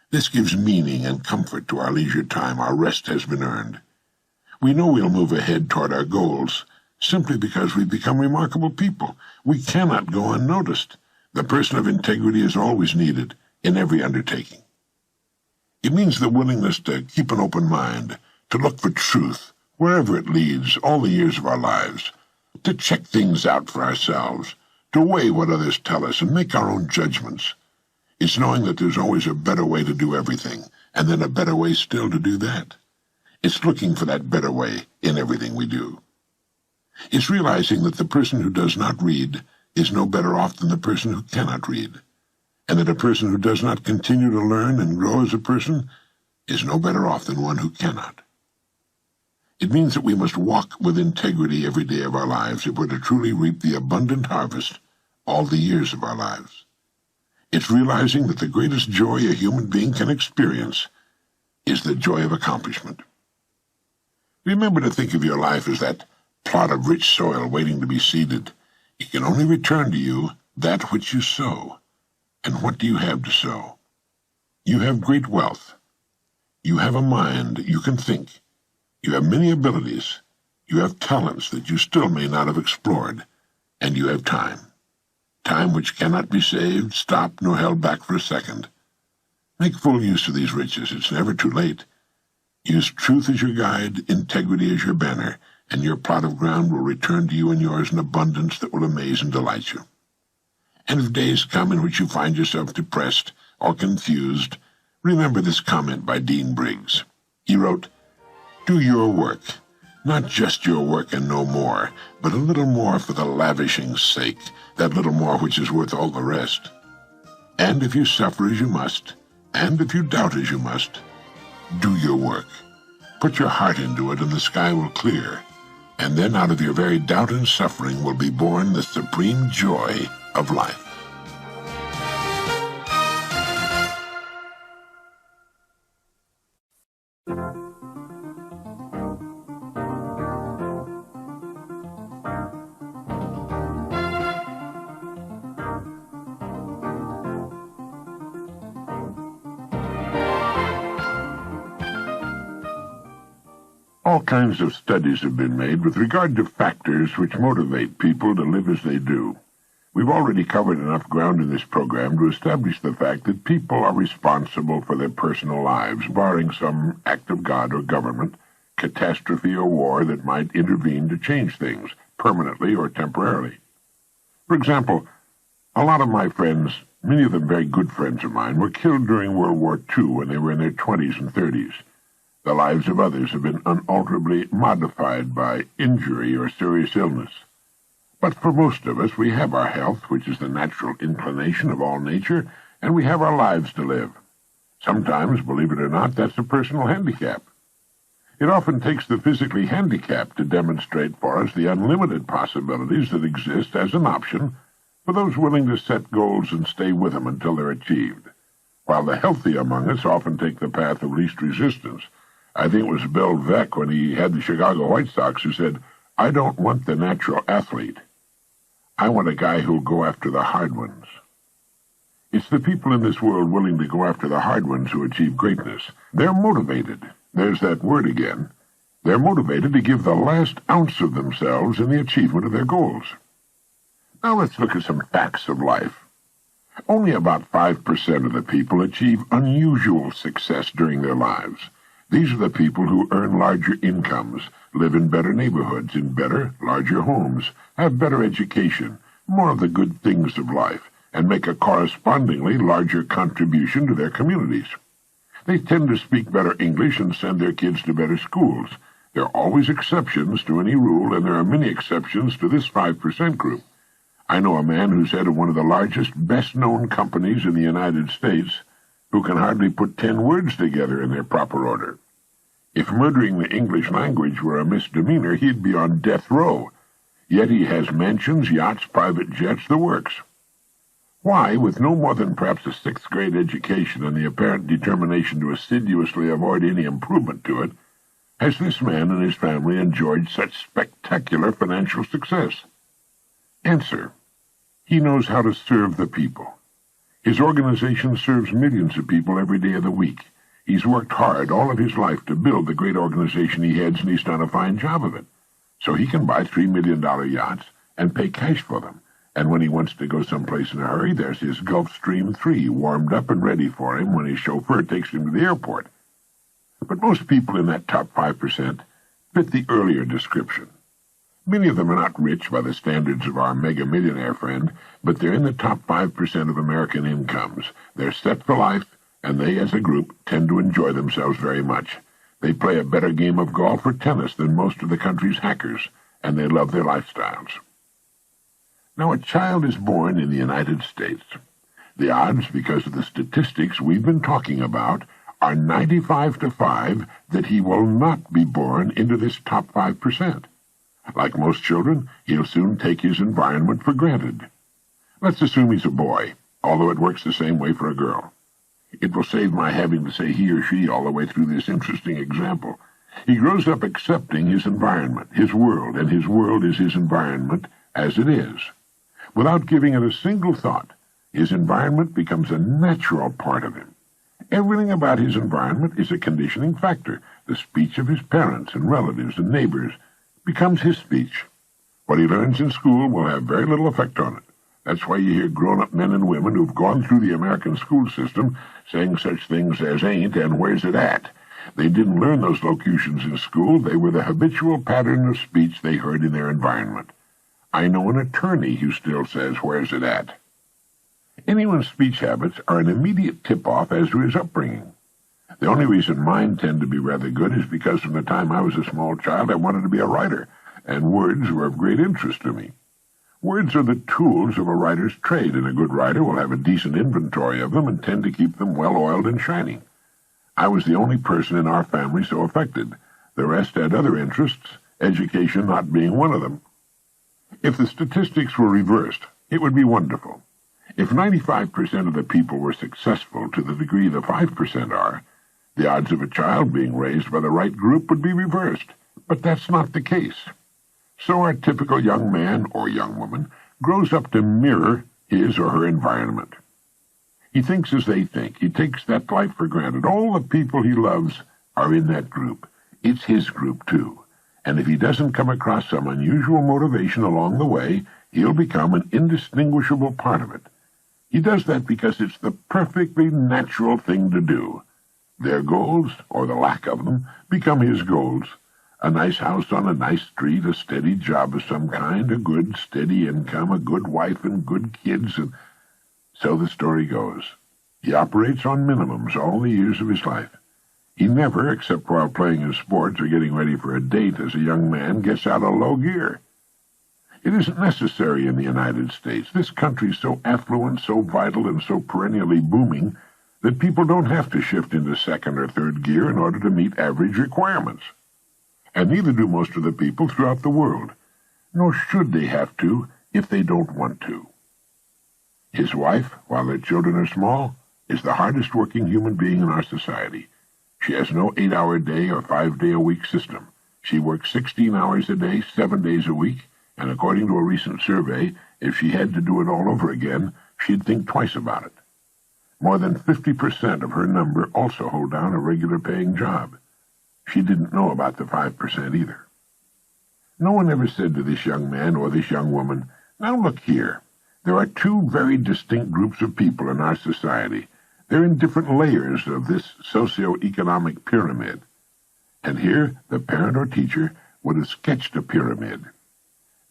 This gives meaning and comfort to our leisure time. Our rest has been earned. We know we'll move ahead toward our goals simply because we've become remarkable people. We cannot go unnoticed. The person of integrity is always needed in every undertaking. It means the willingness to keep an open mind, to look for truth wherever it leads all the years of our lives, to check things out for ourselves, to weigh what others tell us and make our own judgments. It's knowing that there's always a better way to do everything, and then a better way still to do that. It's looking for that better way in everything we do. It's realizing that the person who does not read is no better off than the person who cannot read, and that a person who does not continue to learn and grow as a person is no better off than one who cannot. It means that we must walk with integrity every day of our lives if we're to truly reap the abundant harvest all the years of our lives. It's realizing that the greatest joy a human being can experience is the joy of accomplishment. Remember to think of your life as that plot of rich soil waiting to be seeded. It can only return to you that which you sow. And what do you have to sow? You have great wealth. You have a mind. You can think. You have many abilities. You have talents that you still may not have explored. And you have time. Time which cannot be saved, stopped, nor held back for a second. Make full use of these riches. It's never too late. Use truth as your guide, integrity as your banner, and your plot of ground will return to you and yours in abundance that will amaze and delight you. And if days come in which you find yourself depressed or confused, remember this comment by Dean Briggs. He wrote, "Do your work, not just your work and no more, but a little more for the lavishing's sake, that little more which is worth all the rest. And if you suffer as you must, and if you doubt as you must, do your work. Put your heart into it and the sky will clear, and then out of your very doubt and suffering will be born the supreme joy of life." All kinds of studies have been made with regard to factors which motivate people to live as they do. We've already covered enough ground in this program to establish the fact that people are responsible for their personal lives, barring some act of God or government, catastrophe or war that might intervene to change things, permanently or temporarily. For example, a lot of my friends, many of them very good friends of mine, were killed during World War II when they were in their 20s and 30s. The lives of others have been unalterably modified by injury or serious illness. But for most of us, we have our health, which is the natural inclination of all nature, and we have our lives to live. Sometimes, believe it or not, that's a personal handicap. It often takes the physically handicapped to demonstrate for us the unlimited possibilities that exist as an option for those willing to set goals and stay with them until they're achieved, while the healthy among us often take the path of least resistance. I think it was Bill Veeck when he had the Chicago White Sox who said, "I don't want the natural athlete. I want a guy who'll go after the hard ones." It's the people in this world willing to go after the hard ones who achieve greatness. They're motivated. There's that word again. They're motivated to give the last ounce of themselves in the achievement of their goals. Now let's look at some facts of life. Only about 5% of the people achieve unusual success during their lives. These are the people who earn larger incomes, live in better neighborhoods, in better, larger homes, have better education, more of the good things of life, and make a correspondingly larger contribution to their communities. They tend to speak better English and send their kids to better schools. There are always exceptions to any rule, and there are many exceptions to this 5% group. I know a man who's head of one of the largest, best-known companies in the United States who can hardly put 10 words together in their proper order. If murdering the English language were a misdemeanor, he'd be on death row. Yet he has mansions, yachts, private jets, the works. Why, with no more than perhaps a 6th-grade education and the apparent determination to assiduously avoid any improvement to it, has this man and his family enjoyed such spectacular financial success? Answer: he knows how to serve the people. His organization serves millions of people every day of the week. He's worked hard all of his life to build the great organization he heads, and he's done a fine job of it. So he can buy $3 million yachts and pay cash for them. And when he wants to go someplace in a hurry, there's his Gulfstream 3 warmed up and ready for him when his chauffeur takes him to the airport. But most people in that top 5% fit the earlier description. Many of them are not rich by the standards of our mega-millionaire friend, but they're in the top 5% of American incomes. They're set for life, and they, as a group, tend to enjoy themselves very much. They play a better game of golf or tennis than most of the country's hackers, and they love their lifestyles. Now, a child is born in the United States. The odds, because of the statistics we've been talking about, are 95 to 5 that he will not be born into this top 5%. Like most children, he'll soon take his environment for granted. Let's assume he's a boy, although it works the same way for a girl. It will save my having to say he or she all the way through this interesting example. He grows up accepting his environment, his world, and his world is his environment as it is. Without giving it a single thought, his environment becomes a natural part of him. Everything about his environment is a conditioning factor. The speech of his parents and relatives and neighbors becomes his speech. What he learns in school will have very little effect on it. That's why you hear grown-up men and women who've gone through the American school system saying such things as ain't and where's it at. They didn't learn those locutions in school. They were the habitual pattern of speech they heard in their environment. I know an attorney who still says, where's it at? Anyone's speech habits are an immediate tip-off as to his upbringing. The only reason mine tend to be rather good is because from the time I was a small child I wanted to be a writer, and words were of great interest to me. Words are the tools of a writer's trade, and a good writer will have a decent inventory of them and tend to keep them well-oiled and shining. I was the only person in our family so affected. The rest had other interests, education not being one of them. If the statistics were reversed, it would be wonderful. If 95% of the people were successful to the degree the 5% are, the odds of a child being raised by the right group would be reversed. But that's not the case. So our typical young man or young woman grows up to mirror his or her environment. He thinks as they think. He takes that life for granted. All the people he loves are in that group. It's his group, too. And if he doesn't come across some unusual motivation along the way, He'll become an indistinguishable part of it. He does that because it's the perfectly natural thing to do. Their goals, or the lack of them, become his goals. A nice house on a nice street, a steady job of some kind, a good, steady income, a good wife and good kids, and so the story goes. He operates on minimums all the years of his life. He never, except while playing his sports or getting ready for a date as a young man, gets out of low gear. It isn't necessary in the United States. This country's so affluent, so vital, and so perennially booming that people don't have to shift into second or third gear in order to meet average requirements. And neither do most of the people throughout the world, nor should they have to if they don't want to. His wife, while their children are small, is the hardest working human being in our society. She has no 8-hour day or 5-day-a-week system. She works 16 hours a day, 7 days a week, and according to a recent survey, if she had to do it all over again, she'd think twice about it. More than 50% of her number also hold down a regular paying job. She didn't know about the 5% either. No one ever said to this young man or this young woman, "Now look here, there are two very distinct groups of people in our society. They're in different layers of this socio-economic pyramid." And here the parent or teacher would have sketched a pyramid.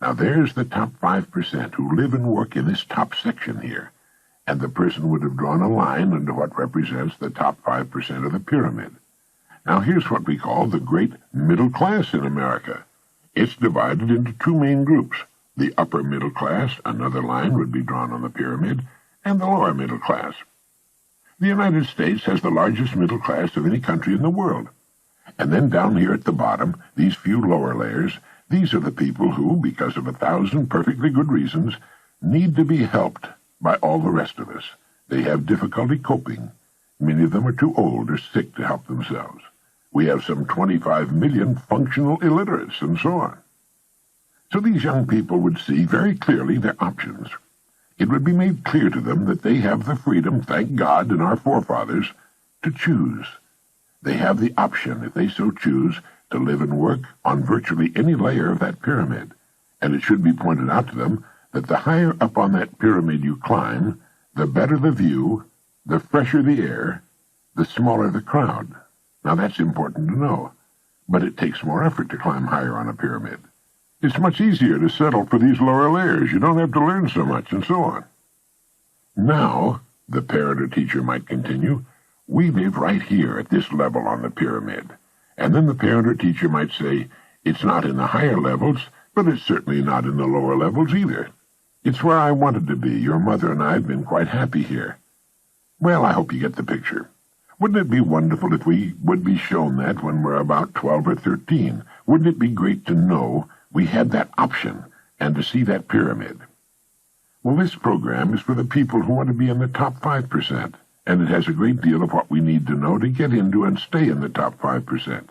Now there's the top 5% who live and work in this top section here, and the person would have drawn a line under what represents the top 5% of the pyramid. Now here's what we call the great middle class in America. It's divided into two main groups. The upper middle class, another line would be drawn on the pyramid, and the lower middle class. The United States has the largest middle class of any country in the world. And then down here at the bottom, these few lower layers, these are the people who, because of 1,000 perfectly good reasons, need to be helped by all the rest of us. They have difficulty coping. Many of them are too old or sick to help themselves. We have some 25 million functional illiterates, and so on. So these young people would see very clearly their options. It would be made clear to them that they have the freedom, thank God and our forefathers, to choose. They have the option, if they so choose, to live and work on virtually any layer of that pyramid. And it should be pointed out to them that the higher up on that pyramid you climb, the better the view, the fresher the air, the smaller the crowd. Now that's important to know, but it takes more effort to climb higher on a pyramid. It's much easier to settle for these lower layers. You don't have to learn so much, and so on. Now, the parent or teacher might continue, we live right here at this level on the pyramid. And then the parent or teacher might say, it's not in the higher levels, but it's certainly not in the lower levels either. It's where I wanted to be. Your mother and I have been quite happy here. Well, I hope you get the picture. Wouldn't it be wonderful if we would be shown that when we're about 12 or 13? Wouldn't it be great to know we had that option and to see that pyramid? Well, this program is for the people who want to be in the top 5%, and it has a great deal of what we need to know to get into and stay in the top 5%.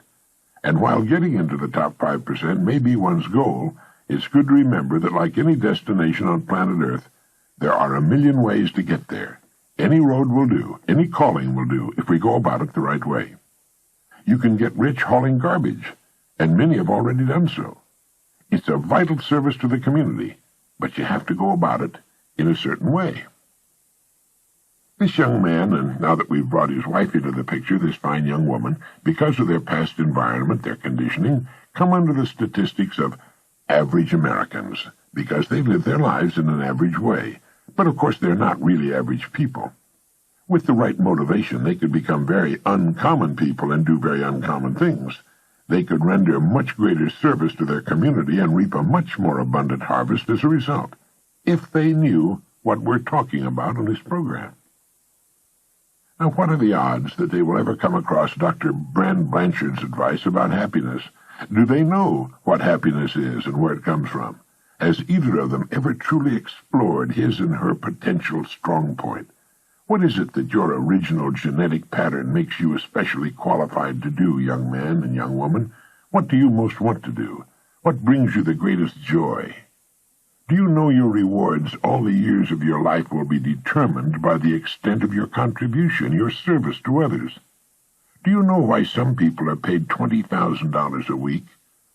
And while getting into the top 5% may be one's goal, it's good to remember that like any destination on planet Earth, there are a million ways to get there. Any road will do, any calling will do, if we go about it the right way. You can get rich hauling garbage, and many have already done so. It's a vital service to the community, but you have to go about it in a certain way. This young man, and now that we've brought his wife into the picture, this fine young woman, because of their past environment, their conditioning, come under the statistics of average Americans, because they live their lives in an average way. But of course they're not really average people. With the right motivation, they could become very uncommon people and do very uncommon things. They could render much greater service to their community and reap a much more abundant harvest as a result, if they knew what we're talking about in this program. Now, what are the odds that they will ever come across Dr. Brand Blanchard's advice about happiness? Do they know what happiness is and where it comes from? Has either of them ever truly explored his and her potential strong point? What is it that your original genetic pattern makes you especially qualified to do, young man and young woman? What do you most want to do? What brings you the greatest joy? Do you know your rewards all the years of your life will be determined by the extent of your contribution, your service to others? Do you know why some people are paid $20,000 a week,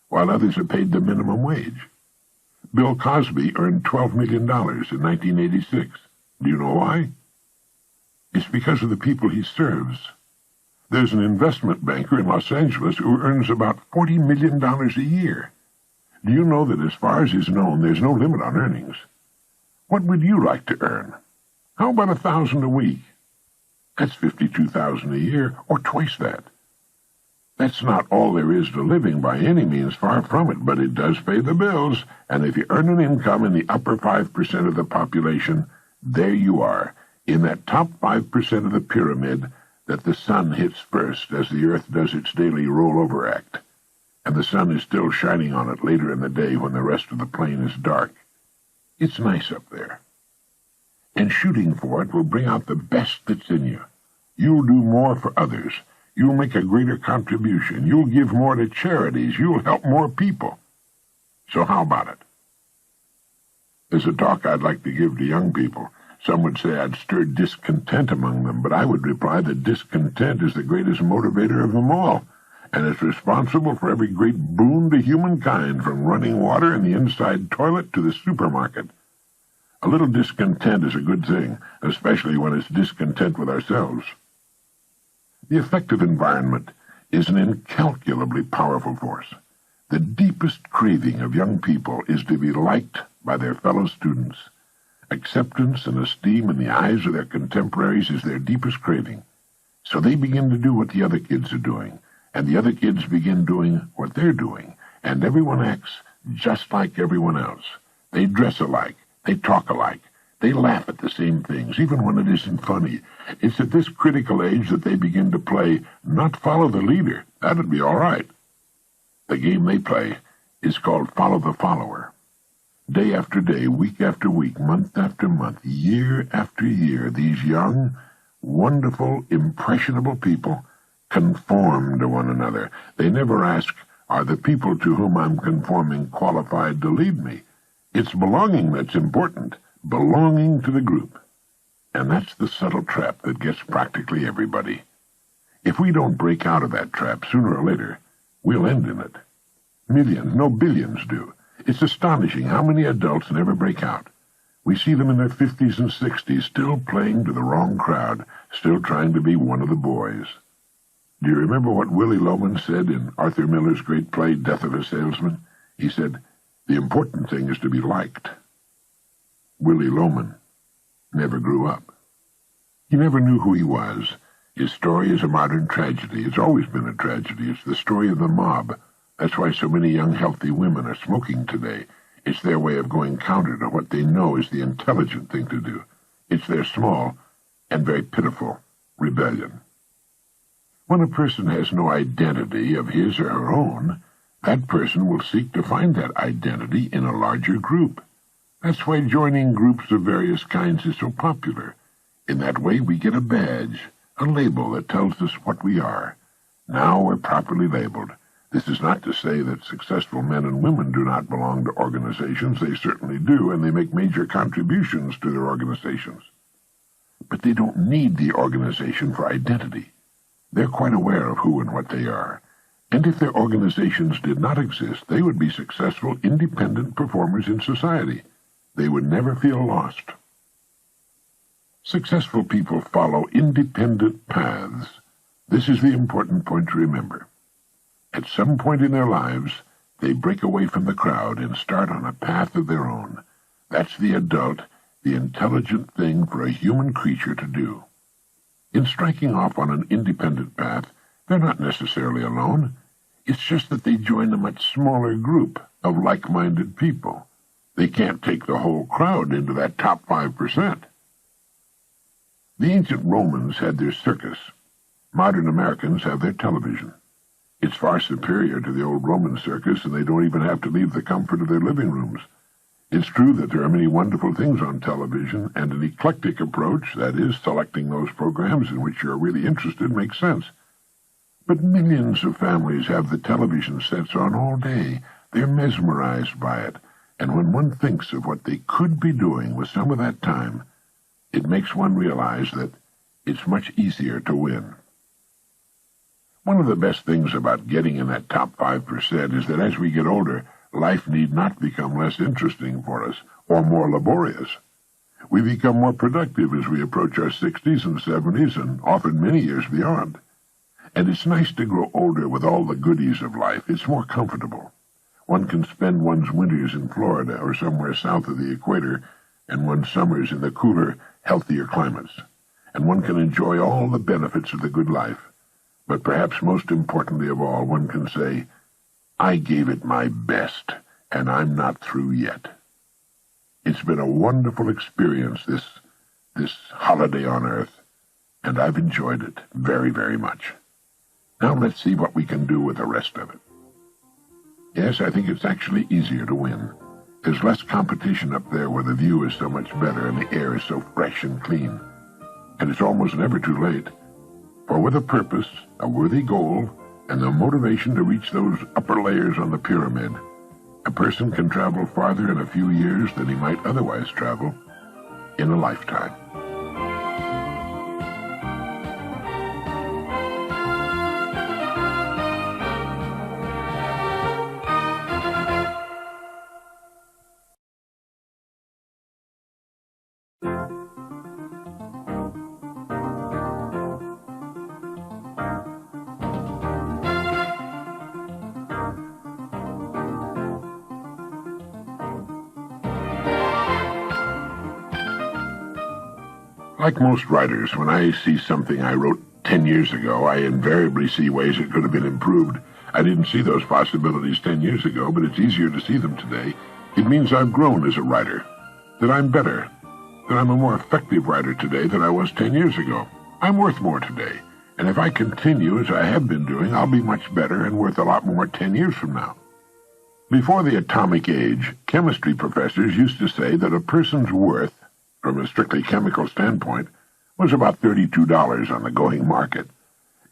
while others are paid the minimum wage? Bill Cosby earned $12 million in 1986. Do you know why? It's because of the people he serves. There's an investment banker in Los Angeles who earns about $40 million a year. Do you know that as far as is known, there's no limit on earnings? What would you like to earn? How about $1,000 a week? That's $52,000 a year, or twice that. That's not all there is to living by any means, far from it, but it does pay the bills, and if you earn an income in the upper 5% of the population, there you are, in that top 5% of the pyramid that the sun hits first as the earth does its daily rollover act, and the sun is still shining on it later in the day when the rest of the plain is dark. It's nice up there. And shooting for it will bring out the best that's in you. You'll do more for others. You'll make a greater contribution. You'll give more to charities. You'll help more people. So how about it? There's a talk I'd like to give to young people. Some would say I'd stir discontent among them, but I would reply that discontent is the greatest motivator of them all, and it's responsible for every great boon to humankind, from running water in the inside toilet to the supermarket. A little discontent is a good thing, especially when it's discontent with ourselves. The effective environment is an incalculably powerful force. The deepest craving of young people is to be liked by their fellow students. Acceptance and esteem in the eyes of their contemporaries is their deepest craving. So they begin to do what the other kids are doing, and the other kids begin doing what they're doing, and everyone acts just like everyone else. They dress alike. They talk alike. They laugh at the same things, even when it isn't funny. It's at this critical age that they begin to play, not follow the leader. That'd be all right. The game they play is called follow the follower. Day after day, week after week, month after month, year after year, these young, wonderful, impressionable people conform to one another. They never ask, are the people to whom I'm conforming qualified to lead me? It's belonging that's important, belonging to the group. And that's the subtle trap that gets practically everybody. If we don't break out of that trap sooner or later, we'll end in it. Millions, no billions do. It's astonishing how many adults never break out. We see them in their 50s and 60s, still playing to the wrong crowd, still trying to be one of the boys. Do you remember what Willie Loman said in Arthur Miller's great play, Death of a Salesman? He said, the important thing is to be liked. Willie Loman never grew up. He never knew who he was. His story is a modern tragedy. It's always been a tragedy. It's the story of the mob. That's why so many young, healthy women are smoking today. It's their way of going counter to what they know is the intelligent thing to do. It's their small and very pitiful rebellion. When a person has no identity of his or her own, that person will seek to find that identity in a larger group. That's why joining groups of various kinds is so popular. In that way we get a badge, a label that tells us what we are. Now we're properly labeled. This is not to say that successful men and women do not belong to organizations. They certainly do, and they make major contributions to their organizations. But they don't need the organization for identity. They're quite aware of who and what they are. And if their organizations did not exist, they would be successful, independent performers in society. They would never feel lost. Successful people follow independent paths. This is the important point to remember. At some point in their lives, they break away from the crowd and start on a path of their own. That's the adult, the intelligent thing for a human creature to do. In striking off on an independent path, they're not necessarily alone. It's just that they join a much smaller group of like-minded people. They can't take the whole crowd into that top 5%. The ancient Romans had their circus. Modern Americans have their television. It's far superior to the old Roman circus, and they don't even have to leave the comfort of their living rooms. It's true that there are many wonderful things on television, and an eclectic approach, that is, selecting those programs in which you're really interested, makes sense. But millions of families have the television sets on all day. They're mesmerized by it, and when one thinks of what they could be doing with some of that time, it makes one realize that it's much easier to win. One of the best things about getting in that top 5% is that as we get older, life need not become less interesting for us or more laborious. We become more productive as we approach our 60s and 70s and often many years beyond. And it's nice to grow older with all the goodies of life. It's more comfortable. One can spend one's winters in Florida or somewhere south of the equator and one's summers in the cooler, healthier climates. And one can enjoy all the benefits of the good life. But perhaps most importantly of all, one can say, I gave it my best, and I'm not through yet. It's been a wonderful experience, this holiday on Earth, and I've enjoyed it very, very much. Now let's see what we can do with the rest of it. Yes, I think it's actually easier to win. There's less competition up there where the view is so much better and the air is so fresh and clean. And it's almost never too late. For with a purpose, a worthy goal, and the motivation to reach those upper layers on the pyramid, a person can travel farther in a few years than he might otherwise travel in a lifetime. Like most writers, when I see something I wrote 10 years ago, I invariably see ways it could have been improved. I didn't see those possibilities 10 years ago, but it's easier to see them today. It means I've grown as a writer, that I'm better, that I'm a more effective writer today than I was 10 years ago. I'm worth more today, and if I continue as I have been doing, I'll be much better and worth a lot more 10 years from now. Before the atomic age, chemistry professors used to say that a person's worth, from a strictly chemical standpoint, was about $32 on the going market.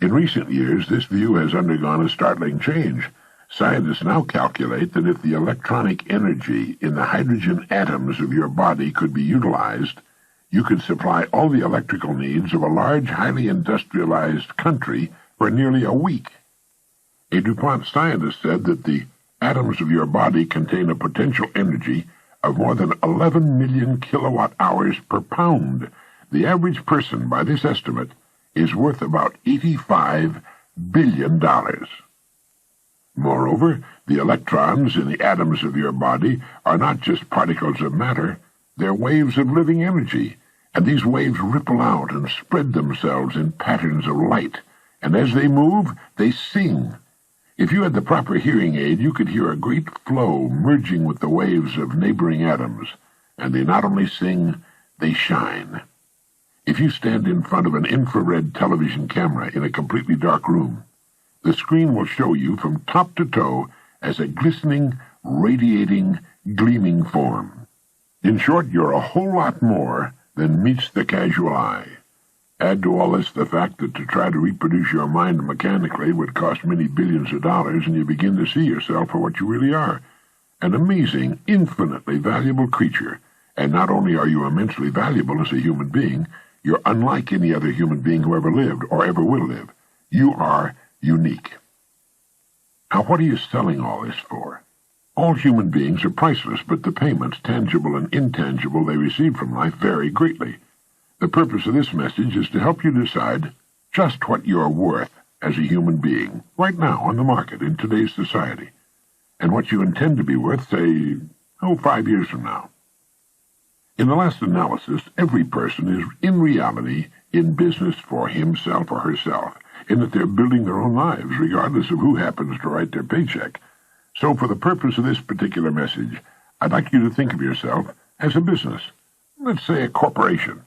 In recent years, this view has undergone a startling change. Scientists now calculate that if the electronic energy in the hydrogen atoms of your body could be utilized, you could supply all the electrical needs of a large, highly industrialized country for nearly a week. A DuPont scientist said that the atoms of your body contain a potential energy of more than 11 million kilowatt-hours per pound. The average person, by this estimate, is worth about $85 billion. Moreover, the electrons in the atoms of your body are not just particles of matter, they're waves of living energy, and these waves ripple out and spread themselves in patterns of light, and as they move, they sing. If you had the proper hearing aid, you could hear a great flow merging with the waves of neighboring atoms, and they not only sing, they shine. If you stand in front of an infrared television camera in a completely dark room, the screen will show you from top to toe as a glistening, radiating, gleaming form. In short, you're a whole lot more than meets the casual eye. Add to all this the fact that to try to reproduce your mind mechanically would cost many billions of dollars, and you begin to see yourself for what you really are, an amazing, infinitely valuable creature. And not only are you immensely valuable as a human being, you're unlike any other human being who ever lived or ever will live. You are unique. Now, what are you selling all this for? All human beings are priceless, but the payments, tangible and intangible, they receive from life vary greatly. The purpose of this message is to help you decide just what you're worth as a human being, right now on the market in today's society, and what you intend to be worth, say, 5 years from now. In the last analysis, every person is in reality in business for himself or herself, in that they're building their own lives, regardless of who happens to write their paycheck. So for the purpose of this particular message, I'd like you to think of yourself as a business, let's say a corporation.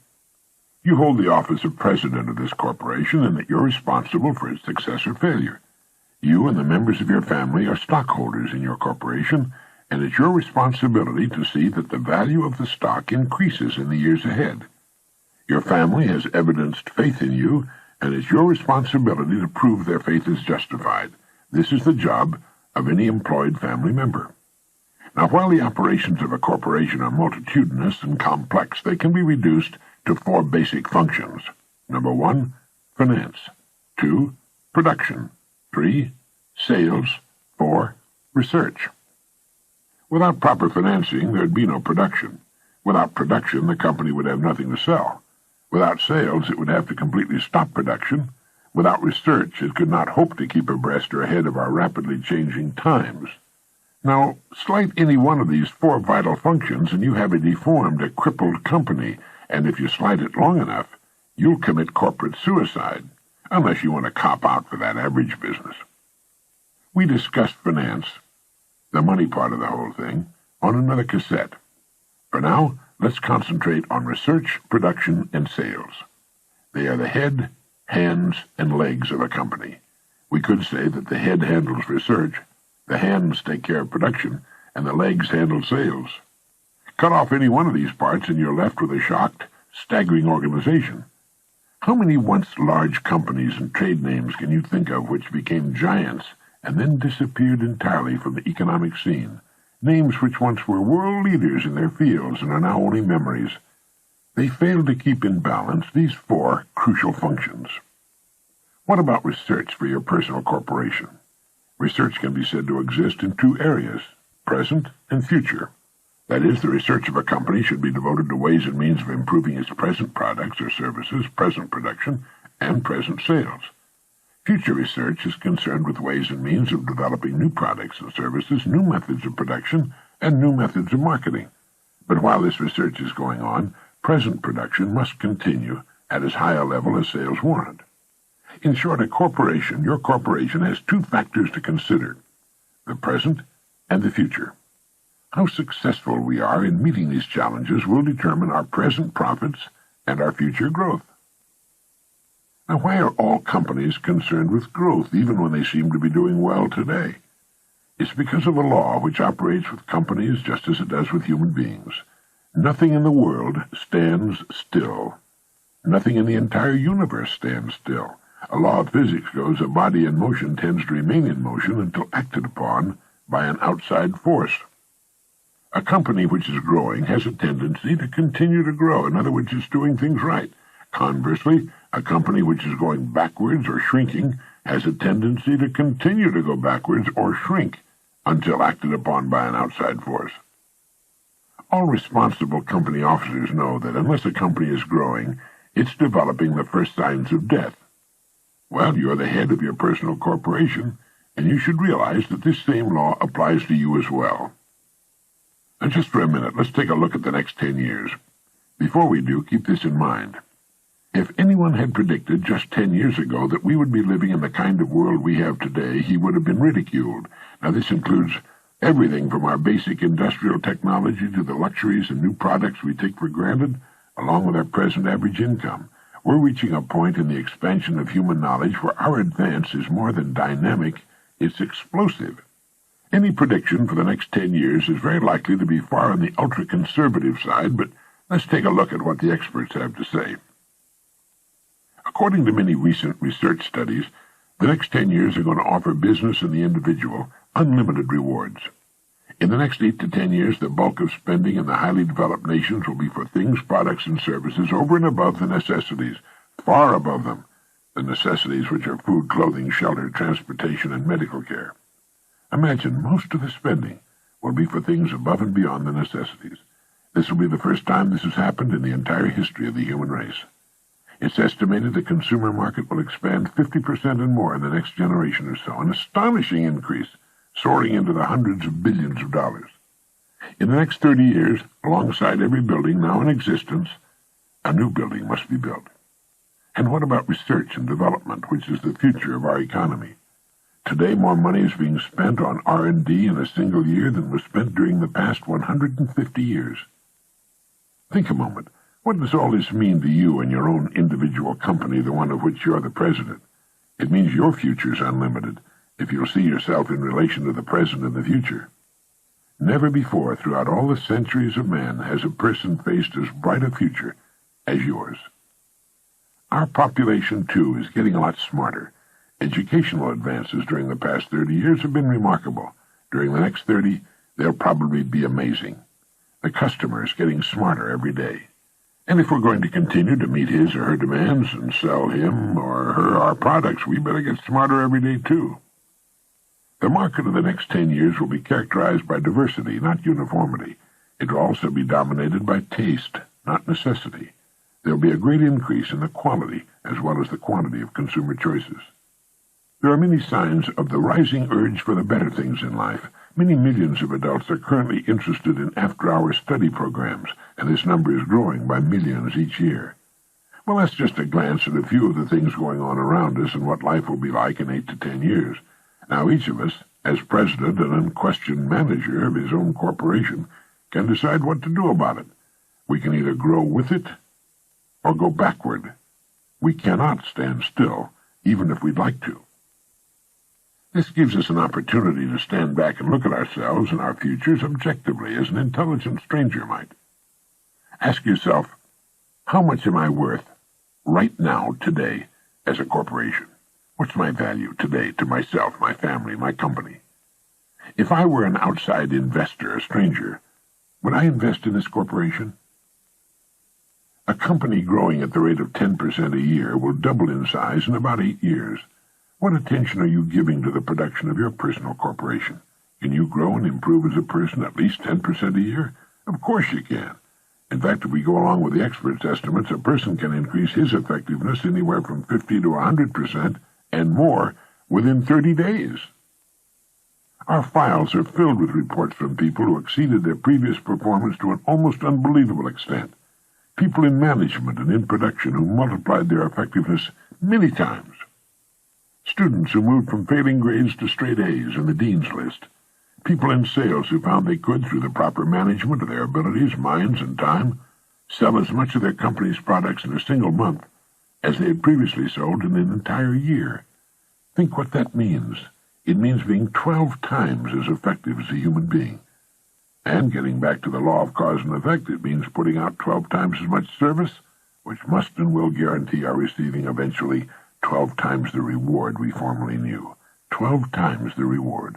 You hold the office of president of this corporation, and that you're responsible for its success or failure. You and the members of your family are stockholders in your corporation, and it's your responsibility to see that the value of the stock increases in the years ahead. Your family has evidenced faith in you, and it's your responsibility to prove their faith is justified. This is the job of any employed family member. Now, while the operations of a corporation are multitudinous and complex, they can be reduced to 4 basic functions. Number 1, finance. 2, production. 3, sales. 4, research. Without proper financing, there'd be no production. Without production, the company would have nothing to sell. Without sales, it would have to completely stop production. Without research, it could not hope to keep abreast or ahead of our rapidly changing times. Now, slight any one of these four vital functions and you have a deformed, a crippled company, and if you slight it long enough, you'll commit corporate suicide, unless you want to cop out for that average business. We discussed finance, the money part of the whole thing, on another cassette. For now, let's concentrate on research, production, and sales. They are the head, hands, and legs of a company. We could say that the head handles research, the hands take care of production, and the legs handle sales. Cut off any one of these parts and you're left with a shocked, staggering organization. How many once large companies and trade names can you think of which became giants and then disappeared entirely from the economic scene? Names which once were world leaders in their fields and are now only memories. They failed to keep in balance these four crucial functions. What about research for your personal corporation? Research can be said to exist in two areas, present and future. That is, the research of a company should be devoted to ways and means of improving its present products or services, present production, and present sales. Future research is concerned with ways and means of developing new products and services, new methods of production, and new methods of marketing. But while this research is going on, present production must continue at as high a level as sales warrant. In short, your corporation has two factors to consider, the present and the future. How successful we are in meeting these challenges will determine our present profits and our future growth. Now, why are all companies concerned with growth, even when they seem to be doing well today? It's because of a law which operates with companies just as it does with human beings. Nothing in the world stands still. Nothing in the entire universe stands still. A law of physics goes, a body in motion tends to remain in motion until acted upon by an outside force. A company which is growing has a tendency to continue to grow. In other words, it's doing things right. Conversely, a company which is going backwards or shrinking has a tendency to continue to go backwards or shrink until acted upon by an outside force. All responsible company officers know that unless a company is growing, it's developing the first signs of death. Well, you're the head of your personal corporation, and you should realize that this same law applies to you as well. Now, just for a minute, let's take a look at the next 10 years. Before we do, keep this in mind. If anyone had predicted just 10 years ago that we would be living in the kind of world we have today, he would have been ridiculed. Now, this includes everything from our basic industrial technology to the luxuries and new products we take for granted, along with our present average income. We're reaching a point in the expansion of human knowledge where our advance is more than dynamic, it's explosive. Any prediction for the next 10 years is very likely to be far on the ultra-conservative side, but let's take a look at what the experts have to say. According to many recent research studies, the next 10 years are going to offer business and the individual unlimited rewards. In the next 8 to 10 years, the bulk of spending in the highly developed nations will be for things, products, and services over and above the necessities, far above them, the necessities which are food, clothing, shelter, transportation, and medical care. Imagine most of the spending will be for things above and beyond the necessities. This will be the first time this has happened in the entire history of the human race. It's estimated the consumer market will expand 50% and more in the next generation or so, an astonishing increase, soaring into the hundreds of billions of dollars. In the next 30 years, alongside every building now in existence, a new building must be built. And what about research and development, which is the future of our economy? Today, more money is being spent on R&D in a single year than was spent during the past 150 years. Think a moment. What does all this mean to you and your own individual company, the one of which you're the president? It means your future's unlimited, if you'll see yourself in relation to the present and the future. Never before, throughout all the centuries of man, has a person faced as bright a future as yours. Our population, too, is getting a lot smarter. Educational advances during the past 30 years have been remarkable. During the next 30, they'll probably be amazing. The customer is getting smarter every day. And if we're going to continue to meet his or her demands and sell him or her our products, we better get smarter every day, too. The market of the next 10 years will be characterized by diversity, not uniformity. It will also be dominated by taste, not necessity. There will be a great increase in the quality as well as the quantity of consumer choices. There are many signs of the rising urge for the better things in life. Many millions of adults are currently interested in after-hour study programs, and this number is growing by millions each year. Well, that's just a glance at a few of the things going on around us and what life will be like in 8 to 10 years. Now each of us, as president and unquestioned manager of his own corporation, can decide what to do about it. We can either grow with it or go backward. We cannot stand still, even if we'd like to. This gives us an opportunity to stand back and look at ourselves and our futures objectively, as an intelligent stranger might. Ask yourself, how much am I worth right now, today, as a corporation? What's my value today to myself, my family, my company? If I were an outside investor, a stranger, would I invest in this corporation? A company growing at the rate of 10% a year will double in size in about 8 years. What attention are you giving to the production of your personal corporation? Can you grow and improve as a person at least 10% a year? Of course you can. In fact, if we go along with the experts' estimates, a person can increase his effectiveness anywhere from 50 to 100% and more within 30 days. Our files are filled with reports from people who exceeded their previous performance to an almost unbelievable extent. People in management and in production who multiplied their effectiveness many times. Students who moved from failing grades to straight A's in the dean's list. People in sales who found they could, through the proper management of their abilities, minds, and time, sell as much of their company's products in a single month as they had previously sold in an entire year. Think what that means. It means being 12 times as effective as a human being. And getting back to the law of cause and effect, it means putting out 12 times as much service, which must and will guarantee our receiving eventually 12 times the reward we formerly knew. 12 times the reward.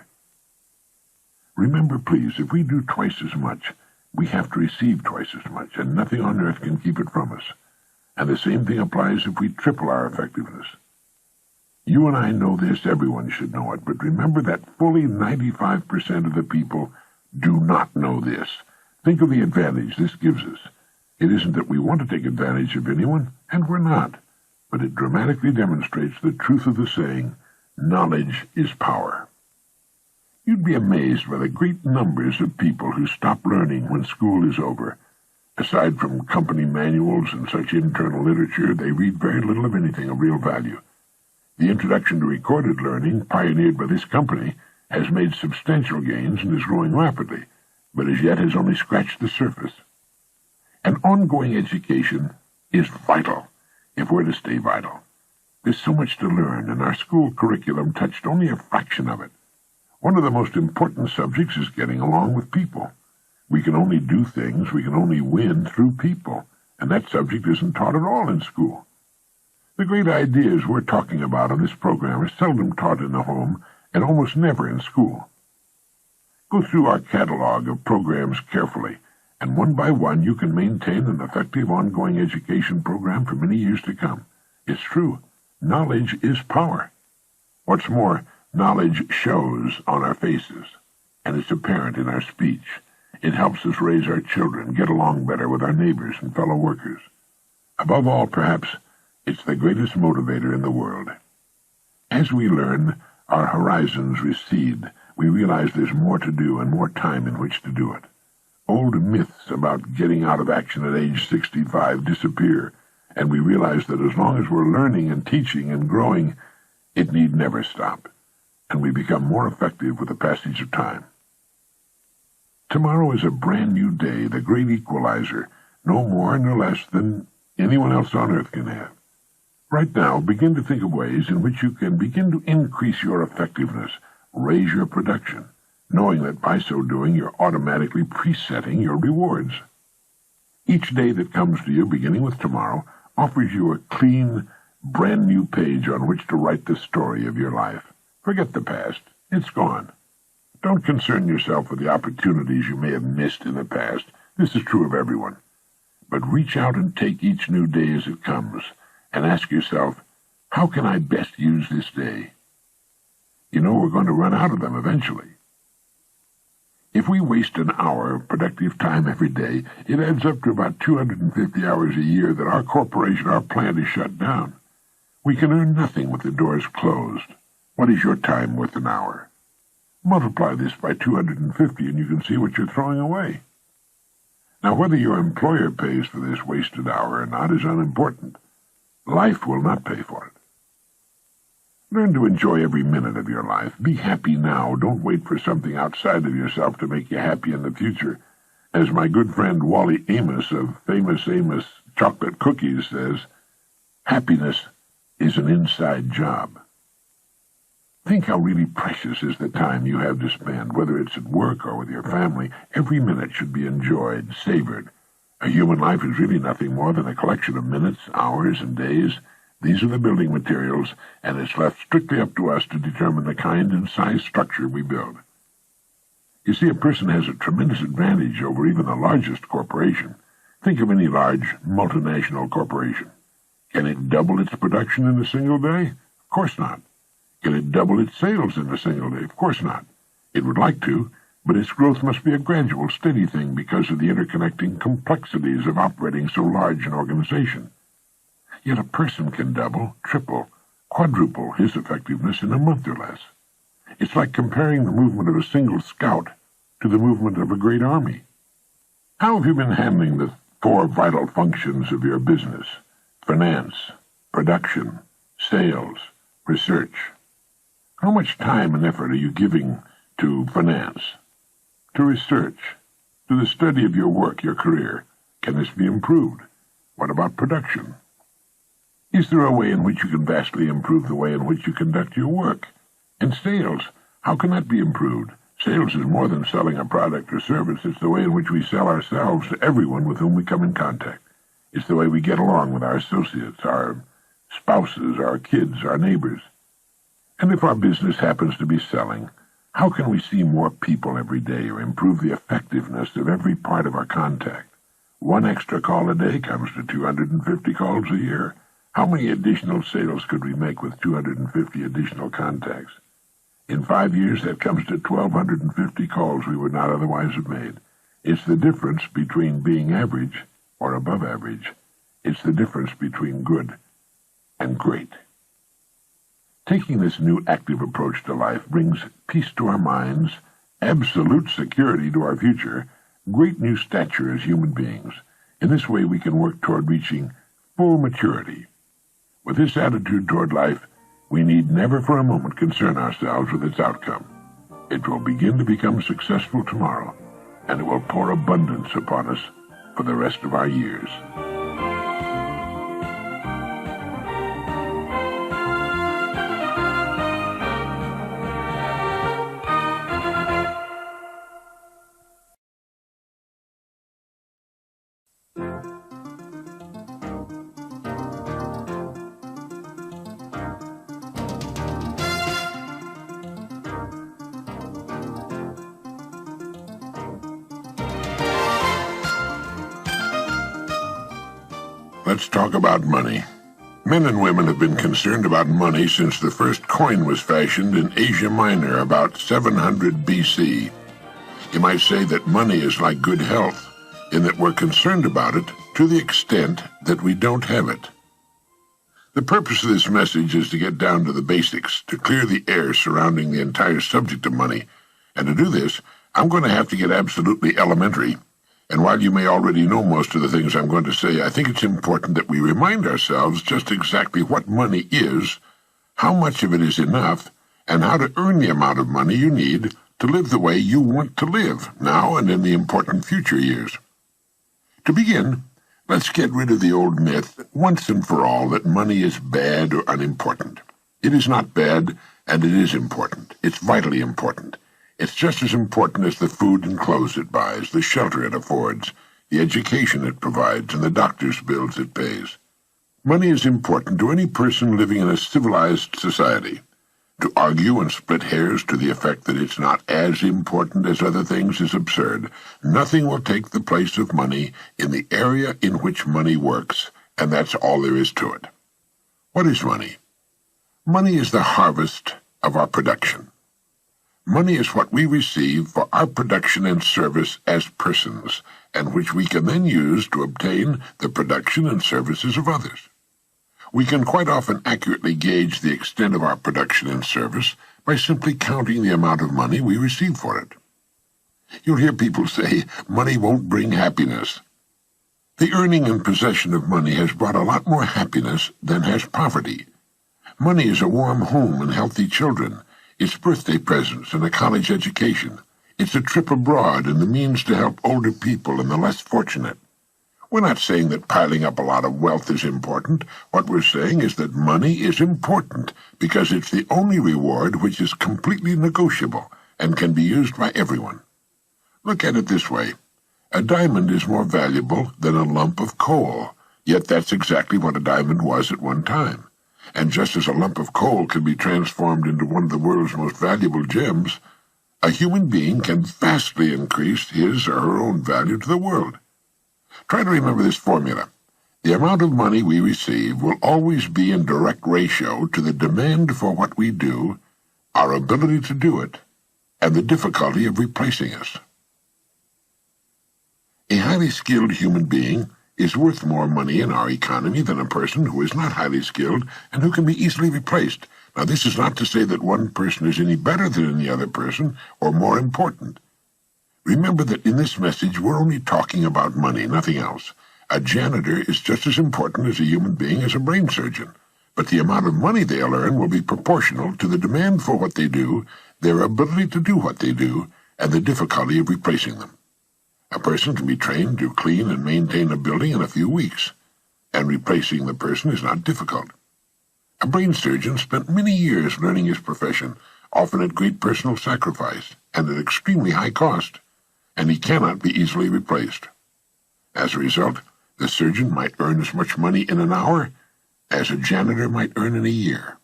Remember, please, if we do twice as much, we have to receive twice as much, and nothing on earth can keep it from us. And the same thing applies if we triple our effectiveness. You and I know this, everyone should know it, but remember that fully 95% of the people do not know this. Think of the advantage this gives us. It isn't that we want to take advantage of anyone, and we're not, but it dramatically demonstrates the truth of the saying, knowledge is power. You'd be amazed by the great numbers of people who stop learning when school is over. Aside from company manuals and such internal literature, they read very little of anything of real value. The introduction to recorded learning, pioneered by this company, has made substantial gains and is growing rapidly, but as yet has only scratched the surface. An ongoing education is vital if we're to stay vital. There's so much to learn, and our school curriculum touched only a fraction of it. One of the most important subjects is getting along with people. We can only do things, we can only win through people, and that subject isn't taught at all in school. The great ideas we're talking about on this program are seldom taught in the home and almost never in school. Go through our catalog of programs carefully, and one by one you can maintain an effective ongoing education program for many years to come. It's true. Knowledge is power. What's more, knowledge shows on our faces, and it's apparent in our speech. It helps us raise our children, get along better with our neighbors and fellow workers. Above all, perhaps, it's the greatest motivator in the world. As we learn, our horizons recede. We realize there's more to do and more time in which to do it. Old myths about getting out of action at age 65 disappear, and we realize that as long as we're learning and teaching and growing, it need never stop, and we become more effective with the passage of time. Tomorrow is a brand new day, the great equalizer, no more nor less than anyone else on earth can have. Right now, begin to think of ways in which you can begin to increase your effectiveness, raise your production, knowing that by so doing you're automatically presetting your rewards. Each day that comes to you, beginning with tomorrow, offers you a clean, brand new page on which to write the story of your life. Forget the past. It's gone. Don't concern yourself with the opportunities you may have missed in the past. This is true of everyone. But reach out and take each new day as it comes, and ask yourself, how can I best use this day? You know we're going to run out of them eventually. If we waste an hour of productive time every day, it adds up to about 250 hours a year that our corporation, our plant is shut down. We can earn nothing with the doors closed. What is your time worth an hour? Multiply this by 250 and you can see what you're throwing away. Now, whether your employer pays for this wasted hour or not is unimportant. Life will not pay for it. Learn to enjoy every minute of your life. Be happy now. Don't wait for something outside of yourself to make you happy in the future. As my good friend Wally Amos of Famous Amos Chocolate Cookies says, happiness is an inside job. Think how really precious is the time you have to spend, whether it's at work or with your family. Every minute should be enjoyed, savored. A human life is really nothing more than a collection of minutes, hours, and days. These are the building materials, and it's left strictly up to us to determine the kind and size structure we build. You see, a person has a tremendous advantage over even the largest corporation. Think of any large multinational corporation. Can it double its production in a single day? Of course not. Can it double its sales in a single day? Of course not. It would like to, but its growth must be a gradual, steady thing because of the interconnecting complexities of operating so large an organization. Yet a person can double, triple, quadruple his effectiveness in a month or less. It's like comparing the movement of a single scout to the movement of a great army. How have you been handling the 4 vital functions of your business? Finance, production, sales, research. How much time and effort are you giving to finance, to research, to the study of your work, your career? Can this be improved? What about production? Is there a way in which you can vastly improve the way in which you conduct your work? And sales, how can that be improved? Sales is more than selling a product or service. It's the way in which we sell ourselves to everyone with whom we come in contact. It's the way we get along with our associates, our spouses, our kids, our neighbors. And if our business happens to be selling, how can we see more people every day or improve the effectiveness of every part of our contact? 1 extra call a day comes to 250 calls a year. How many additional sales could we make with 250 additional contacts? In 5 years, that comes to 1,250 calls we would not otherwise have made. It's the difference between being average or above average. It's the difference between good and great. Taking this new active approach to life brings peace to our minds, absolute security to our future, great new stature as human beings. In this way, we can work toward reaching full maturity. With this attitude toward life, we need never for a moment concern ourselves with its outcome. It will begin to become successful tomorrow, and it will pour abundance upon us for the rest of our years. Let's talk about money. Men and women have been concerned about money since the first coin was fashioned in Asia Minor about 700 BC. You might say that money is like good health, in that we're concerned about it to the extent that we don't have it. The purpose of this message is to get down to the basics, to clear the air surrounding the entire subject of money. And to do this, I'm going to have to get absolutely elementary. And while you may already know most of the things I'm going to say, I think it's important that we remind ourselves just exactly what money is, how much of it is enough, and how to earn the amount of money you need to live the way you want to live, now and in the important future years. To begin, let's get rid of the old myth, once and for all, that money is bad or unimportant. It is not bad, and it is important. It's vitally important. It's just as important as the food and clothes it buys, the shelter it affords, the education it provides, and the doctor's bills it pays. Money is important to any person living in a civilized society. To argue and split hairs to the effect that it's not as important as other things is absurd. Nothing will take the place of money in the area in which money works, and that's all there is to it. What is money? Money is the harvest of our production. Money is what we receive for our production and service as persons, and which we can then use to obtain the production and services of others. We can quite often accurately gauge the extent of our production and service by simply counting the amount of money we receive for it. You'll hear people say, money won't bring happiness. The earning and possession of money has brought a lot more happiness than has poverty. Money is a warm home and healthy children. It's birthday presents and a college education. It's a trip abroad and the means to help older people and the less fortunate. We're not saying that piling up a lot of wealth is important. What we're saying is that money is important because it's the only reward which is completely negotiable and can be used by everyone. Look at it this way. A diamond is more valuable than a lump of coal, yet that's exactly what a diamond was at one time. And just as a lump of coal can be transformed into one of the world's most valuable gems, a human being can vastly increase his or her own value to the world. Try to remember this formula. The amount of money we receive will always be in direct ratio to the demand for what we do, our ability to do it, and the difficulty of replacing us. A highly skilled human being is worth more money in our economy than a person who is not highly skilled and who can be easily replaced. Now, this is not to say that one person is any better than any other person or more important. Remember that in this message we're only talking about money, nothing else. A janitor is just as important as a human being as a brain surgeon, but the amount of money they'll earn will be proportional to the demand for what they do, their ability to do what they do, and the difficulty of replacing them. A person can be trained to clean and maintain a building in a few weeks, and replacing the person is not difficult. A brain surgeon spent many years learning his profession, often at great personal sacrifice and at extremely high cost, and he cannot be easily replaced. As a result, the surgeon might earn as much money in an hour as a janitor might earn in a year.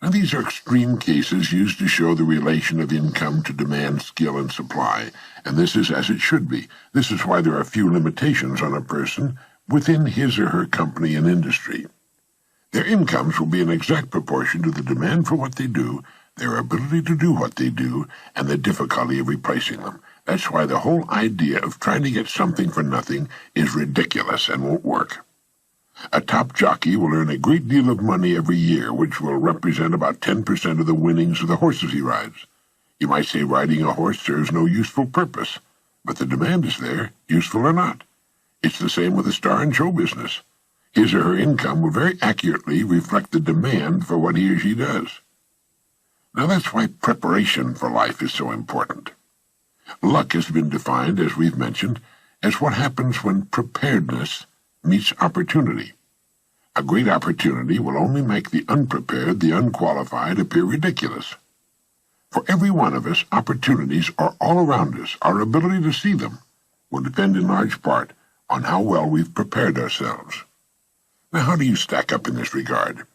Now, these are extreme cases used to show the relation of income to demand, skill, and supply, and this is as it should be. This is why there are few limitations on a person within his or her company and industry. Their incomes will be in exact proportion to the demand for what they do, their ability to do what they do, and the difficulty of replacing them. That's why the whole idea of trying to get something for nothing is ridiculous and won't work. A top jockey will earn a great deal of money every year, which will represent about 10% of the winnings of the horses he rides. You might say riding a horse serves no useful purpose, but the demand is there, useful or not. It's the same with a star in show business. His or her income will very accurately reflect the demand for what he or she does. Now that's why preparation for life is so important. Luck has been defined, as we've mentioned, as what happens when preparedness meets opportunity. A great opportunity will only make the unprepared, the unqualified, appear ridiculous. For every one of us, opportunities are all around us. Our ability to see them will depend in large part on how well we've prepared ourselves. Now, how do you stack up in this regard?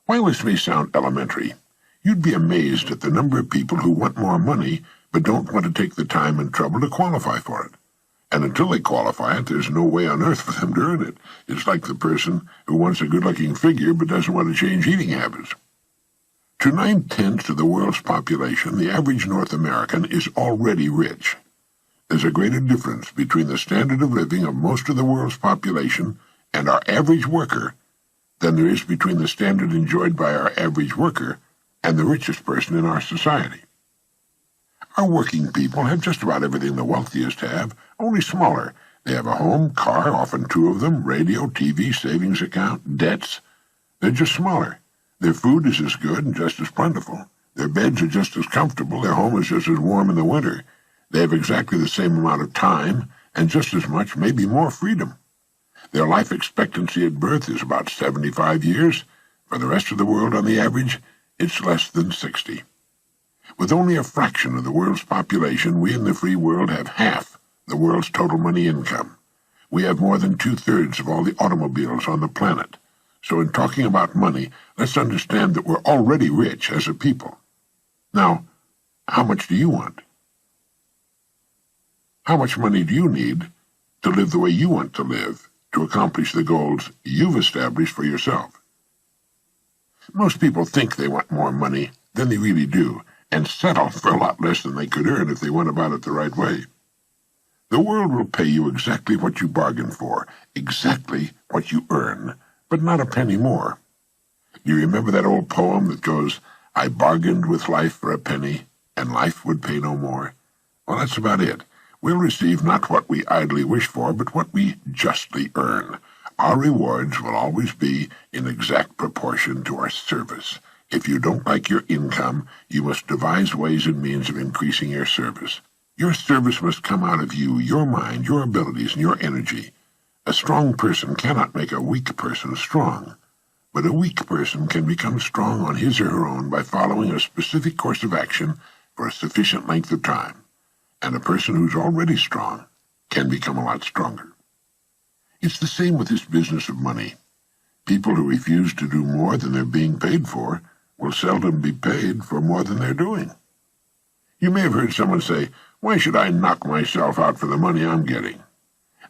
While this may sound elementary, you'd be amazed at the number of people who want more money but don't want to take the time and trouble to qualify for it. And until they qualify it, there's no way on earth for them to earn it. It's like the person who wants a good-looking figure but doesn't want to change eating habits. To 9/10 of the world's population, the average North American is already rich. There's a greater difference between the standard of living of most of the world's population and our average worker than there is between the standard enjoyed by our average worker and the richest person in our society. Our working people have just about everything the wealthiest have, only smaller. They have a home, car, often two of them, radio, TV, savings account, debts. They're just smaller. Their food is as good and just as plentiful. Their beds are just as comfortable. Their home is just as warm in the winter. They have exactly the same amount of time and just as much, maybe more, freedom. Their life expectancy at birth is about 75 years. For the rest of the world, on the average, it's less than 60. With only a fraction of the world's population, we in the free world have half the world's total money income. We have more than 2/3 of all the automobiles on the planet. So in talking about money, let's understand that we're already rich as a people. Now, how much do you want? How much money do you need to live the way you want to live, to accomplish the goals you've established for yourself? Most people think they want more money than they really do, and settle for a lot less than they could earn if they went about it the right way. The world will pay you exactly what you bargained for, exactly what you earn, but not a penny more. You remember that old poem that goes, "I bargained with life for a penny, and life would pay no more"? Well, that's about it. We'll receive not what we idly wish for, but what we justly earn. Our rewards will always be in exact proportion to our service. If you don't like your income, you must devise ways and means of increasing your service. Your service must come out of you, your mind, your abilities, and your energy. A strong person cannot make a weak person strong, but a weak person can become strong on his or her own by following a specific course of action for a sufficient length of time. And a person who's already strong can become a lot stronger. It's the same with this business of money. People who refuse to do more than they're being paid for will seldom be paid for more than they're doing. You may have heard someone say, "Why should I knock myself out for the money I'm getting?"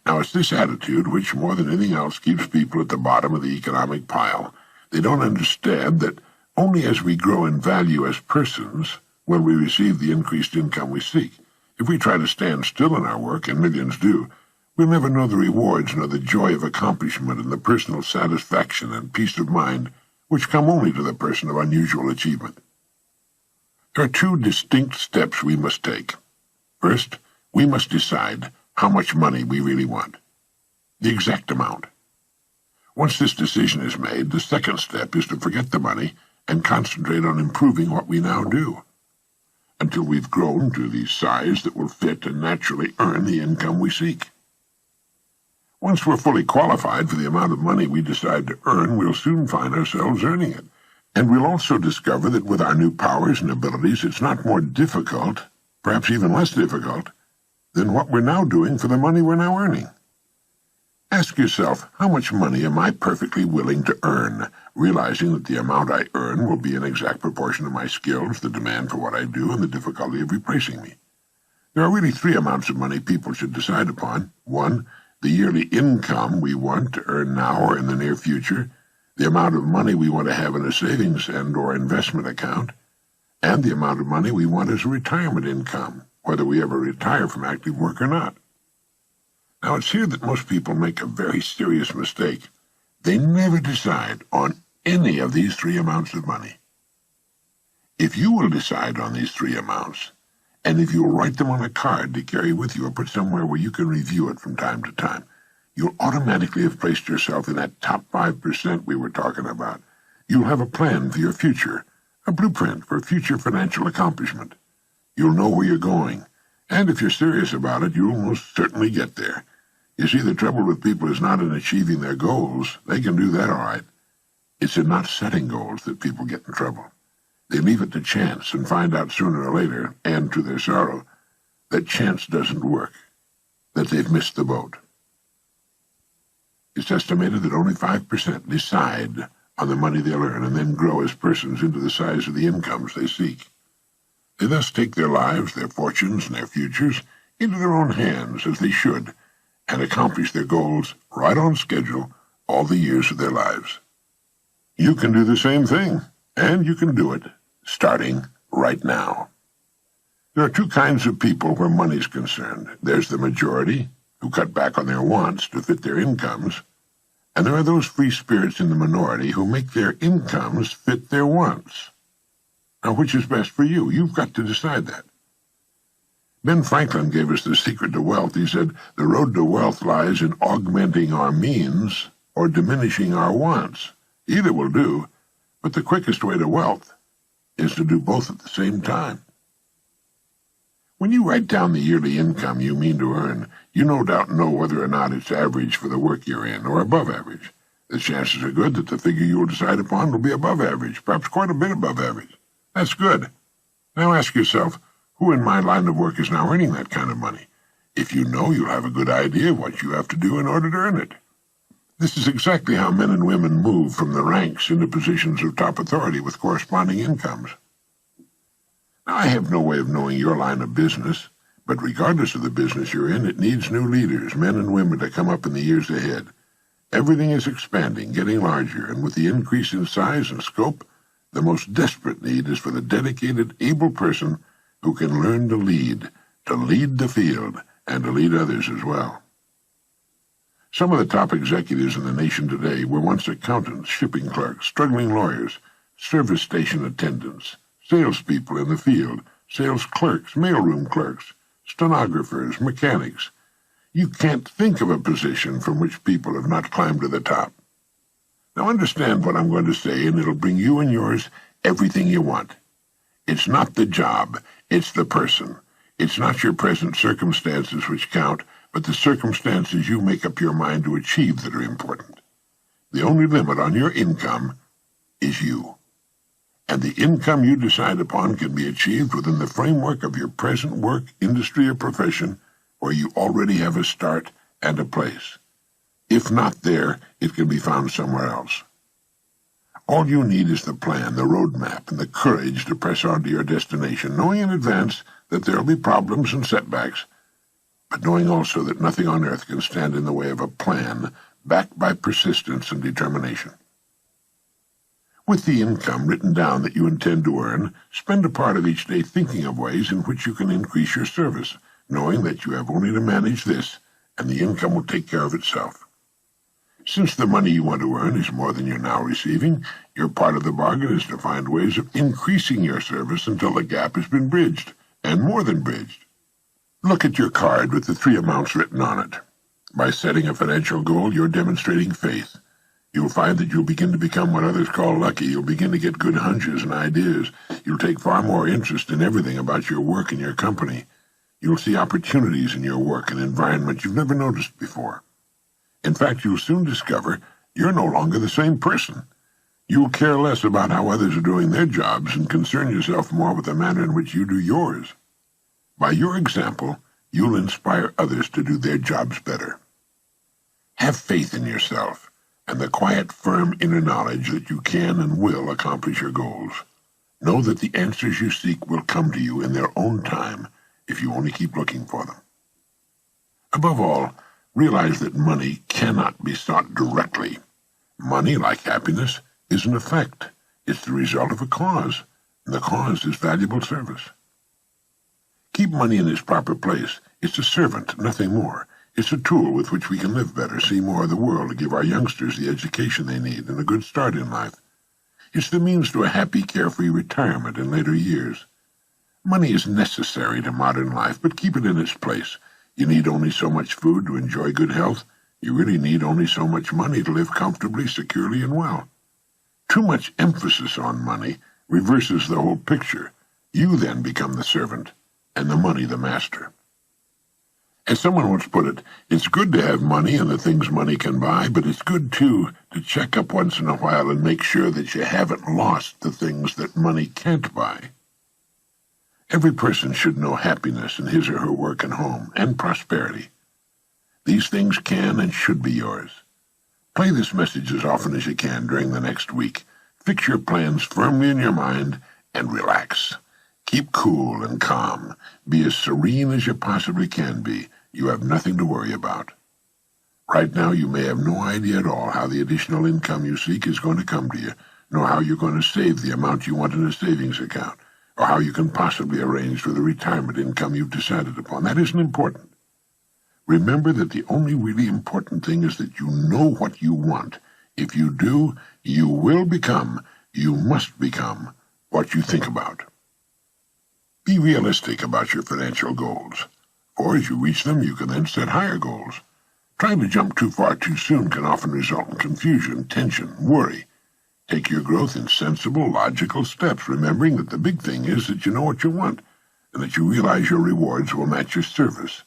Now, it's this attitude which, more than anything else, keeps people at the bottom of the economic pile. They don't understand that only as we grow in value as persons will we receive the increased income we seek. If we try to stand still in our work, and millions do, we'll never know the rewards nor the joy of accomplishment and the personal satisfaction and peace of mind which come only to the person of unusual achievement. There are two distinct steps we must take. First, we must decide how much money we really want, the exact amount. Once this decision is made, the second step is to forget the money and concentrate on improving what we now do, until we've grown to the size that will fit and naturally earn the income we seek. Once we're fully qualified for the amount of money we decide to earn, we'll soon find ourselves earning it. And we'll also discover that with our new powers and abilities, it's not more difficult, perhaps even less difficult, than what we're now doing for the money we're now earning. Ask yourself, how much money am I perfectly willing to earn, realizing that the amount I earn will be in exact proportion to my skills, the demand for what I do, and the difficulty of replacing me? There are really three amounts of money people should decide upon. One, the yearly income we want to earn now or in the near future, the amount of money we want to have in a savings and or investment account, and the amount of money we want as a retirement income, whether we ever retire from active work or not. Now, it's here that most people make a very serious mistake. They never decide on any of these three amounts of money. If you will decide on these three amounts, and if you'll write them on a card to carry with you or put somewhere where you can review it from time to time, you'll automatically have placed yourself in that top 5% we were talking about. You'll have a plan for your future, a blueprint for future financial accomplishment. You'll know where you're going, and if you're serious about it, you'll most certainly get there. You see, the trouble with people is not in achieving their goals. They can do that all right. It's in not setting goals that people get in trouble. They leave it to chance and find out sooner or later, and to their sorrow, that chance doesn't work, that they've missed the boat. It's estimated that only 5% decide on the money they'll earn and then grow as persons into the size of the incomes they seek. They thus take their lives, their fortunes, and their futures into their own hands, as they should, and accomplish their goals right on schedule all the years of their lives. You can do the same thing, and you can do it starting right now. There are two kinds of people where money's concerned. There's the majority, who cut back on their wants to fit their incomes, and there are those free spirits in the minority who make their incomes fit their wants. Now, which is best for you? You've got to decide that. Ben Franklin gave us the secret to wealth. He said, "The road to wealth lies in augmenting our means or diminishing our wants. Either will do, but the quickest way to wealth is to do both at the same time." When you write down the yearly income you mean to earn, you no doubt know whether or not it's average for the work you're in, or above average. The chances are good that the figure you will decide upon will be above average, perhaps quite a bit above average. That's good. Now ask yourself, who in my line of work is now earning that kind of money? If you know, you'll have a good idea of what you have to do in order to earn it. This is exactly how men and women move from the ranks into positions of top authority with corresponding incomes. Now, I have no way of knowing your line of business, but regardless of the business you're in, it needs new leaders, men and women, to come up in the years ahead. Everything is expanding, getting larger, and with the increase in size and scope, the most desperate need is for the dedicated, able person who can learn to lead the field, and to lead others as well. Some of the top executives in the nation today were once accountants, shipping clerks, struggling lawyers, service station attendants, salespeople in the field, sales clerks, mailroom clerks, stenographers, mechanics. You can't think of a position from which people have not climbed to the top. Now understand what I'm going to say, and it'll bring you and yours everything you want. It's not the job, it's the person. It's not your present circumstances which count, but the circumstances you make up your mind to achieve that are important. The only limit on your income is you. And the income you decide upon can be achieved within the framework of your present work, industry, or profession, where you already have a start and a place. If not there, it can be found somewhere else. All you need is the plan, the roadmap, and the courage to press on to your destination, knowing in advance that there will be problems and setbacks, but knowing also that nothing on earth can stand in the way of a plan backed by persistence and determination. With the income written down that you intend to earn, spend a part of each day thinking of ways in which you can increase your service, knowing that you have only to manage this, and the income will take care of itself. Since the money you want to earn is more than you're now receiving, your part of the bargain is to find ways of increasing your service until the gap has been bridged, and more than bridged. Look at your card with the 3 amounts written on it. By setting a financial goal, you're demonstrating faith. You'll find that you'll begin to become what others call lucky. You'll begin to get good hunches and ideas. You'll take far more interest in everything about your work and your company. You'll see opportunities in your work and environment you've never noticed before. In fact, you'll soon discover you're no longer the same person. You'll care less about how others are doing their jobs and concern yourself more with the manner in which you do yours. By your example, you'll inspire others to do their jobs better. Have faith in yourself and the quiet, firm inner knowledge that you can and will accomplish your goals. Know that the answers you seek will come to you in their own time if you only keep looking for them. Above all, realize that money cannot be sought directly. Money, like happiness, is an effect. It's the result of a cause, and the cause is valuable service. Keep money in its proper place. It's a servant, nothing more. It's a tool with which we can live better, see more of the world, to give our youngsters the education they need and a good start in life. It's the means to a happy, carefree retirement in later years. Money is necessary to modern life, but keep it in its place. You need only so much food to enjoy good health. You really need only so much money to live comfortably, securely, and well. Too much emphasis on money reverses the whole picture. You then become the servant, and the money the master. As someone once put it, it's good to have money and the things money can buy, but it's good, too, to check up once in a while and make sure that you haven't lost the things that money can't buy. Every person should know happiness in his or her work and home, and prosperity. These things can and should be yours. Play this message as often as you can during the next week. Fix your plans firmly in your mind and relax. Keep cool and calm. Be as serene as you possibly can be. You have nothing to worry about. Right now, you may have no idea at all how the additional income you seek is going to come to you, nor how you're going to save the amount you want in a savings account, or how you can possibly arrange for the retirement income you've decided upon. That isn't important. Remember that the only really important thing is that you know what you want. If you do, you must become what you think about. Be realistic about your financial goals, for as you reach them, you can then set higher goals. Trying to jump too far too soon can often result in confusion, tension, worry. Take your growth in sensible, logical steps, remembering that the big thing is that you know what you want, and that you realize your rewards will match your service.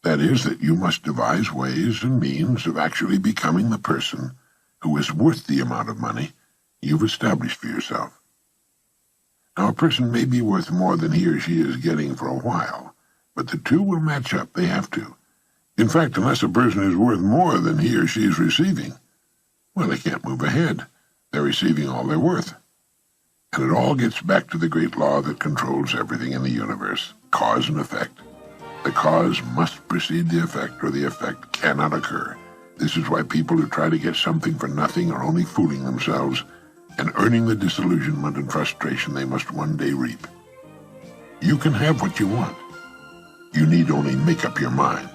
That is, that you must devise ways and means of actually becoming the person who is worth the amount of money you've established for yourself. Now, a person may be worth more than he or she is getting for a while, but the two will match up. They have to. In fact, unless a person is worth more than he or she is receiving, well, they can't move ahead. They're receiving all they're worth. And it all gets back to the great law that controls everything in the universe, cause and effect. The cause must precede the effect, or the effect cannot occur. This is why people who try to get something for nothing are only fooling themselves and earning the disillusionment and frustration they must one day reap. You can have what you want. You need only make up your mind.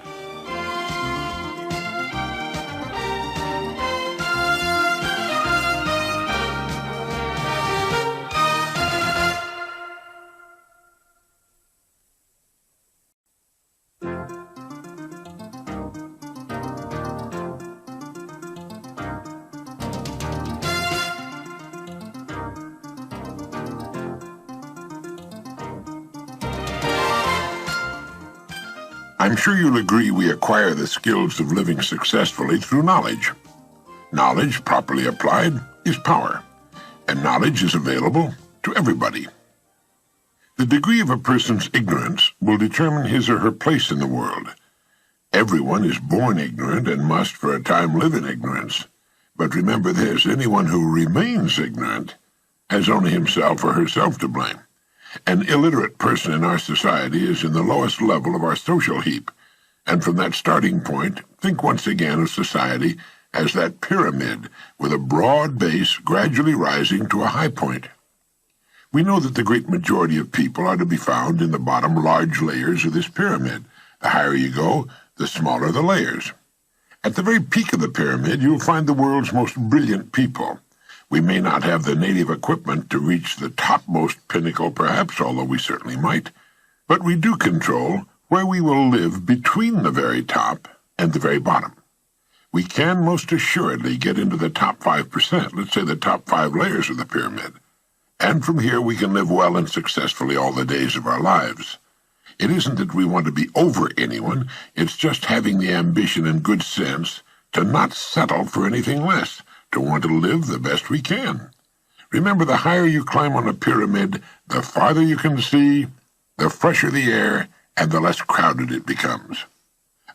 I'm sure you'll agree we acquire the skills of living successfully through knowledge. Knowledge, properly applied, is power, and knowledge is available to everybody. The degree of a person's ignorance will determine his or her place in the world. Everyone is born ignorant and must for a time live in ignorance. But remember this, anyone who remains ignorant has only himself or herself to blame. An illiterate person in our society is in the lowest level of our social heap, and from that starting point, think once again of society as that pyramid with a broad base gradually rising to a high point. We know that the great majority of people are to be found in the bottom large layers of this pyramid. The higher you go, the smaller the layers. At the very peak of the pyramid, you'll find the world's most brilliant people. We may not have the native equipment to reach the topmost pinnacle, perhaps, although we certainly might, but we do control where we will live between the very top and the very bottom. We can most assuredly get into the top 5%, let's say the top 5 layers of the pyramid, and from here we can live well and successfully all the days of our lives. It isn't that we want to be over anyone, it's just having the ambition and good sense to not settle for anything less, to want to live the best we can. Remember, the higher you climb on a pyramid, the farther you can see, the fresher the air, and the less crowded it becomes.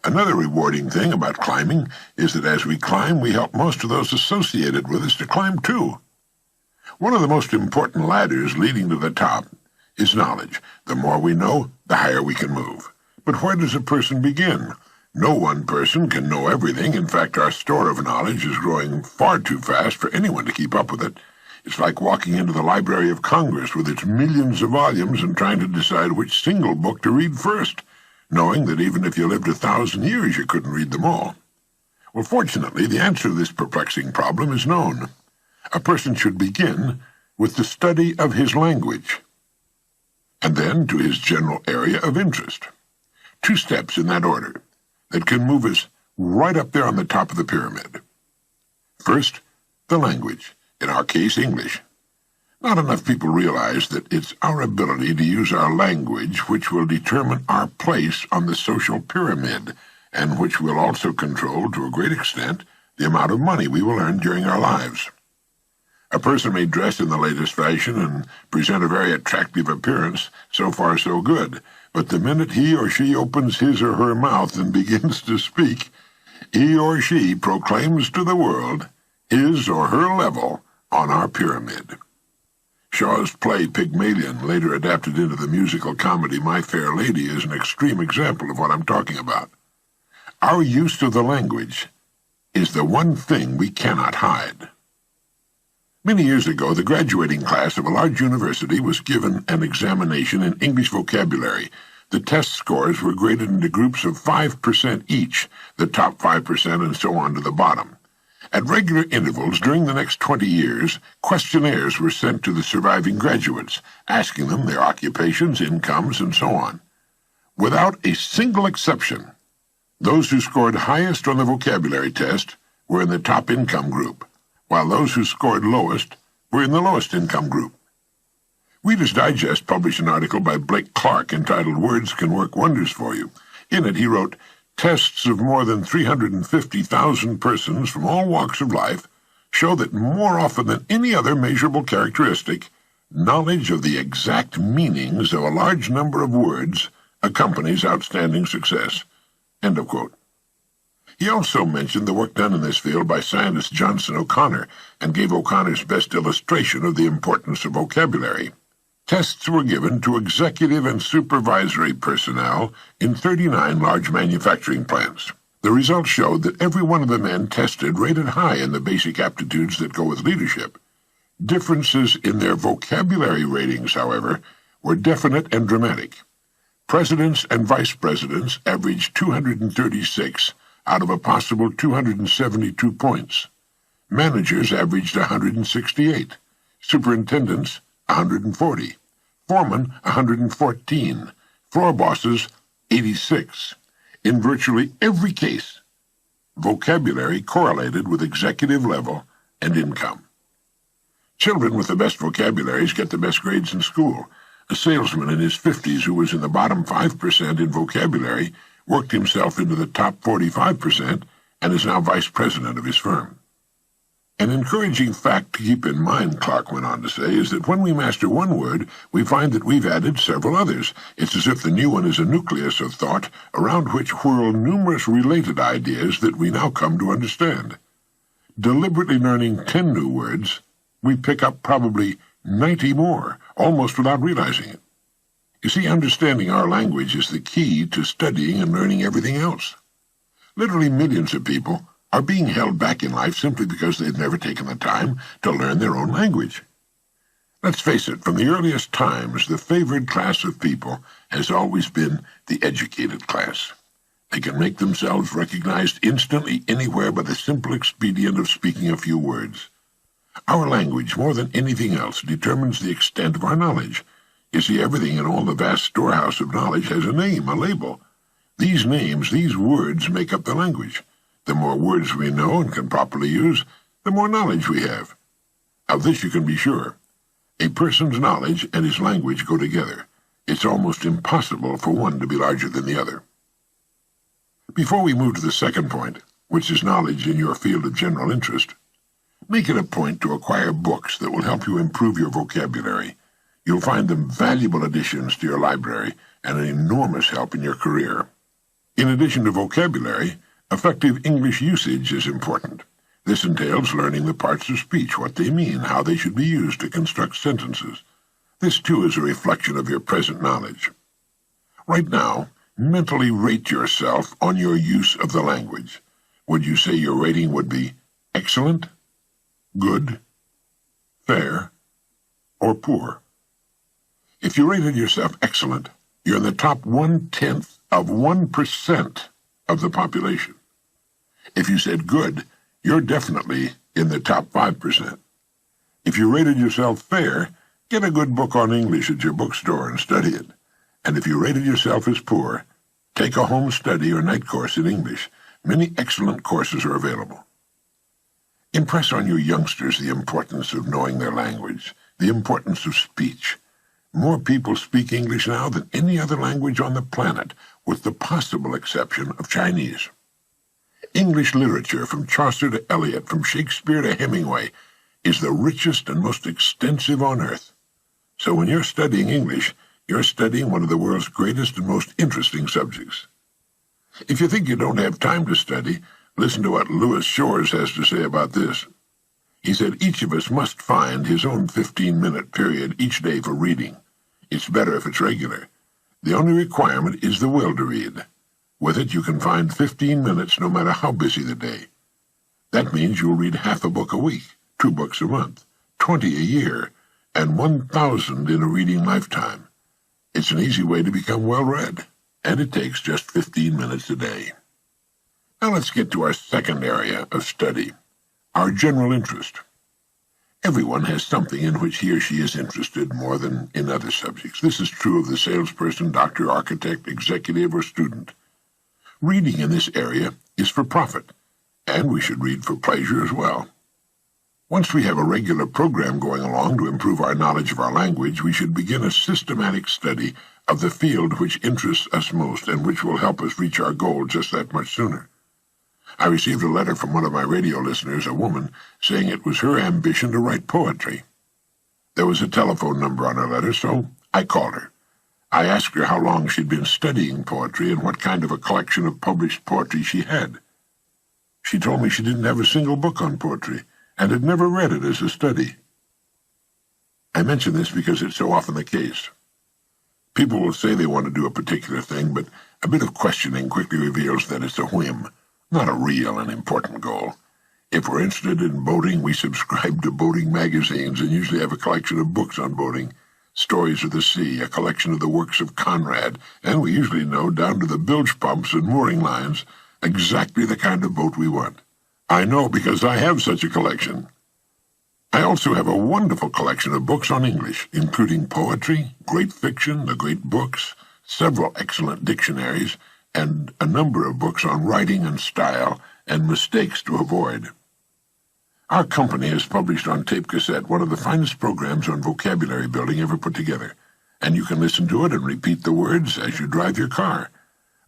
Another rewarding thing about climbing is that as we climb, we help most of those associated with us to climb too. One of the most important ladders leading to the top is knowledge. The more we know, the higher we can move. But where does a person begin? No one person can know everything. In fact, our store of knowledge is growing far too fast for anyone to keep up with it. It's like walking into the Library of Congress with its millions of volumes and trying to decide which single book to read first, knowing that even if you lived 1,000 years, you couldn't read them all. Well, fortunately, the answer to this perplexing problem is known. A person should begin with the study of his language, and then to his general area of interest. 2 steps in that order that can move us right up there on the top of the pyramid. First, the language, in our case, English. Not enough people realize that it's our ability to use our language which will determine our place on the social pyramid, and which will also control, to a great extent, the amount of money we will earn during our lives. A person may dress in the latest fashion and present a very attractive appearance, so far so good, but the minute he or she opens his or her mouth and begins to speak, he or she proclaims to the world his or her level on our pyramid. Shaw's play Pygmalion, later adapted into the musical comedy My Fair Lady, is an extreme example of what I'm talking about. Our use of the language is the one thing we cannot hide. Many years ago, the graduating class of a large university was given an examination in English vocabulary. The test scores were graded into groups of 5% each, the top 5% and so on to the bottom. At regular intervals during the next 20 years, questionnaires were sent to the surviving graduates, asking them their occupations, incomes, and so on. Without a single exception, those who scored highest on the vocabulary test were in the top income group, while those who scored lowest were in the lowest income group. Reader's Digest published an article by Blake Clark entitled "Words Can Work Wonders for You." In it, he wrote, "Tests of more than 350,000 persons from all walks of life show that more often than any other measurable characteristic, knowledge of the exact meanings of a large number of words accompanies outstanding success." End of quote. He also mentioned the work done in this field by scientist Johnson O'Connor and gave O'Connor's best illustration of the importance of vocabulary. Tests were given to executive and supervisory personnel in 39 large manufacturing plants. The results showed that every one of the men tested rated high in the basic aptitudes that go with leadership. Differences in their vocabulary ratings, however, were definite and dramatic. Presidents and vice presidents averaged 236 out of a possible 272 points. Managers averaged 168. Superintendents, 140. Foremen, 114. Floor bosses, 86. In virtually every case, vocabulary correlated with executive level and income. Children with the best vocabularies get the best grades in school. A salesman in his 50s who was in the bottom 5% in vocabulary worked himself into the top 45% and is now vice president of his firm. An encouraging fact to keep in mind, Clark went on to say, is that when we master one word, we find that we've added several others. It's as if the new one is a nucleus of thought around which whirl numerous related ideas that we now come to understand. Deliberately learning 10 new words, we pick up probably 90 more, almost without realizing it. You see, understanding our language is the key to studying and learning everything else. Literally millions of people are being held back in life simply because they've never taken the time to learn their own language. Let's face it, from the earliest times, the favored class of people has always been the educated class. They can make themselves recognized instantly anywhere by the simple expedient of speaking a few words. Our language, more than anything else, determines the extent of our knowledge. You see, everything in all the vast storehouse of knowledge has a name, a label. These names, these words, make up the language. The more words we know and can properly use, the more knowledge we have. Of this you can be sure. A person's knowledge and his language go together. It's almost impossible for one to be larger than the other. Before we move to the second point, which is knowledge in your field of general interest, make it a point to acquire books that will help you improve your vocabulary. You'll find them valuable additions to your library and an enormous help in your career. In addition to vocabulary, effective English usage is important. This entails learning the parts of speech, what they mean, how they should be used to construct sentences. This, too, is a reflection of your present knowledge. Right now, mentally rate yourself on your use of the language. Would you say your rating would be excellent, good, fair, or poor? If you rated yourself excellent, you're in the top 1/10 of 1% of the population. If you said good, you're definitely in the top 5%. If you rated yourself fair, get a good book on English at your bookstore and study it. And if you rated yourself as poor, take a home study or night course in English. Many excellent courses are available. Impress on your youngsters the importance of knowing their language, the importance of speech. More people speak English now than any other language on the planet, with the possible exception of Chinese. English literature, from Chaucer to Eliot, from Shakespeare to Hemingway, is the richest and most extensive on earth. So when you're studying English, you're studying one of the world's greatest and most interesting subjects. If you think you don't have time to study, listen to what Louis Shores has to say about this. He said, each of us must find his own 15-minute period each day for reading. It's better if it's regular. The only requirement is the will to read. With it, you can find 15 minutes no matter how busy the day. That means you'll read half a book a week, 2 books a month, 20 a year, and 1,000 in a reading lifetime. It's an easy way to become well-read, and it takes just 15 minutes a day. Now let's get to our second area of study, our general interest. Everyone has something in which he or she is interested more than in other subjects. This is true of the salesperson, doctor, architect, executive, or student. Reading in this area is for profit, and we should read for pleasure as well. Once we have a regular program going along to improve our knowledge of our language, we should begin a systematic study of the field which interests us most and which will help us reach our goal just that much sooner. I received a letter from one of my radio listeners, a woman, saying it was her ambition to write poetry. There was a telephone number on her letter, so I called her. I asked her how long she'd been studying poetry and what kind of a collection of published poetry she had. She told me she didn't have a single book on poetry and had never read it as a study. I mention this because it's so often the case. People will say they want to do a particular thing, but a bit of questioning quickly reveals that it's a whim. Not a real and important goal. If we're interested in boating, we subscribe to boating magazines and usually have a collection of books on boating. Stories of the Sea, a collection of the works of Conrad, and we usually know, down to the bilge pumps and mooring lines, exactly the kind of boat we want. I know because I have such a collection. I also have a wonderful collection of books on English, including poetry, great fiction, the great books, several excellent dictionaries, and a number of books on writing and style and mistakes to avoid. Our company has published on tape cassette one of the finest programs on vocabulary building ever put together, and you can listen to it and repeat the words as you drive your car.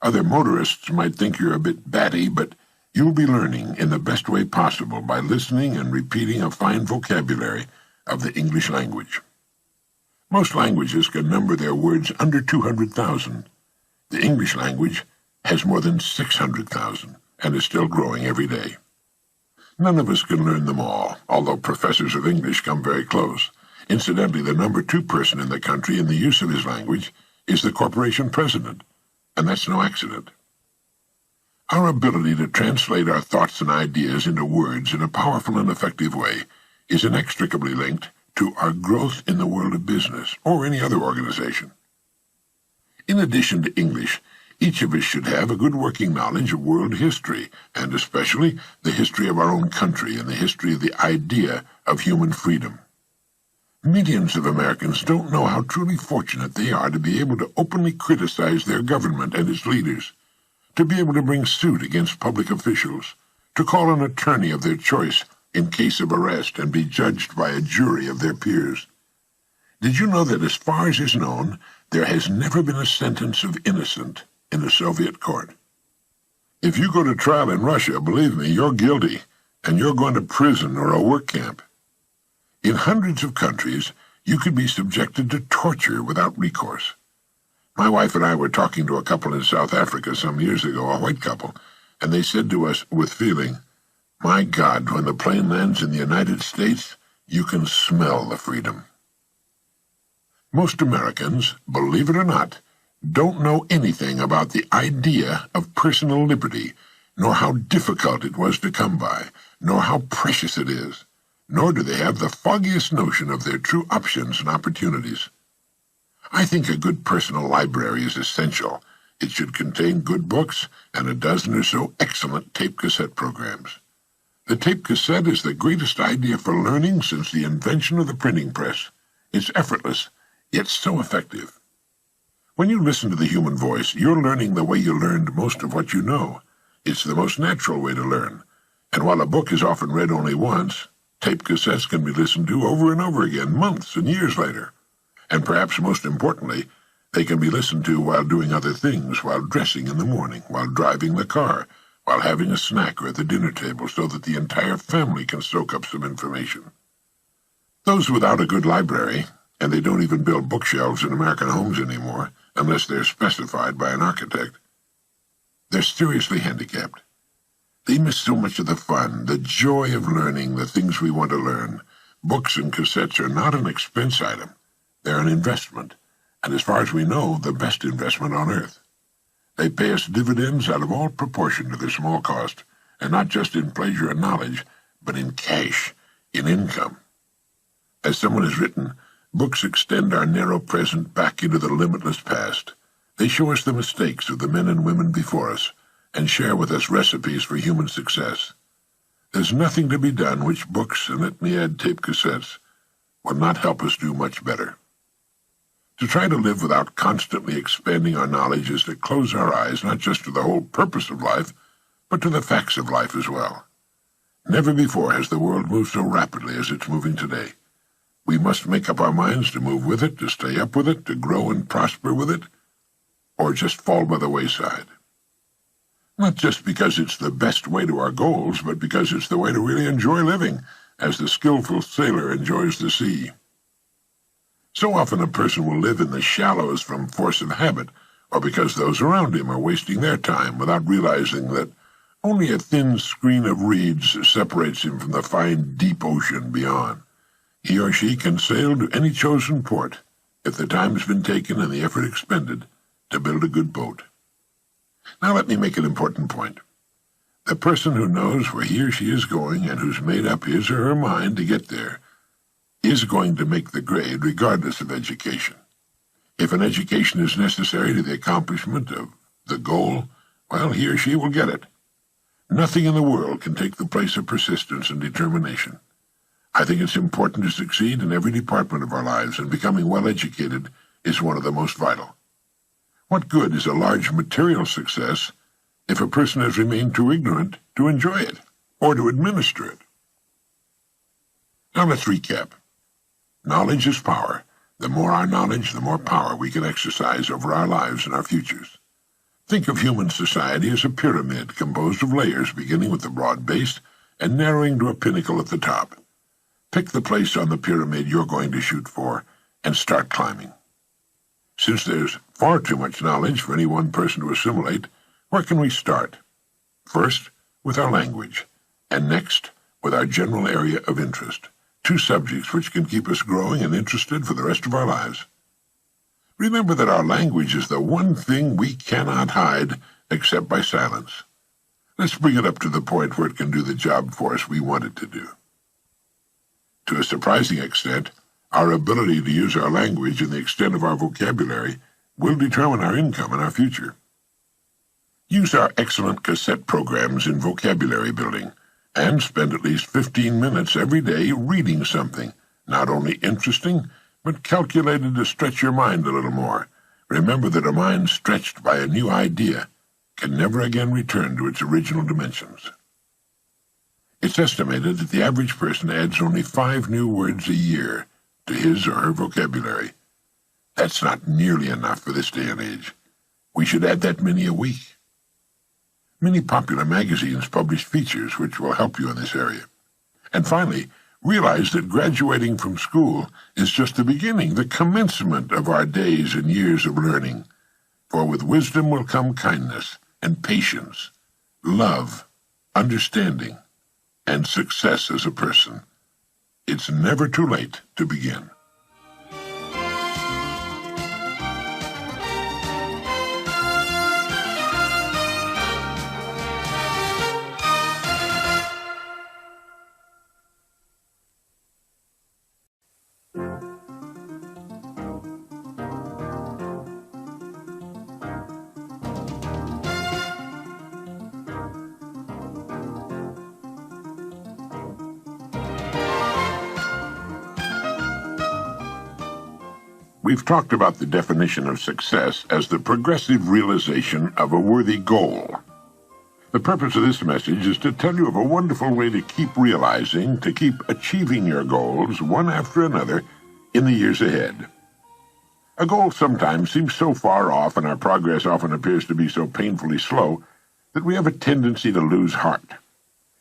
Other motorists might think you're a bit batty, but you'll be learning in the best way possible by listening and repeating a fine vocabulary of the English language. Most languages can number their words under 200,000. The English language has more than 600,000 and is still growing every day. None of us can learn them all, although professors of English come very close. Incidentally, the number 2 person in the country in the use of his language is the corporation president, and that's no accident. Our ability to translate our thoughts and ideas into words in a powerful and effective way is inextricably linked to our growth in the world of business or any other organization. In addition to English, each of us should have a good working knowledge of world history, and especially the history of our own country and the history of the idea of human freedom. Millions of Americans don't know how truly fortunate they are to be able to openly criticize their government and its leaders, to be able to bring suit against public officials, to call an attorney of their choice in case of arrest and be judged by a jury of their peers. Did you know that as far as is known, there has never been a sentence of innocent in a Soviet court? If you go to trial in Russia, believe me, you're guilty, and you're going to prison or a work camp. In hundreds of countries, you could be subjected to torture without recourse. My wife and I were talking to a couple in South Africa some years ago, a white couple, and they said to us with feeling, "My God, when the plane lands in the United States, you can smell the freedom." Most Americans, believe it or not, don't know anything about the idea of personal liberty, nor how difficult it was to come by, nor how precious it is, nor do they have the foggiest notion of their true options and opportunities. I think a good personal library is essential. It should contain good books and a dozen or so excellent tape cassette programs. The tape cassette is the greatest idea for learning since the invention of the printing press. It's effortless, yet so effective. When you listen to the human voice, you're learning the way you learned most of what you know. It's the most natural way to learn. And while a book is often read only once, tape cassettes can be listened to over and over again, months and years later. And perhaps most importantly, they can be listened to while doing other things, while dressing in the morning, while driving the car, while having a snack or at the dinner table, so that the entire family can soak up some information. Those without a good library, and they don't even build bookshelves in American homes anymore, unless they're specified by an architect, they're seriously handicapped. They miss so much of the fun, the joy of learning the things we want to learn. Books and cassettes are not an expense item. They're an investment, and as far as we know, the best investment on earth. They pay us dividends out of all proportion to their small cost, and not just in pleasure and knowledge, but in cash, in income. As someone has written, books extend our narrow present back into the limitless past. They show us the mistakes of the men and women before us, and share with us recipes for human success. There's nothing to be done which books, and let me add tape cassettes, will not help us do much better. To try to live without constantly expanding our knowledge is to close our eyes not just to the whole purpose of life, but to the facts of life as well. Never before has the world moved so rapidly as it's moving today. We must make up our minds to move with it, to stay up with it, to grow and prosper with it, or just fall by the wayside. Not just because it's the best way to our goals, but because it's the way to really enjoy living, as the skillful sailor enjoys the sea. So often a person will live in the shallows from force of habit, or because those around him are wasting their time without realizing that only a thin screen of reeds separates him from the fine, deep ocean beyond. He or she can sail to any chosen port, if the time has been taken and the effort expended to build a good boat. Now let me make an important point. The person who knows where he or she is going and who's made up his or her mind to get there is going to make the grade regardless of education. If an education is necessary to the accomplishment of the goal, well, he or she will get it. Nothing in the world can take the place of persistence and determination. I think it's important to succeed in every department of our lives, and becoming well-educated is one of the most vital. What good is a large material success if a person has remained too ignorant to enjoy it or to administer it? Now let's recap. Knowledge is power. The more our knowledge, the more power we can exercise over our lives and our futures. Think of human society as a pyramid composed of layers beginning with the broad base and narrowing to a pinnacle at the top. Pick the place on the pyramid you're going to shoot for and start climbing. Since there's far too much knowledge for any one person to assimilate, where can we start? First, with our language, and next, with our general area of interest, two subjects which can keep us growing and interested for the rest of our lives. Remember that our language is the one thing we cannot hide except by silence. Let's bring it up to the point where it can do the job for us we want it to do. To a surprising extent, our ability to use our language and the extent of our vocabulary will determine our income and our future. Use our excellent cassette programs in vocabulary building, and spend at least 15 minutes every day reading something, not only interesting, but calculated to stretch your mind a little more. Remember that a mind stretched by a new idea can never again return to its original dimensions. It's estimated that the average person adds only 5 new words a year to his or her vocabulary. That's not nearly enough for this day and age. We should add that many a week. Many popular magazines publish features which will help you in this area. And finally, realize that graduating from school is just the beginning, the commencement of our days and years of learning. For with wisdom will come kindness and patience, love, understanding, and success as a person. It's never too late to begin. We've talked about the definition of success as the progressive realization of a worthy goal. The purpose of this message is to tell you of a wonderful way to keep realizing, to keep achieving your goals one after another in the years ahead. A goal sometimes seems so far off and our progress often appears to be so painfully slow that we have a tendency to lose heart.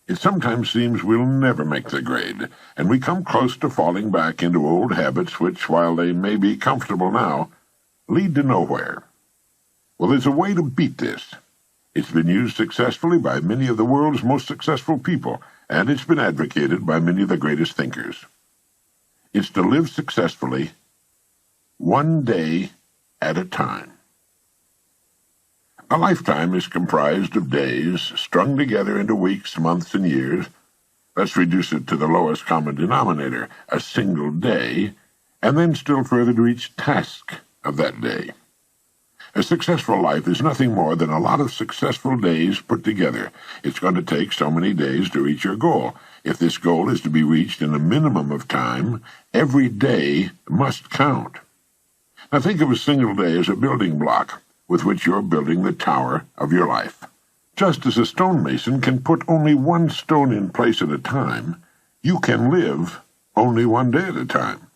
It sometimes seems we'll never make the grade, and we come close to falling back into old habits which, while they may be comfortable now, lead to nowhere. Well, there's a way to beat this. It's been used successfully by many of the world's most successful people, and it's been advocated by many of the greatest thinkers. It's to live successfully one day at a time. A lifetime is comprised of days strung together into weeks, months, and years. Let's reduce it to the lowest common denominator, a single day, and then still further to each task of that day. A successful life is nothing more than a lot of successful days put together. It's going to take so many days to reach your goal. If this goal is to be reached in a minimum of time, every day must count. Now think of a single day as a building block with which you're building the tower of your life. Just as a stonemason can put only one stone in place at a time, you can live only one day at a time.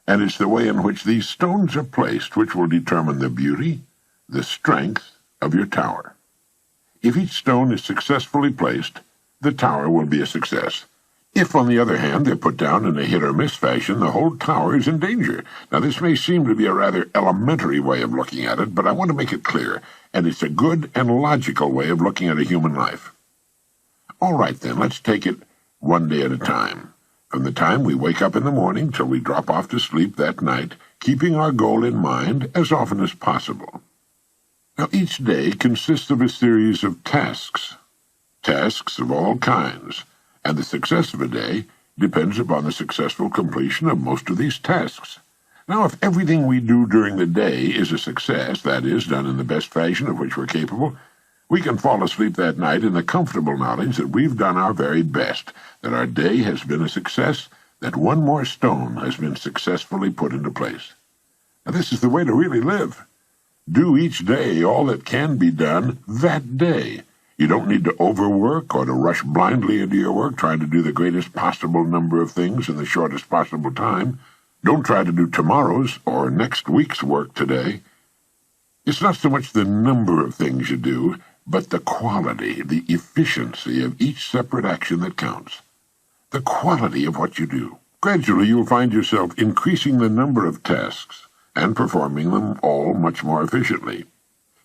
And it's the way in which these stones are placed which will determine the beauty, the strength of your tower. If each stone is successfully placed, the tower will be a success. If, on the other hand, they're put down in a hit-or-miss fashion, the whole tower is in danger. Now, this may seem to be a rather elementary way of looking at it, but I want to make it clear, and it's a good and logical way of looking at a human life. All right, then, let's take it one day at a time. From the time we wake up in the morning till we drop off to sleep that night, keeping our goal in mind as often as possible. Now, each day consists of a series of tasks. tasks of all kinds, and the success of a day depends upon the successful completion of most of these tasks. Now, if everything we do during the day is a success, that is, done in the best fashion of which we're capable, we can fall asleep that night in the comfortable knowledge that we've done our very best, that our day has been a success, that one more stone has been successfully put into place. Now, this is the way to really live. Do each day all that can be done that day. You don't need to overwork or to rush blindly into your work trying to do the greatest possible number of things in the shortest possible time. Don't try to do tomorrow's or next week's work today. It's not so much the number of things you do, but the quality, the efficiency of each separate action that counts. The quality of what you do. Gradually you'll find yourself increasing the number of tasks and performing them all much more efficiently.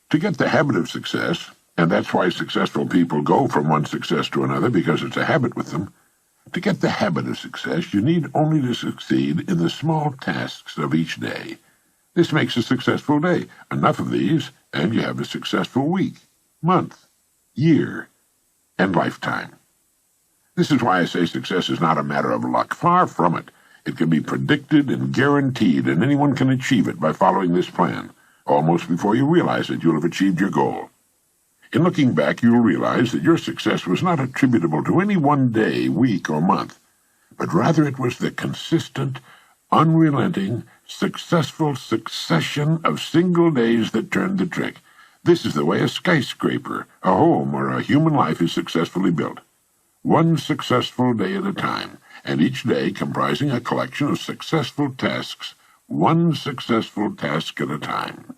To get the habit of success, and that's why successful people go from one success to another, because it's a habit with them. To get the habit of success, you need only to succeed in the small tasks of each day. This makes a successful day. Enough of these, and you have a successful week, month, year, and lifetime. This is why I say success is not a matter of luck. Far from it. It can be predicted and guaranteed, and anyone can achieve it by following this plan. Almost before you realize it, you'll have achieved your goal. In looking back, you'll realize that your success was not attributable to any one day, week, or month, but rather it was the consistent, unrelenting, successful succession of single days that turned the trick. This is the way a skyscraper, a home, or a human life is successfully built. One successful day at a time, and each day comprising a collection of successful tasks, one successful task at a time.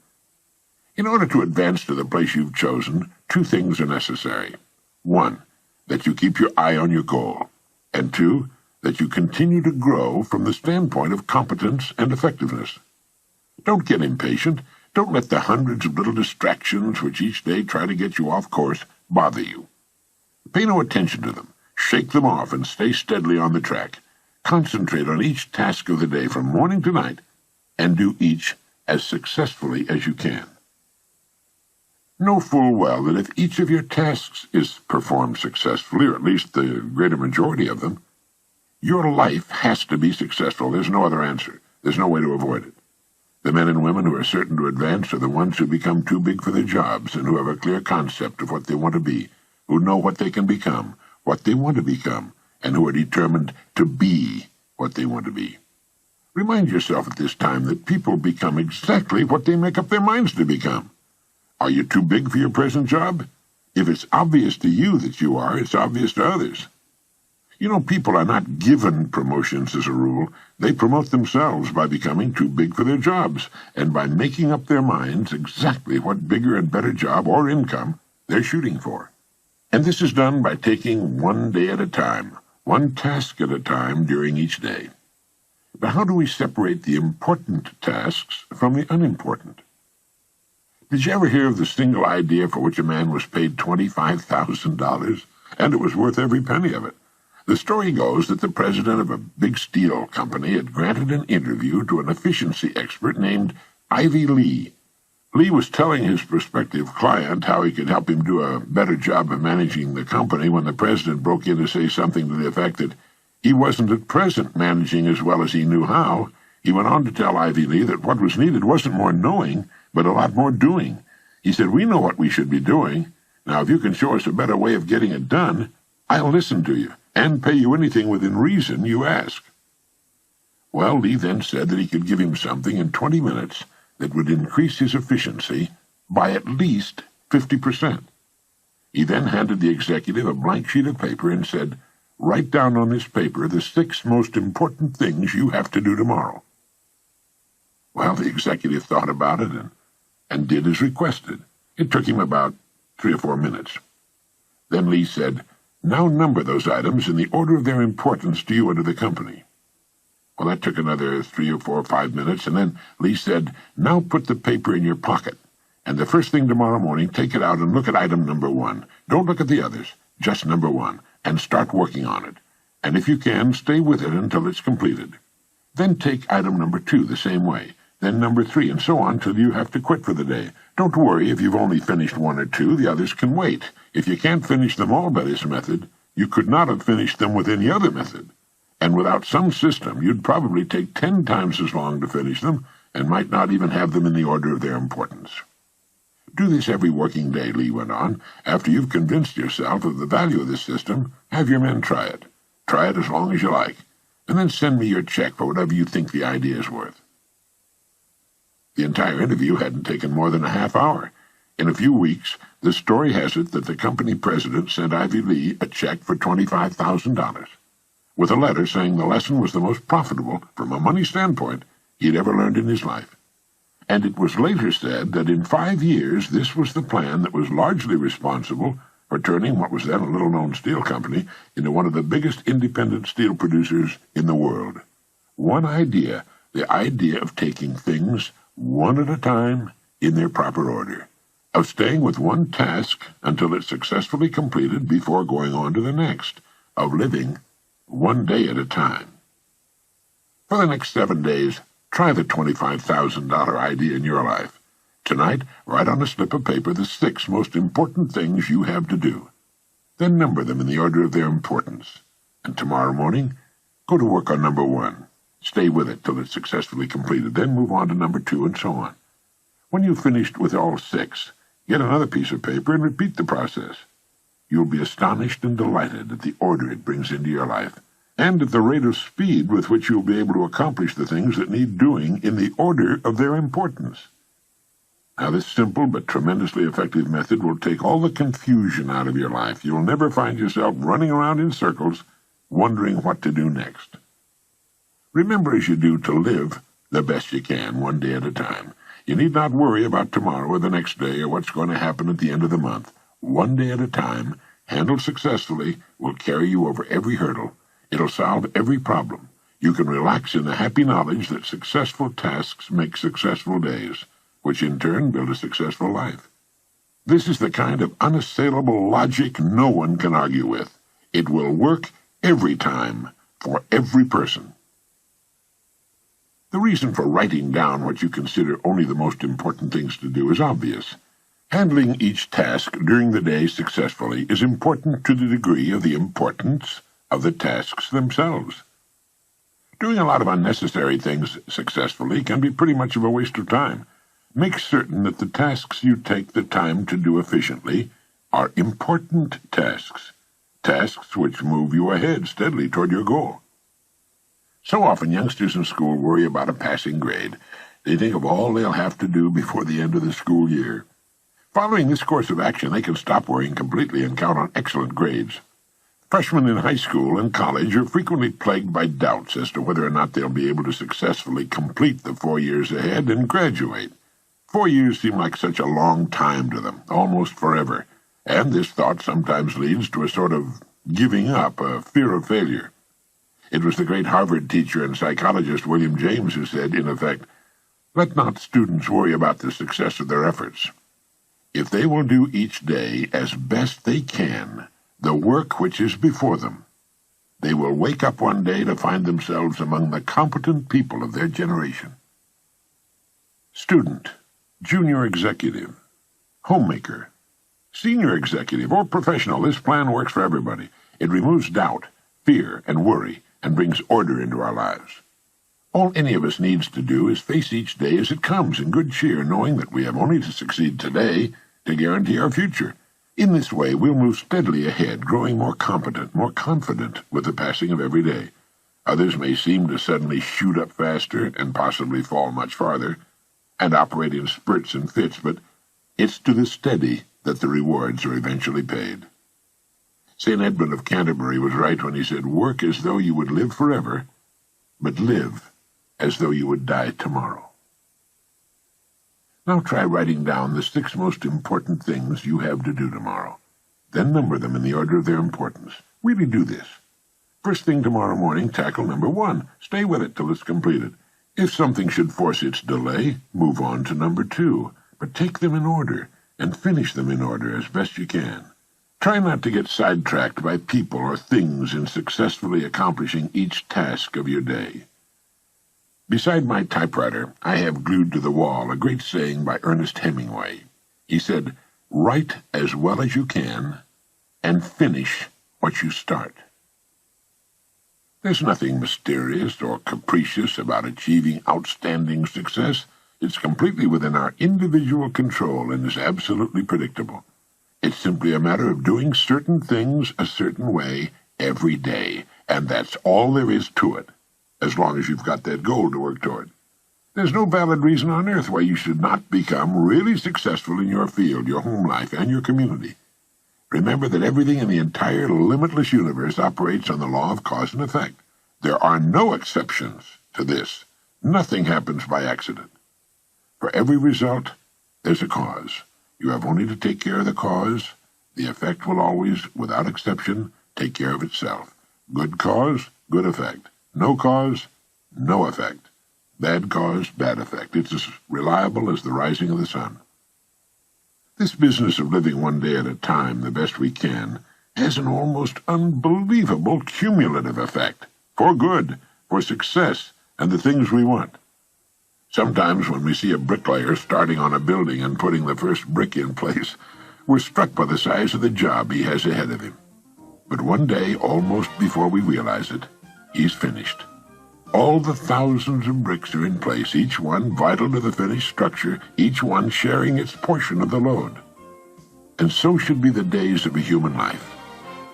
In order to advance to the place you've chosen, two things are necessary. One, that you keep your eye on your goal, and two, that you continue to grow from the standpoint of competence and effectiveness. Don't get impatient. Don't let the hundreds of little distractions which each day try to get you off course bother you. Pay no attention to them. Shake them off and stay steadily on the track. Concentrate on each task of the day from morning to night, and do each as successfully as you can. Know full well that if each of your tasks is performed successfully, or at least the greater majority of them, your life has to be successful. There's no other answer. There's no way to avoid it. The men and women who are certain to advance are the ones who become too big for their jobs and who have a clear concept of what they want to be, who know what they can become, what they want to become, and who are determined to be what they want to be. Remind yourself at this time that people become exactly what they make up their minds to become. Are you too big for your present job? If it's obvious to you that you are, it's obvious to others. You know, people are not given promotions as a rule. They promote themselves by becoming too big for their jobs and by making up their minds exactly what bigger and better job or income they're shooting for. And this is done by taking one day at a time, one task at a time during each day. But how do we separate the important tasks from the unimportant? Did you ever hear of the single idea for which a man was paid $25,000, and it was worth every penny of it? The story goes that the president of a big steel company had granted an interview to an efficiency expert named Ivy Lee. Lee was telling his prospective client how he could help him do a better job of managing the company when the president broke in to say something to the effect that he wasn't at present managing as well as he knew how. He went on to tell Ivy Lee that what was needed wasn't more knowing, but a lot more doing. He said, "We know what we should be doing. Now, if you can show us a better way of getting it done, I'll listen to you and pay you anything within reason you ask." Well, Lee then said that he could give him something in 20 minutes that would increase his efficiency by at least 50%. He then handed the executive a blank sheet of paper and said, "Write down on this paper the 6 most important things you have to do tomorrow." Well, the executive thought about it and did as requested. It took him about 3 or 4 minutes. Then Lee said, "Now number those items in the order of their importance to you and to the company." Well, that took another 3 or 4 or 5 minutes, and then Lee said, "Now put the paper in your pocket, and the first thing tomorrow morning, take it out and look at item number 1. Don't look at the others, just number 1, and start working on it. And if you can, stay with it until it's completed. Then take item number 2 the same way, then number 3, and so on till you have to quit for the day. Don't worry if you've only finished one or two, the others can wait. If you can't finish them all by this method, you could not have finished them with any other method. And without some system, you'd probably take 10 times as long to finish them and might not even have them in the order of their importance. Do this every working day, Lee went on. After you've convinced yourself of the value of this system, have your men try it. Try it as long as you like, and then send me your check for whatever you think the idea is worth. The entire interview hadn't taken more than a half hour. In a few weeks, the story has it that the company president sent Ivy Lee a check for $25,000, with a letter saying the lesson was the most profitable, from a money standpoint, he'd ever learned in his life. And it was later said that in 5 years this was the plan that was largely responsible for turning what was then a little-known steel company into one of the biggest independent steel producers in the world. One idea, the idea of taking things one at a time in their proper order, of staying with one task until it's successfully completed before going on to the next, of living one day at a time. For the next 7 days, try the $25,000 idea in your life. Tonight, write on a slip of paper the 6 most important things you have to do. Then number them in the order of their importance. And tomorrow morning, go to work on number 1. Stay with it till it's successfully completed, then move on to number 2, and so on. When you've finished with all 6, get another piece of paper and repeat the process. You'll be astonished and delighted at the order it brings into your life, and at the rate of speed with which you'll be able to accomplish the things that need doing in the order of their importance. Now, this simple but tremendously effective method will take all the confusion out of your life. You'll never find yourself running around in circles, wondering what to do next. Remember as you do to live the best you can, one day at a time. You need not worry about tomorrow or the next day or what's going to happen at the end of the month. One day at a time, handled successfully, will carry you over every hurdle. It'll solve every problem. You can relax in the happy knowledge that successful tasks make successful days, which in turn build a successful life. This is the kind of unassailable logic no one can argue with. It will work every time, for every person. The reason for writing down what you consider only the most important things to do is obvious. Handling each task during the day successfully is important to the degree of the importance of the tasks themselves. Doing a lot of unnecessary things successfully can be pretty much of a waste of time. Make certain that the tasks you take the time to do efficiently are important tasks, tasks which move you ahead steadily toward your goal. So often youngsters in school worry about a passing grade. They think of all they'll have to do before the end of the school year. Following this course of action, they can stop worrying completely and count on excellent grades. Freshmen in high school and college are frequently plagued by doubts as to whether or not they'll be able to successfully complete the 4 years ahead and graduate. 4 years seem like such a long time to them, almost forever, and this thought sometimes leads to a sort of giving up, a fear of failure. It was the great Harvard teacher and psychologist William James who said, in effect, "Let not students worry about the success of their efforts. If they will do each day as best they can the work which is before them, they will wake up one day to find themselves among the competent people of their generation." Student, junior executive, homemaker, senior executive, or professional, this plan works for everybody. It removes doubt, fear, and worry, and brings order into our lives. All any of us needs to do is face each day as it comes in good cheer, knowing that we have only to succeed today to guarantee our future. In this way, we'll move steadily ahead, growing more competent, more confident with the passing of every day. Others may seem to suddenly shoot up faster and possibly fall much farther, and operate in spurts and fits, but it's to the steady that the rewards are eventually paid. St. Edmund of Canterbury was right when he said, "Work as though you would live forever, but live as though you would die tomorrow." Now try writing down the 6 most important things you have to do tomorrow. Then number them in the order of their importance. Really do this. First thing tomorrow morning, tackle number 1. Stay with it till it's completed. If something should force its delay, move on to number 2. But take them in order, and finish them in order as best you can. Try not to get sidetracked by people or things in successfully accomplishing each task of your day. Beside my typewriter, I have glued to the wall a great saying by Ernest Hemingway. He said, "Write as well as you can, and finish what you start." There's nothing mysterious or capricious about achieving outstanding success. It's completely within our individual control and is absolutely predictable. It's simply a matter of doing certain things a certain way every day, and that's all there is to it, as long as you've got that goal to work toward. There's no valid reason on earth why you should not become really successful in your field, your home life, and your community. Remember that everything in the entire limitless universe operates on the law of cause and effect. There are no exceptions to this. Nothing happens by accident. For every result, there's a cause. You have only to take care of the cause. The effect will always, without exception, take care of itself. Good cause, good effect. No cause, no effect. Bad cause, bad effect. It's as reliable as the rising of the sun. This business of living one day at a time the best we can has an almost unbelievable cumulative effect, for good, for success, and the things we want. Sometimes when we see a bricklayer starting on a building and putting the first brick in place, we're struck by the size of the job he has ahead of him. But one day, almost before we realize it, he's finished. All the thousands of bricks are in place, each one vital to the finished structure, each one sharing its portion of the load. And so should be the days of a human life,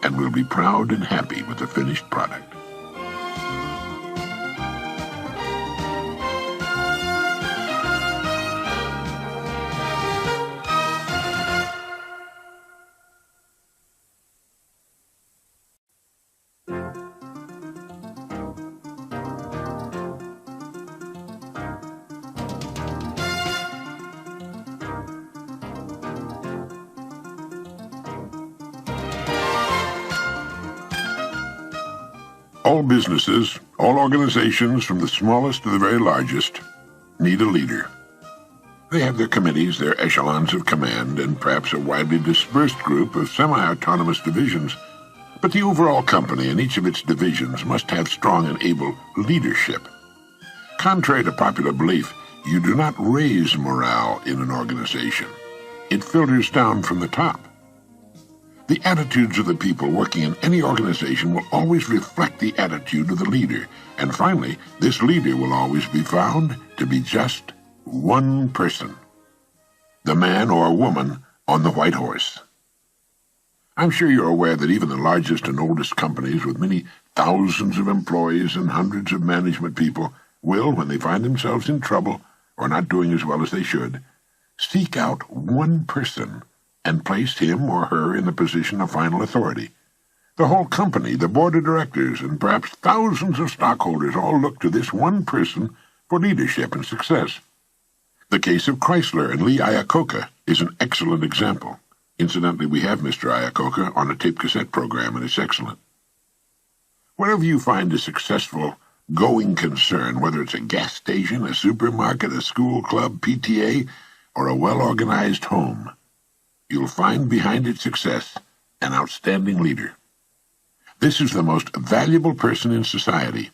and we'll be proud and happy with the finished product. All businesses, all organizations, from the smallest to the very largest, need a leader. They have their committees, their echelons of command, and perhaps a widely dispersed group of semi-autonomous divisions. But the overall company and each of its divisions must have strong and able leadership. Contrary to popular belief, you do not raise morale in an organization. It filters down from the top. The attitudes of the people working in any organization will always reflect the attitude of the leader. And finally, this leader will always be found to be just one person. The man or woman on the white horse. I'm sure you're aware that even the largest and oldest companies with many thousands of employees and hundreds of management people will, when they find themselves in trouble or not doing as well as they should, seek out one person and place him or her in the position of final authority. The whole company, the board of directors, and perhaps thousands of stockholders all look to this one person for leadership and success. The case of Chrysler and Lee Iacocca is an excellent example. Incidentally, we have Mr. Iacocca on a tape cassette program, and it's excellent. Wherever you find a successful, going concern, whether it's a gas station, a supermarket, a school club, PTA, or a well-organized home, you'll find behind its success an outstanding leader. This is the most valuable person in society.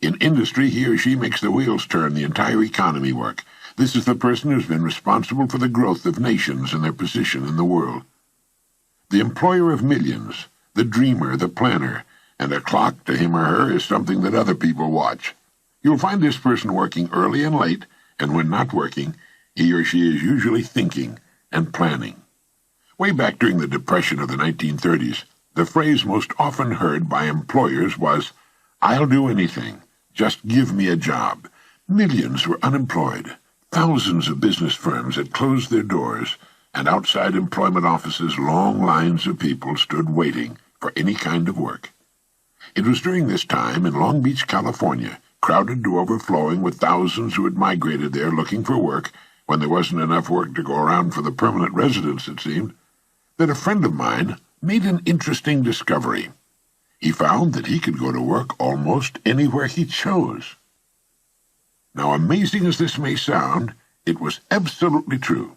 In industry, he or she makes the wheels turn, the entire economy work. This is the person who's been responsible for the growth of nations and their position in the world. The employer of millions, the dreamer, the planner, and a clock to him or her is something that other people watch. You'll find this person working early and late, and when not working, he or she is usually thinking and planning. Way back during the Depression of the 1930s, the phrase most often heard by employers was, "I'll do anything, just give me a job." Millions were unemployed. Thousands of business firms had closed their doors, and outside employment offices long lines of people stood waiting for any kind of work. It was during this time in Long Beach, California, crowded to overflowing with thousands who had migrated there looking for work, when there wasn't enough work to go around for the permanent residents, it seemed, that a friend of mine made an interesting discovery. He found that he could go to work almost anywhere he chose. Now, amazing as this may sound, it was absolutely true.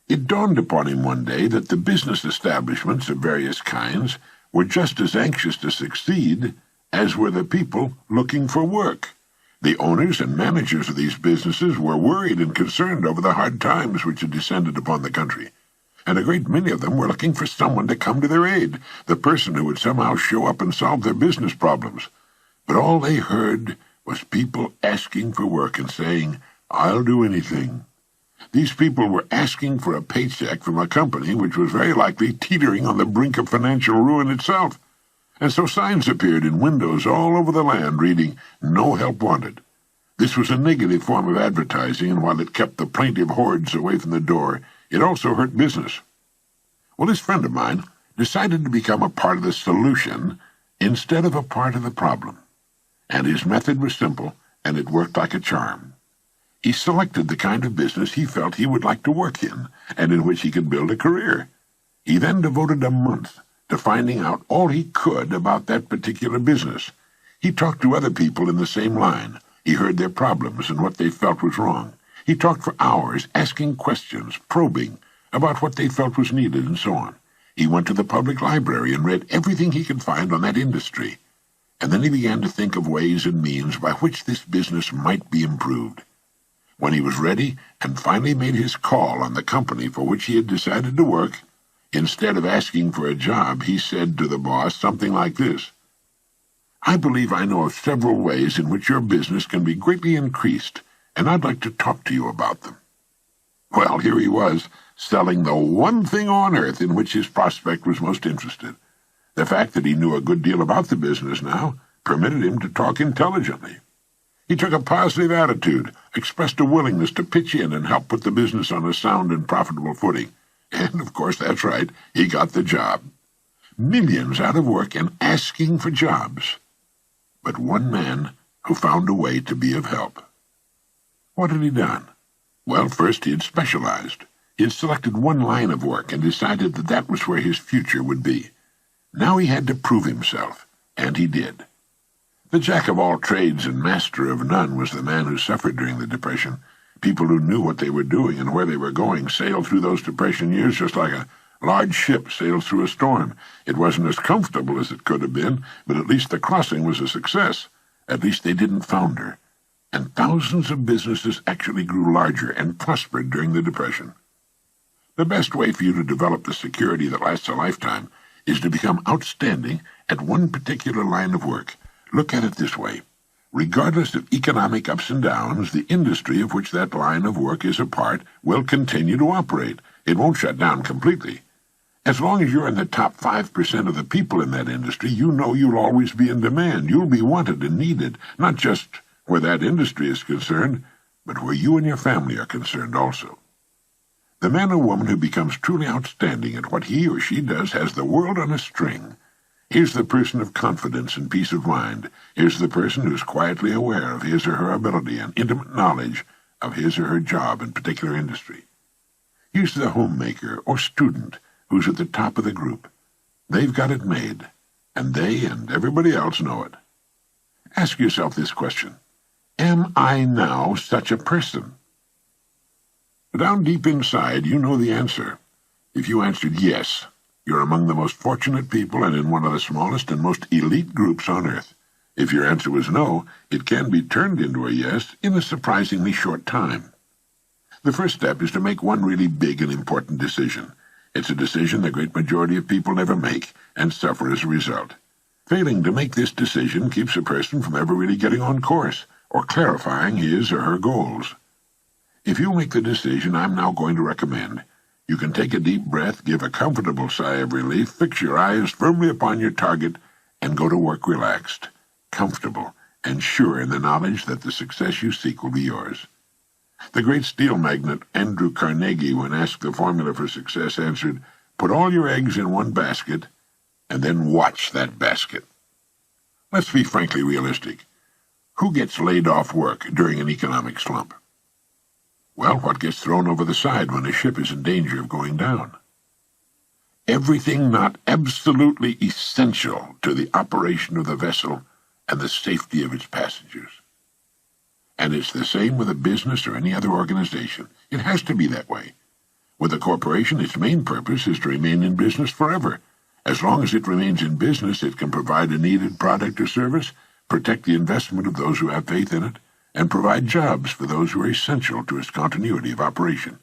It dawned upon him one day that the business establishments of various kinds were just as anxious to succeed as were the people looking for work. The owners and managers of these businesses were worried and concerned over the hard times which had descended upon the country, and a great many of them were looking for someone to come to their aid, the person who would somehow show up and solve their business problems. But all they heard was people asking for work and saying, "I'll do anything." These people were asking for a paycheck from a company which was very likely teetering on the brink of financial ruin itself. And so signs appeared in windows all over the land reading, "No help wanted." This was a negative form of advertising, and while it kept the plaintive hordes away from the door, it also hurt business. Well, this friend of mine decided to become a part of the solution instead of a part of the problem. And his method was simple, and it worked like a charm. He selected the kind of business he felt he would like to work in, and in which he could build a career. He then devoted a month to finding out all he could about that particular business. He talked to other people in the same line. He heard their problems and what they felt was wrong. He talked for hours, asking questions, probing about what they felt was needed, and so on. He went to the public library and read everything he could find on that industry. And then he began to think of ways and means by which this business might be improved. When he was ready and finally made his call on the company for which he had decided to work, instead of asking for a job, he said to the boss something like this: "I believe I know of several ways in which your business can be greatly increased, and I'd like to talk to you about them." Well, here he was, selling the one thing on earth in which his prospect was most interested. The fact that he knew a good deal about the business now permitted him to talk intelligently. He took a positive attitude, expressed a willingness to pitch in and help put the business on a sound and profitable footing. And, of course, that's right, he got the job. Millions out of work and asking for jobs. But one man who found a way to be of help. What had he done? Well, first he had specialized. He had selected one line of work and decided that that was where his future would be. Now he had to prove himself, and he did. The jack-of-all-trades and master of none was the man who suffered during the Depression. People who knew what they were doing and where they were going sailed through those Depression years just like a large ship sails through a storm. It wasn't as comfortable as it could have been, but at least the crossing was a success. At least they didn't founder. And thousands of businesses actually grew larger and prospered during the Depression. The best way for you to develop the security that lasts a lifetime is to become outstanding at one particular line of work. Look at it this way. Regardless of economic ups and downs, the industry of which that line of work is a part will continue to operate. It won't shut down completely. As long as you're in the top 5% of the people in that industry, you know you'll always be in demand. You'll be wanted and needed, not just where that industry is concerned, but where you and your family are concerned also. The man or woman who becomes truly outstanding at what he or she does has the world on a string. Here's the person of confidence and peace of mind. Here's the person who's quietly aware of his or her ability and intimate knowledge of his or her job in particular industry. Here's the homemaker or student who's at the top of the group. They've got it made, and they and everybody else know it. Ask yourself this question: am I now such a person? Down deep inside, you know the answer. If you answered yes, you're among the most fortunate people and in one of the smallest and most elite groups on earth. If your answer was no, it can be turned into a yes in a surprisingly short time. The first step is to make one really big and important decision. It's a decision the great majority of people never make and suffer as a result. Failing to make this decision keeps a person from ever really getting on course or clarifying his or her goals. If you make the decision I'm now going to recommend, you can take a deep breath, give a comfortable sigh of relief, fix your eyes firmly upon your target, and go to work relaxed, comfortable, and sure in the knowledge that the success you seek will be yours. The great steel magnate Andrew Carnegie, when asked the formula for success, answered, "Put all your eggs in one basket, and then watch that basket." Let's be frankly realistic. Who gets laid off work during an economic slump? Well, what gets thrown over the side when a ship is in danger of going down? Everything not absolutely essential to the operation of the vessel and the safety of its passengers. And it's the same with a business or any other organization. It has to be that way. With a corporation, its main purpose is to remain in business forever. As long as it remains in business, it can provide a needed product or service, protect the investment of those who have faith in it, and provide jobs for those who are essential to its continuity of operation.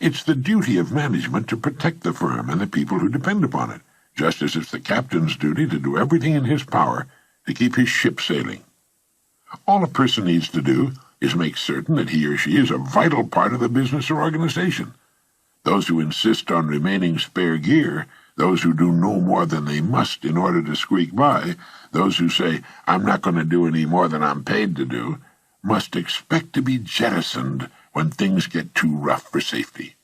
It's the duty of management to protect the firm and the people who depend upon it, just as it's the captain's duty to do everything in his power to keep his ship sailing. All a person needs to do is make certain that he or she is a vital part of the business or organization. Those who insist on remaining spare gear, those who do no more than they must in order to squeak by, those who say, "I'm not going to do any more than I'm paid to do," must expect to be jettisoned when things get too rough for safety.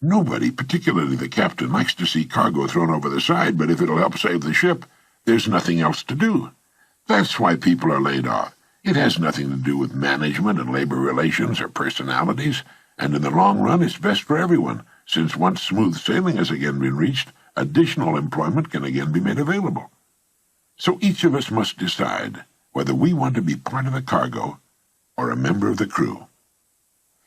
Nobody, particularly the captain, likes to see cargo thrown over the side, but if it'll help save the ship, there's nothing else to do. That's why people are laid off. It has nothing to do with management and labor relations or personalities, and in the long run it's best for everyone, since once smooth sailing has again been reached, additional employment can again be made available. So each of us must decide whether we want to be part of the cargo or a member of the crew.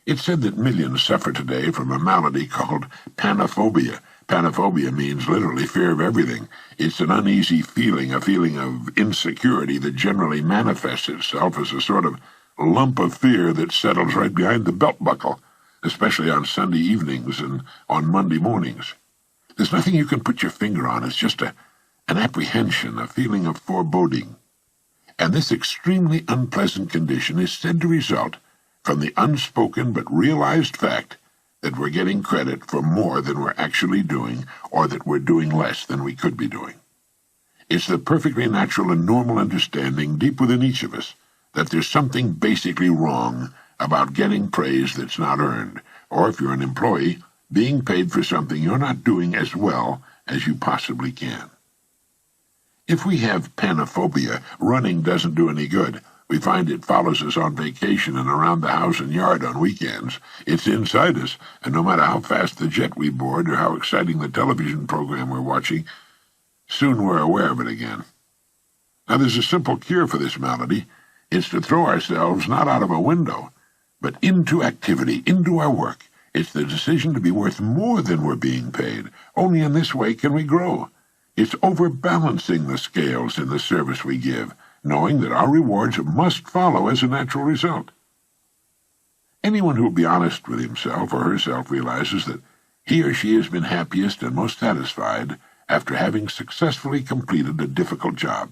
It's said that millions suffer today from a malady called panophobia. Panophobia means literally fear of everything. It's an uneasy feeling, a feeling of insecurity that generally manifests itself as a sort of lump of fear that settles right behind the belt buckle, especially on Sunday evenings and on Monday mornings. There's nothing you can put your finger on. It's just an apprehension, a feeling of foreboding. And this extremely unpleasant condition is said to result from the unspoken but realized fact that we're getting credit for more than we're actually doing, or that we're doing less than we could be doing. It's the perfectly natural and normal understanding deep within each of us that there's something basically wrong about getting praise that's not earned, or if you're an employee, being paid for something you're not doing as well as you possibly can. If we have panophobia, running doesn't do any good. We find it follows us on vacation and around the house and yard on weekends. It's inside us, and no matter how fast the jet we board or how exciting the television program we're watching, soon we're aware of it again. Now there's a simple cure for this malady. It's to throw ourselves not out of a window, but into activity, into our work. It's the decision to be worth more than we're being paid. Only in this way can we grow. It's overbalancing the scales in the service we give, knowing that our rewards must follow as a natural result. Anyone who will be honest with himself or herself realizes that he or she has been happiest and most satisfied after having successfully completed a difficult job.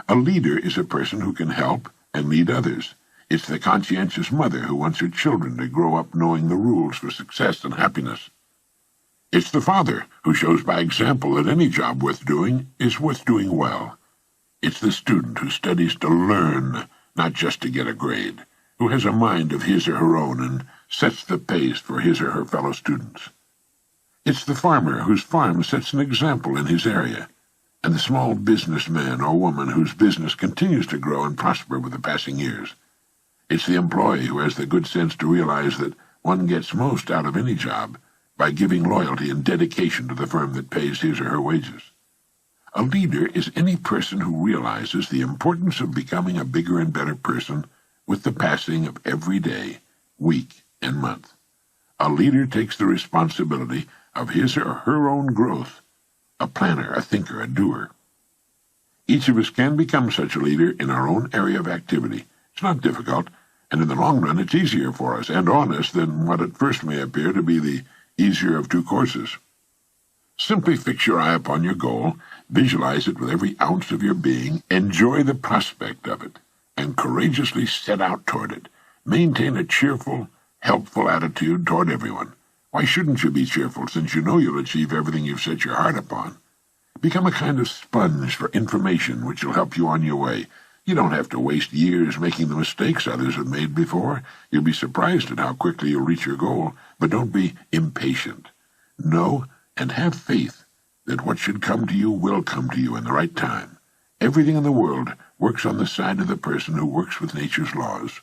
A leader is a person who can help and lead others. It's the conscientious mother who wants her children to grow up knowing the rules for success and happiness. It's the father who shows by example that any job worth doing is worth doing well. It's the student who studies to learn, not just to get a grade, who has a mind of his or her own and sets the pace for his or her fellow students. It's the farmer whose farm sets an example in his area, and the small businessman or woman whose business continues to grow and prosper with the passing years. It's the employee who has the good sense to realize that one gets most out of any job by giving loyalty and dedication to the firm that pays his or her wages. A leader is any person who realizes the importance of becoming a bigger and better person with the passing of every day, week, and month. A leader takes the responsibility of his or her own growth, a planner, a thinker, a doer. Each of us can become such a leader in our own area of activity. It's not difficult, and in the long run it's easier for us and on us than what at first may appear to be the easier of two courses. Simply fix your eye upon your goal, visualize it with every ounce of your being, enjoy the prospect of it, and courageously set out toward it. Maintain a cheerful, helpful attitude toward everyone. Why shouldn't you be cheerful, since you know you'll achieve everything you've set your heart upon? Become a kind of sponge for information which will help you on your way. You don't have to waste years making the mistakes others have made before. You'll be surprised at how quickly you'll reach your goal, but don't be impatient. Know and have faith that what should come to you will come to you in the right time. Everything in the world works on the side of the person who works with nature's laws.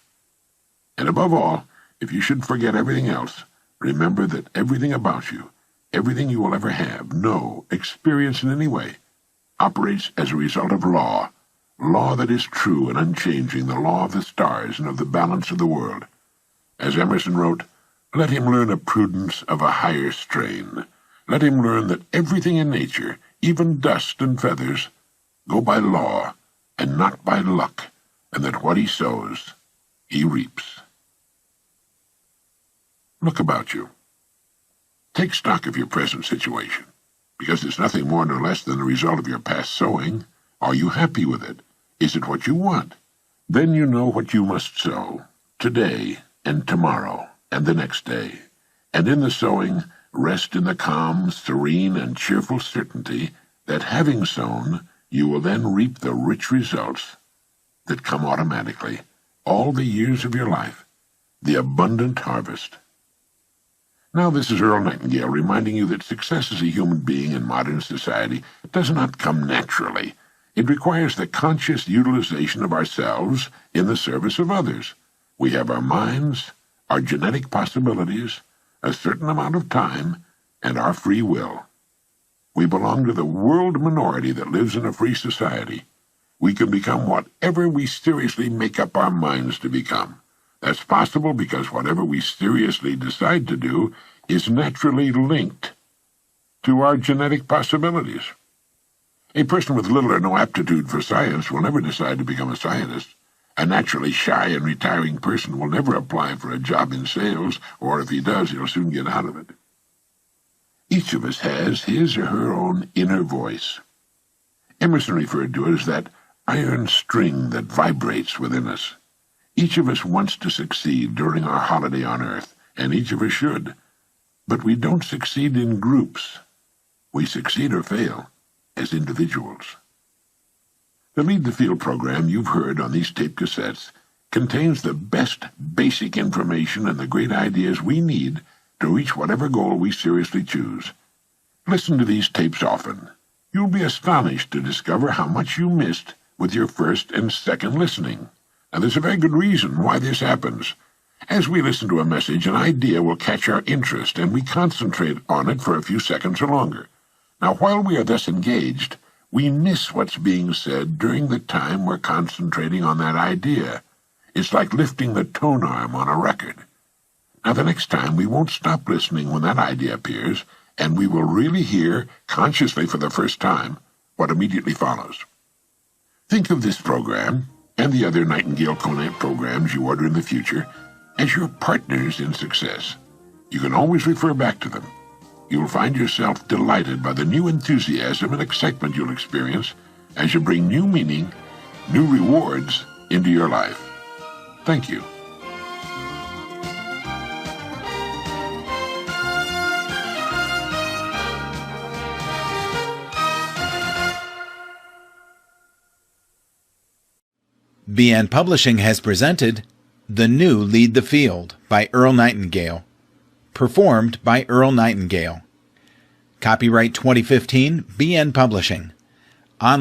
And above all, if you should forget everything else, remember that everything about you, everything you will ever have, know, experience in any way, operates as a result of law that is true and unchanging, the law of the stars and of the balance of the world. As Emerson wrote, "Let him learn a prudence of a higher strain. Let him learn that everything in nature, even dust and feathers, go by law and not by luck, and that what he sows, he reaps. Look about you. Take stock of your present situation, because it's nothing more nor less than the result of your past sowing. Are you happy with it? Is it what you want? Then you know what you must sow, today and tomorrow and the next day. And in the sowing, rest in the calm, serene, and cheerful certainty that having sown, you will then reap the rich results that come automatically all the years of your life, the abundant harvest. Now this is Earl Nightingale reminding you that success as a human being in modern society does not come naturally. It requires the conscious utilization of ourselves in the service of others. We have our minds, our genetic possibilities, a certain amount of time, and our free will. We belong to the world minority that lives in a free society. We can become whatever we seriously make up our minds to become. That's possible because whatever we seriously decide to do is naturally linked to our genetic possibilities. A person with little or no aptitude for science will never decide to become a scientist. A naturally shy and retiring person will never apply for a job in sales, or if he does, he'll soon get out of it. Each of us has his or her own inner voice. Emerson referred to it as that iron string that vibrates within us. Each of us wants to succeed during our holiday on Earth, and each of us should. But we don't succeed in groups. We succeed or fail as individuals. The Lead the Field program you've heard on these tape cassettes contains the best basic information and the great ideas we need to reach whatever goal we seriously choose. Listen to these tapes often. You'll be astonished to discover how much you missed with your first and second listening. Now, there's a very good reason why this happens. As we listen to a message, an idea will catch our interest, and we concentrate on it for a few seconds or longer. Now, while we are thus engaged, we miss what's being said during the time we're concentrating on that idea. It's like lifting the tone arm on a record. Now, the next time, we won't stop listening when that idea appears, and we will really hear, consciously for the first time, what immediately follows. Think of this program, and the other Nightingale Conant programs you order in the future, as your partners in success. You can always refer back to them. You'll find yourself delighted by the new enthusiasm and excitement you'll experience as you bring new meaning, new rewards into your life. Thank you. BN Publishing has presented The New Lead the Field by Earl Nightingale. Performed by Earl Nightingale. Copyright 2015, BN Publishing. Online